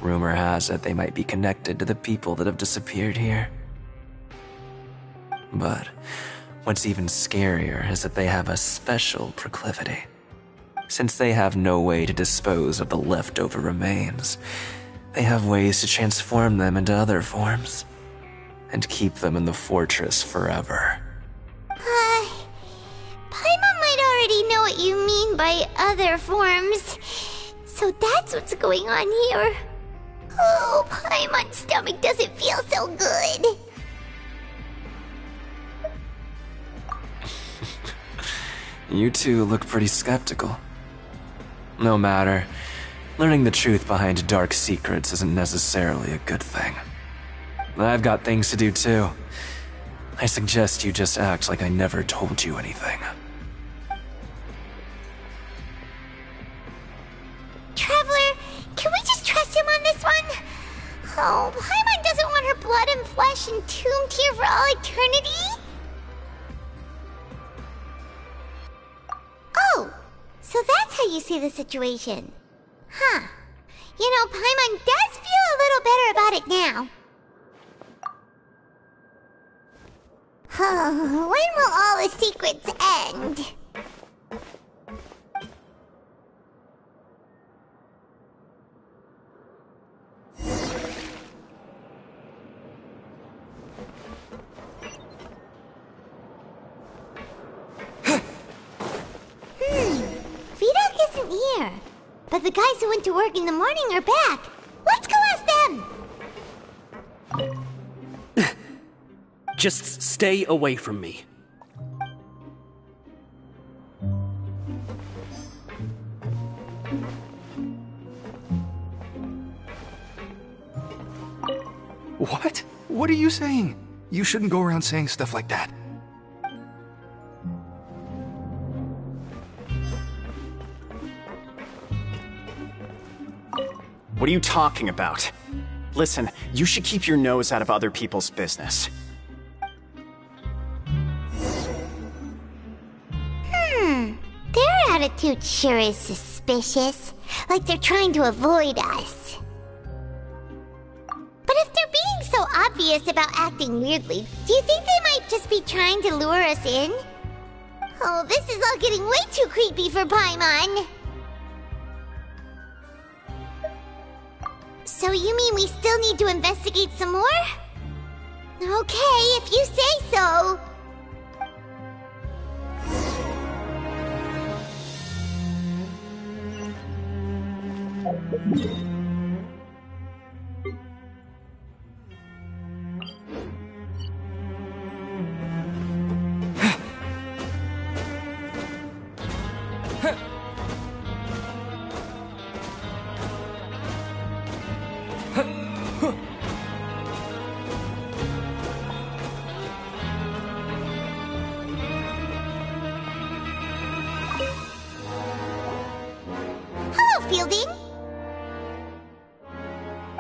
Speaker 17: Rumor has it they might be connected to the people that have disappeared here. But what's even scarier is that they have a special proclivity. Since they have no way to dispose of the leftover remains, they have ways to transform them into other forms and keep them in the fortress forever.
Speaker 1: Paimon might already know what you mean by other forms. So that's what's going on here. Oh, Paimon's stomach doesn't feel so good.
Speaker 17: You two look pretty skeptical. No matter. Learning the truth behind dark secrets isn't necessarily a good thing. I've got things to do too. I suggest you just act like I never told you anything.
Speaker 1: Traveler, can we just trust him on this one? Oh, Paimon doesn't want her blood and flesh entombed here for all eternity? Oh, so that's how you see the situation. Huh. You know, Paimon does feel a little better about it now. Oh, when will all the secrets end? Vidocq isn't here. But the guys who went to work in the morning are back. Let's go ask them!
Speaker 4: Just stay away from me.
Speaker 12: What? What are you saying? You shouldn't go around saying stuff like that.
Speaker 14: What are you talking about? Listen, you should keep your nose out of other people's business.
Speaker 1: Their attitude sure is suspicious. Like they're trying to avoid us. But if they're being so obvious about acting weirdly, do you think they might just be trying to lure us in? Oh, this is all getting way too creepy for Paimon. So you mean we still need to investigate some more? Okay, if you say so.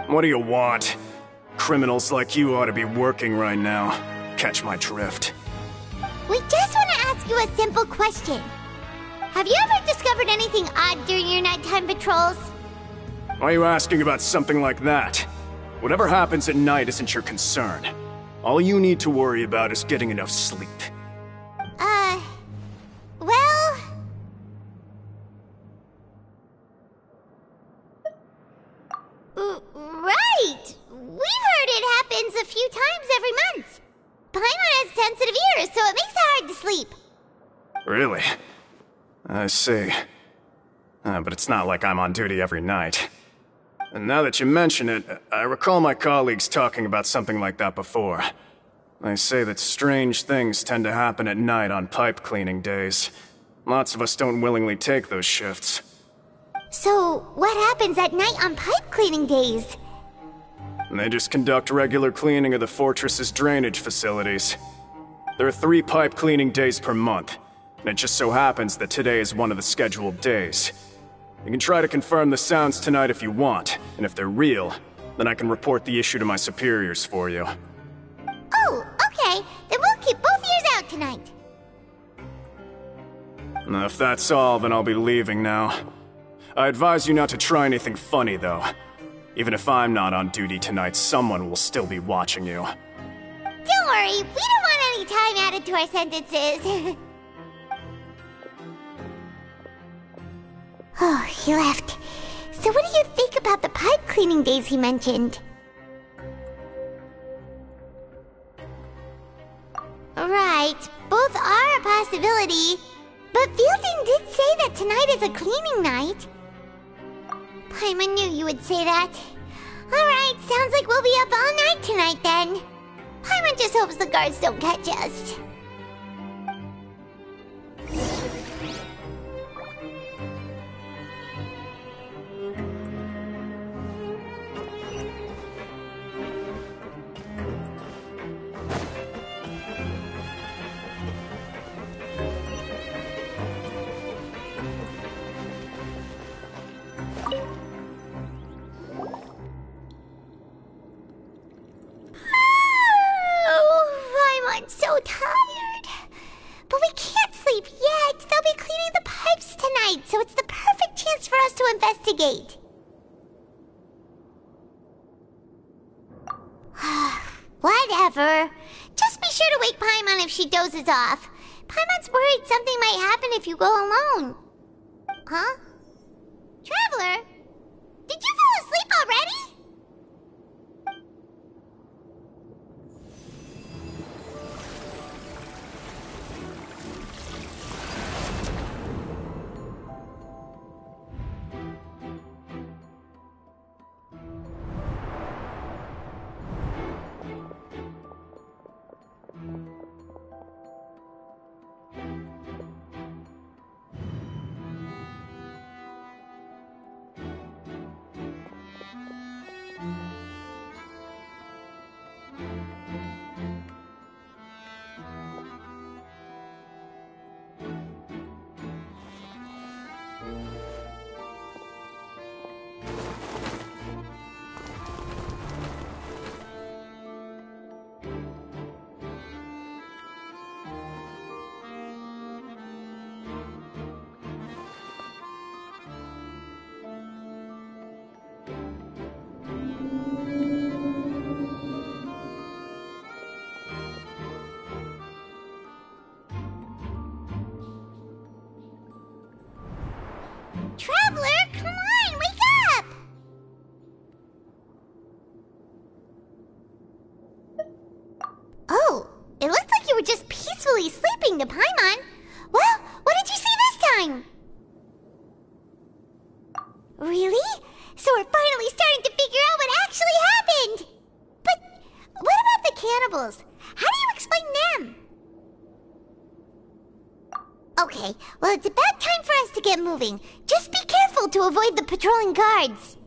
Speaker 14: What do you want? Criminals like you ought to be working right now. Catch my drift.
Speaker 1: We just want to ask you a simple question. Have you ever discovered anything odd during your nighttime patrols?
Speaker 14: Why are you asking about something like that? Whatever happens at night isn't your concern. All you need to worry about is getting enough sleep.
Speaker 1: Well... Right! We've heard it happens a few times every month. Paimon has sensitive ears, so it makes it hard to sleep.
Speaker 14: Really? I see. But it's not like I'm on duty every night. And now that you mention it, I recall my colleagues talking about something like that before. They say that strange things tend to happen at night on pipe cleaning days. Lots of us don't willingly take those shifts.
Speaker 1: So, what happens at night on pipe cleaning days?
Speaker 14: They just conduct regular cleaning of the fortress's drainage facilities. There are 3 pipe cleaning days per month, and it just so happens that today is one of the scheduled days. You can try to confirm the sounds tonight if you want, and if they're real, then I can report the issue to my superiors for you.
Speaker 1: Oh, okay. Then we'll keep both ears out tonight.
Speaker 14: If that's all, then I'll be leaving now. I advise you not to try anything funny, though. Even if I'm not on duty tonight, someone will still be watching you.
Speaker 1: Don't worry, we don't want any time added to our sentences. Oh, he left. So what do you think about the pipe cleaning days he mentioned? Right, both are a possibility. But Fielding did say that tonight is a cleaning night. Paimon knew you would say that. Alright, sounds like we'll be up all night tonight then. Paimon just hopes the guards don't catch us. I'm so tired. But we can't sleep yet. They'll be cleaning the pipes tonight, so it's the perfect chance for us to investigate. Whatever. Just be sure to wake Paimon if she dozes off. Paimon's worried something might happen if you go alone. Huh? Traveler? Did you fall asleep already? Traveler, come on, wake up! Oh, it looked like you were just peacefully sleeping to Paimon. Well, what did you see this time? Really? So we're finally starting to figure out what actually happened! But what about the cannibals? How do you explain them? Okay, well it's about time for us to get moving. Just be careful to avoid the patrolling guards.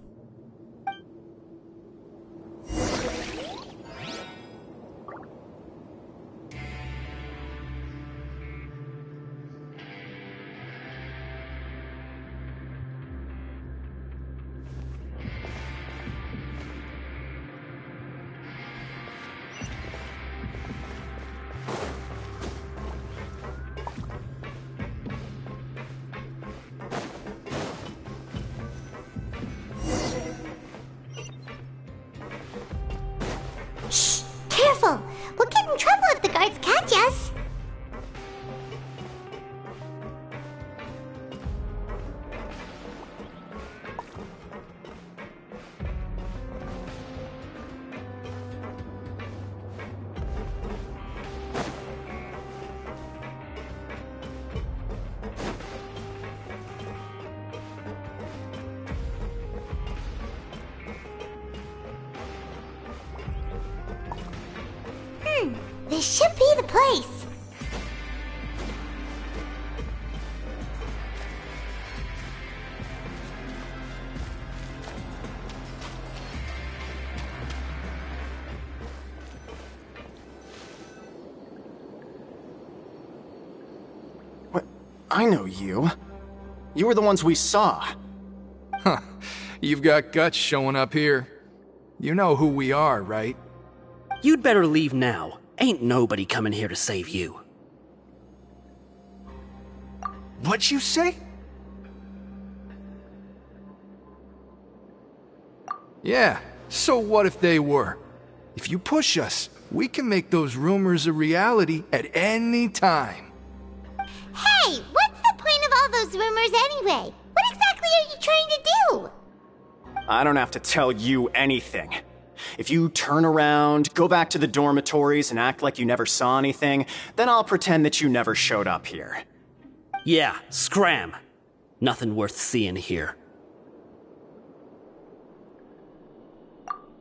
Speaker 1: Shh! Careful! We'll get in trouble if the guards catch us! This should be the place.
Speaker 14: What? I know you. You were the ones we saw.
Speaker 12: Huh. You've got guts showing up here. You know who we are, right?
Speaker 4: You'd better leave now. Ain't nobody coming here to save you.
Speaker 12: What'd you say? Yeah, so what if they were? If you push us, we can make those rumors a reality at any time.
Speaker 1: Hey, what's the point of all those rumors anyway? What exactly are you trying to do?
Speaker 14: I don't have to tell you anything. If you turn around, go back to the dormitories and act like you never saw anything, then I'll pretend that you never showed up here.
Speaker 4: Yeah, scram. Nothing worth seeing here.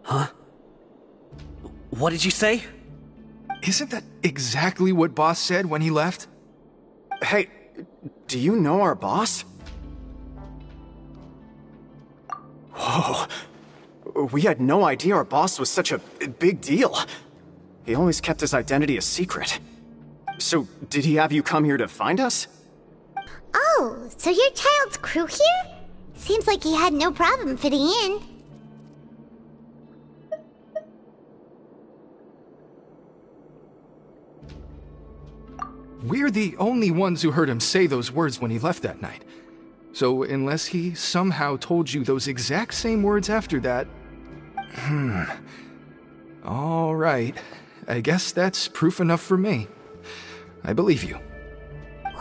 Speaker 4: Huh? What did you say?
Speaker 12: Isn't that exactly what Boss said when he left?
Speaker 14: Hey, do you know our boss? Whoa. We had no idea our boss was such a big deal. He always kept his identity a secret. So, did he have you come here to find us?
Speaker 1: Oh, so you're Child's crew here? Seems like he had no problem fitting in.
Speaker 12: We're the only ones who heard him say those words when he left that night. So unless he somehow told you those exact same words after that... All right. I guess that's proof enough for me. I believe you.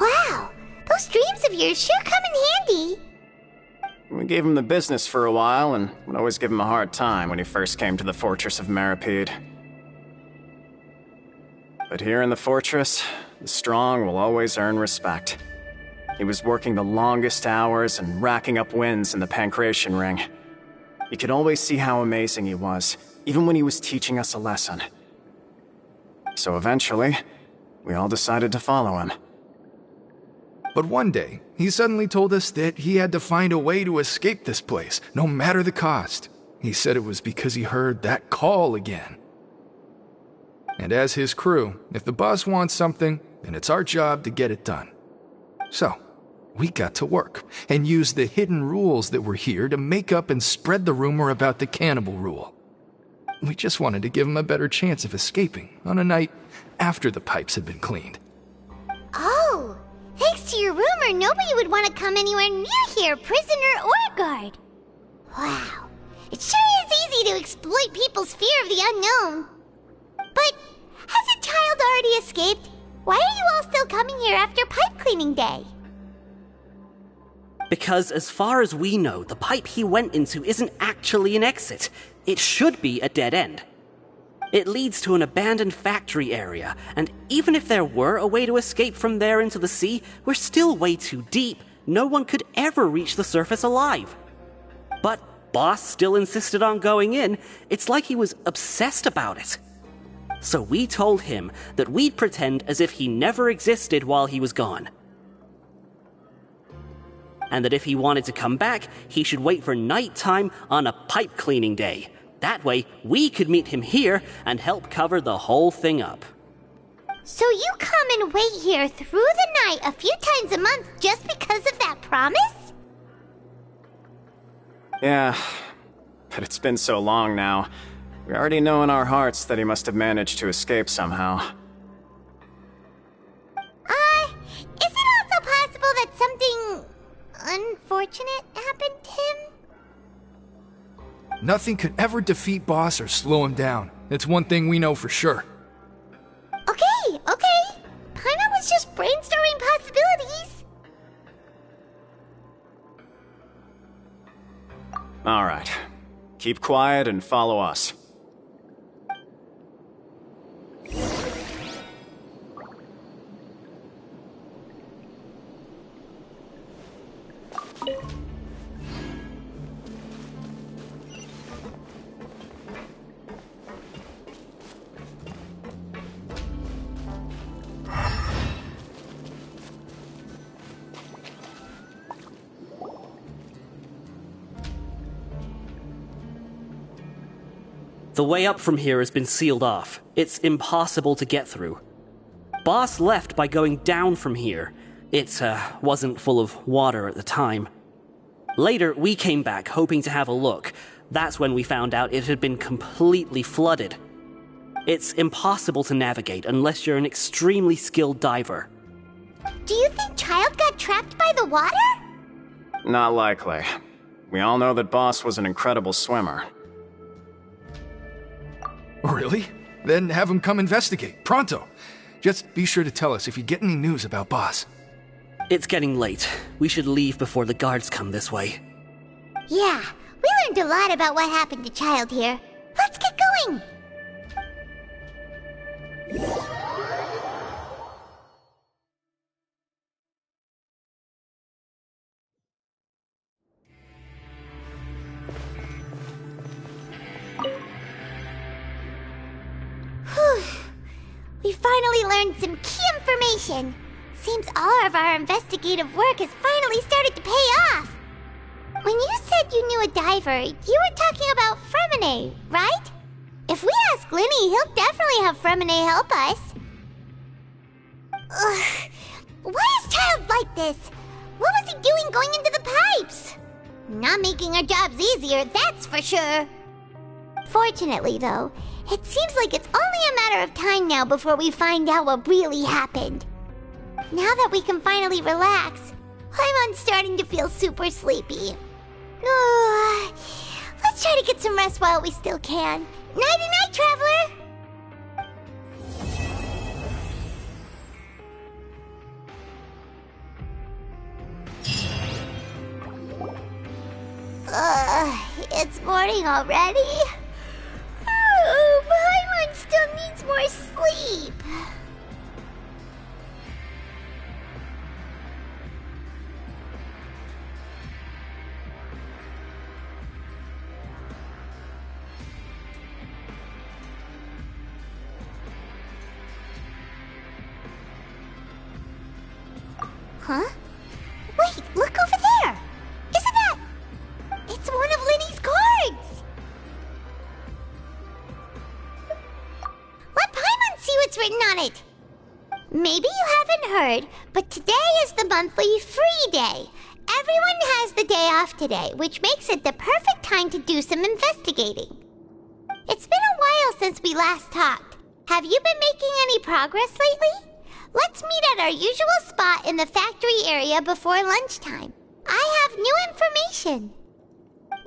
Speaker 1: Wow, those dreams of yours sure come in handy.
Speaker 14: We gave him the business for a while and would always give him a hard time when he first came to the fortress of Maripede. But here in the fortress, the strong will always earn respect. He was working the longest hours and racking up wins in the Pancration Ring. You could always see how amazing he was, even when he was teaching us a lesson. So eventually, we all decided to follow him.
Speaker 12: But one day, he suddenly told us that he had to find a way to escape this place, no matter the cost. He said it was because he heard that call again. And as his crew, if the boss wants something, then it's our job to get it done. So, we got to work, and used the hidden rules that were here to make up and spread the rumor about the cannibal rule. We just wanted to give him a better chance of escaping on a night after the pipes had been cleaned.
Speaker 1: Oh, thanks to your rumor, nobody would want to come anywhere near here, prisoner or guard. Wow, it sure is easy to exploit people's fear of the unknown. But hasn't Child already escaped? Why are you all still coming here after pipe cleaning day?
Speaker 4: Because as far as we know, the pipe he went into isn't actually an exit. It should be a dead end. It leads to an abandoned factory area, and even if there were a way to escape from there into the sea, we're still way too deep. No one could ever reach the surface alive. But Boss still insisted on going in. It's like he was obsessed about it. So we told him that we'd pretend as if he never existed while he was gone. And that if he wanted to come back, he should wait for nighttime on a pipe cleaning day. That way, we could meet him here and help cover the whole thing up.
Speaker 1: So you come and wait here through the night a few times a month just because of that promise?
Speaker 14: Yeah, but it's been so long now. We already know in our hearts that he must have managed to escape somehow.
Speaker 1: Is it also possible that something unfortunate happened to him?
Speaker 12: Nothing could ever defeat Boss or slow him down. It's one thing we know for sure.
Speaker 1: Okay. Paimon was just brainstorming possibilities.
Speaker 14: Alright. Keep quiet and follow us.
Speaker 4: The way up from here has been sealed off. It's impossible to get through. Boss left by going down from here. It wasn't full of water at the time. Later, we came back hoping to have a look. That's when we found out it had been completely flooded. It's impossible to navigate unless you're an extremely skilled diver.
Speaker 20: Do you think Child got trapped by the water?
Speaker 14: Not likely. We all know that Boss was an incredible swimmer.
Speaker 12: Really? Then have him come investigate, pronto. Just be sure to tell us if you get any news about Boss.
Speaker 4: It's getting late. We should leave before the guards come this way.
Speaker 20: Yeah, we learned a lot about what happened to Child here. Let's get going! Whew. We finally learned some key information. Seems all of our investigative work has finally started to pay off. When you said you knew a diver, you were talking about Fremine, right? If we ask Linny, he'll definitely have Fremine help us. Ugh. Why is Child like this? What was he doing going into the pipes? Not making our jobs easier, that's for sure. Fortunately, though, it seems like it's only a matter of time now before we find out what really happened. Now that we can finally relax, I'm starting to feel super sleepy. Let's try to get some rest while we still can. Nighty-night, Traveler! It's morning already? Paimon still needs more sleep. Huh? Wait, look over there! Isn't that... It's one of Linny's cards! Let Paimon see what's written on it! Maybe you haven't heard, but today is the monthly free day. Everyone has the day off today, which makes it the perfect time to do some investigating. It's been a while since we last talked. Have you been making any progress lately? Let's meet at our usual spot in the factory area before lunchtime. I have new information.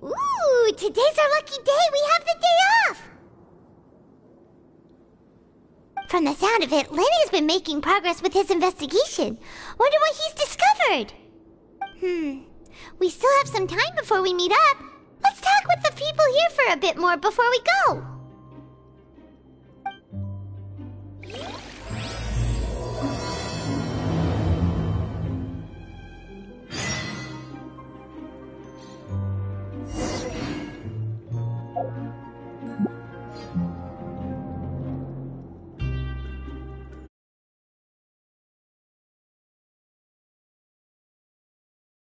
Speaker 20: Ooh, today's our lucky day. We have the day off. From the sound of it, Lenny's been making progress with his investigation. Wonder what he's discovered. We still have some time before we meet up. Let's talk with the people here for a bit more before we go.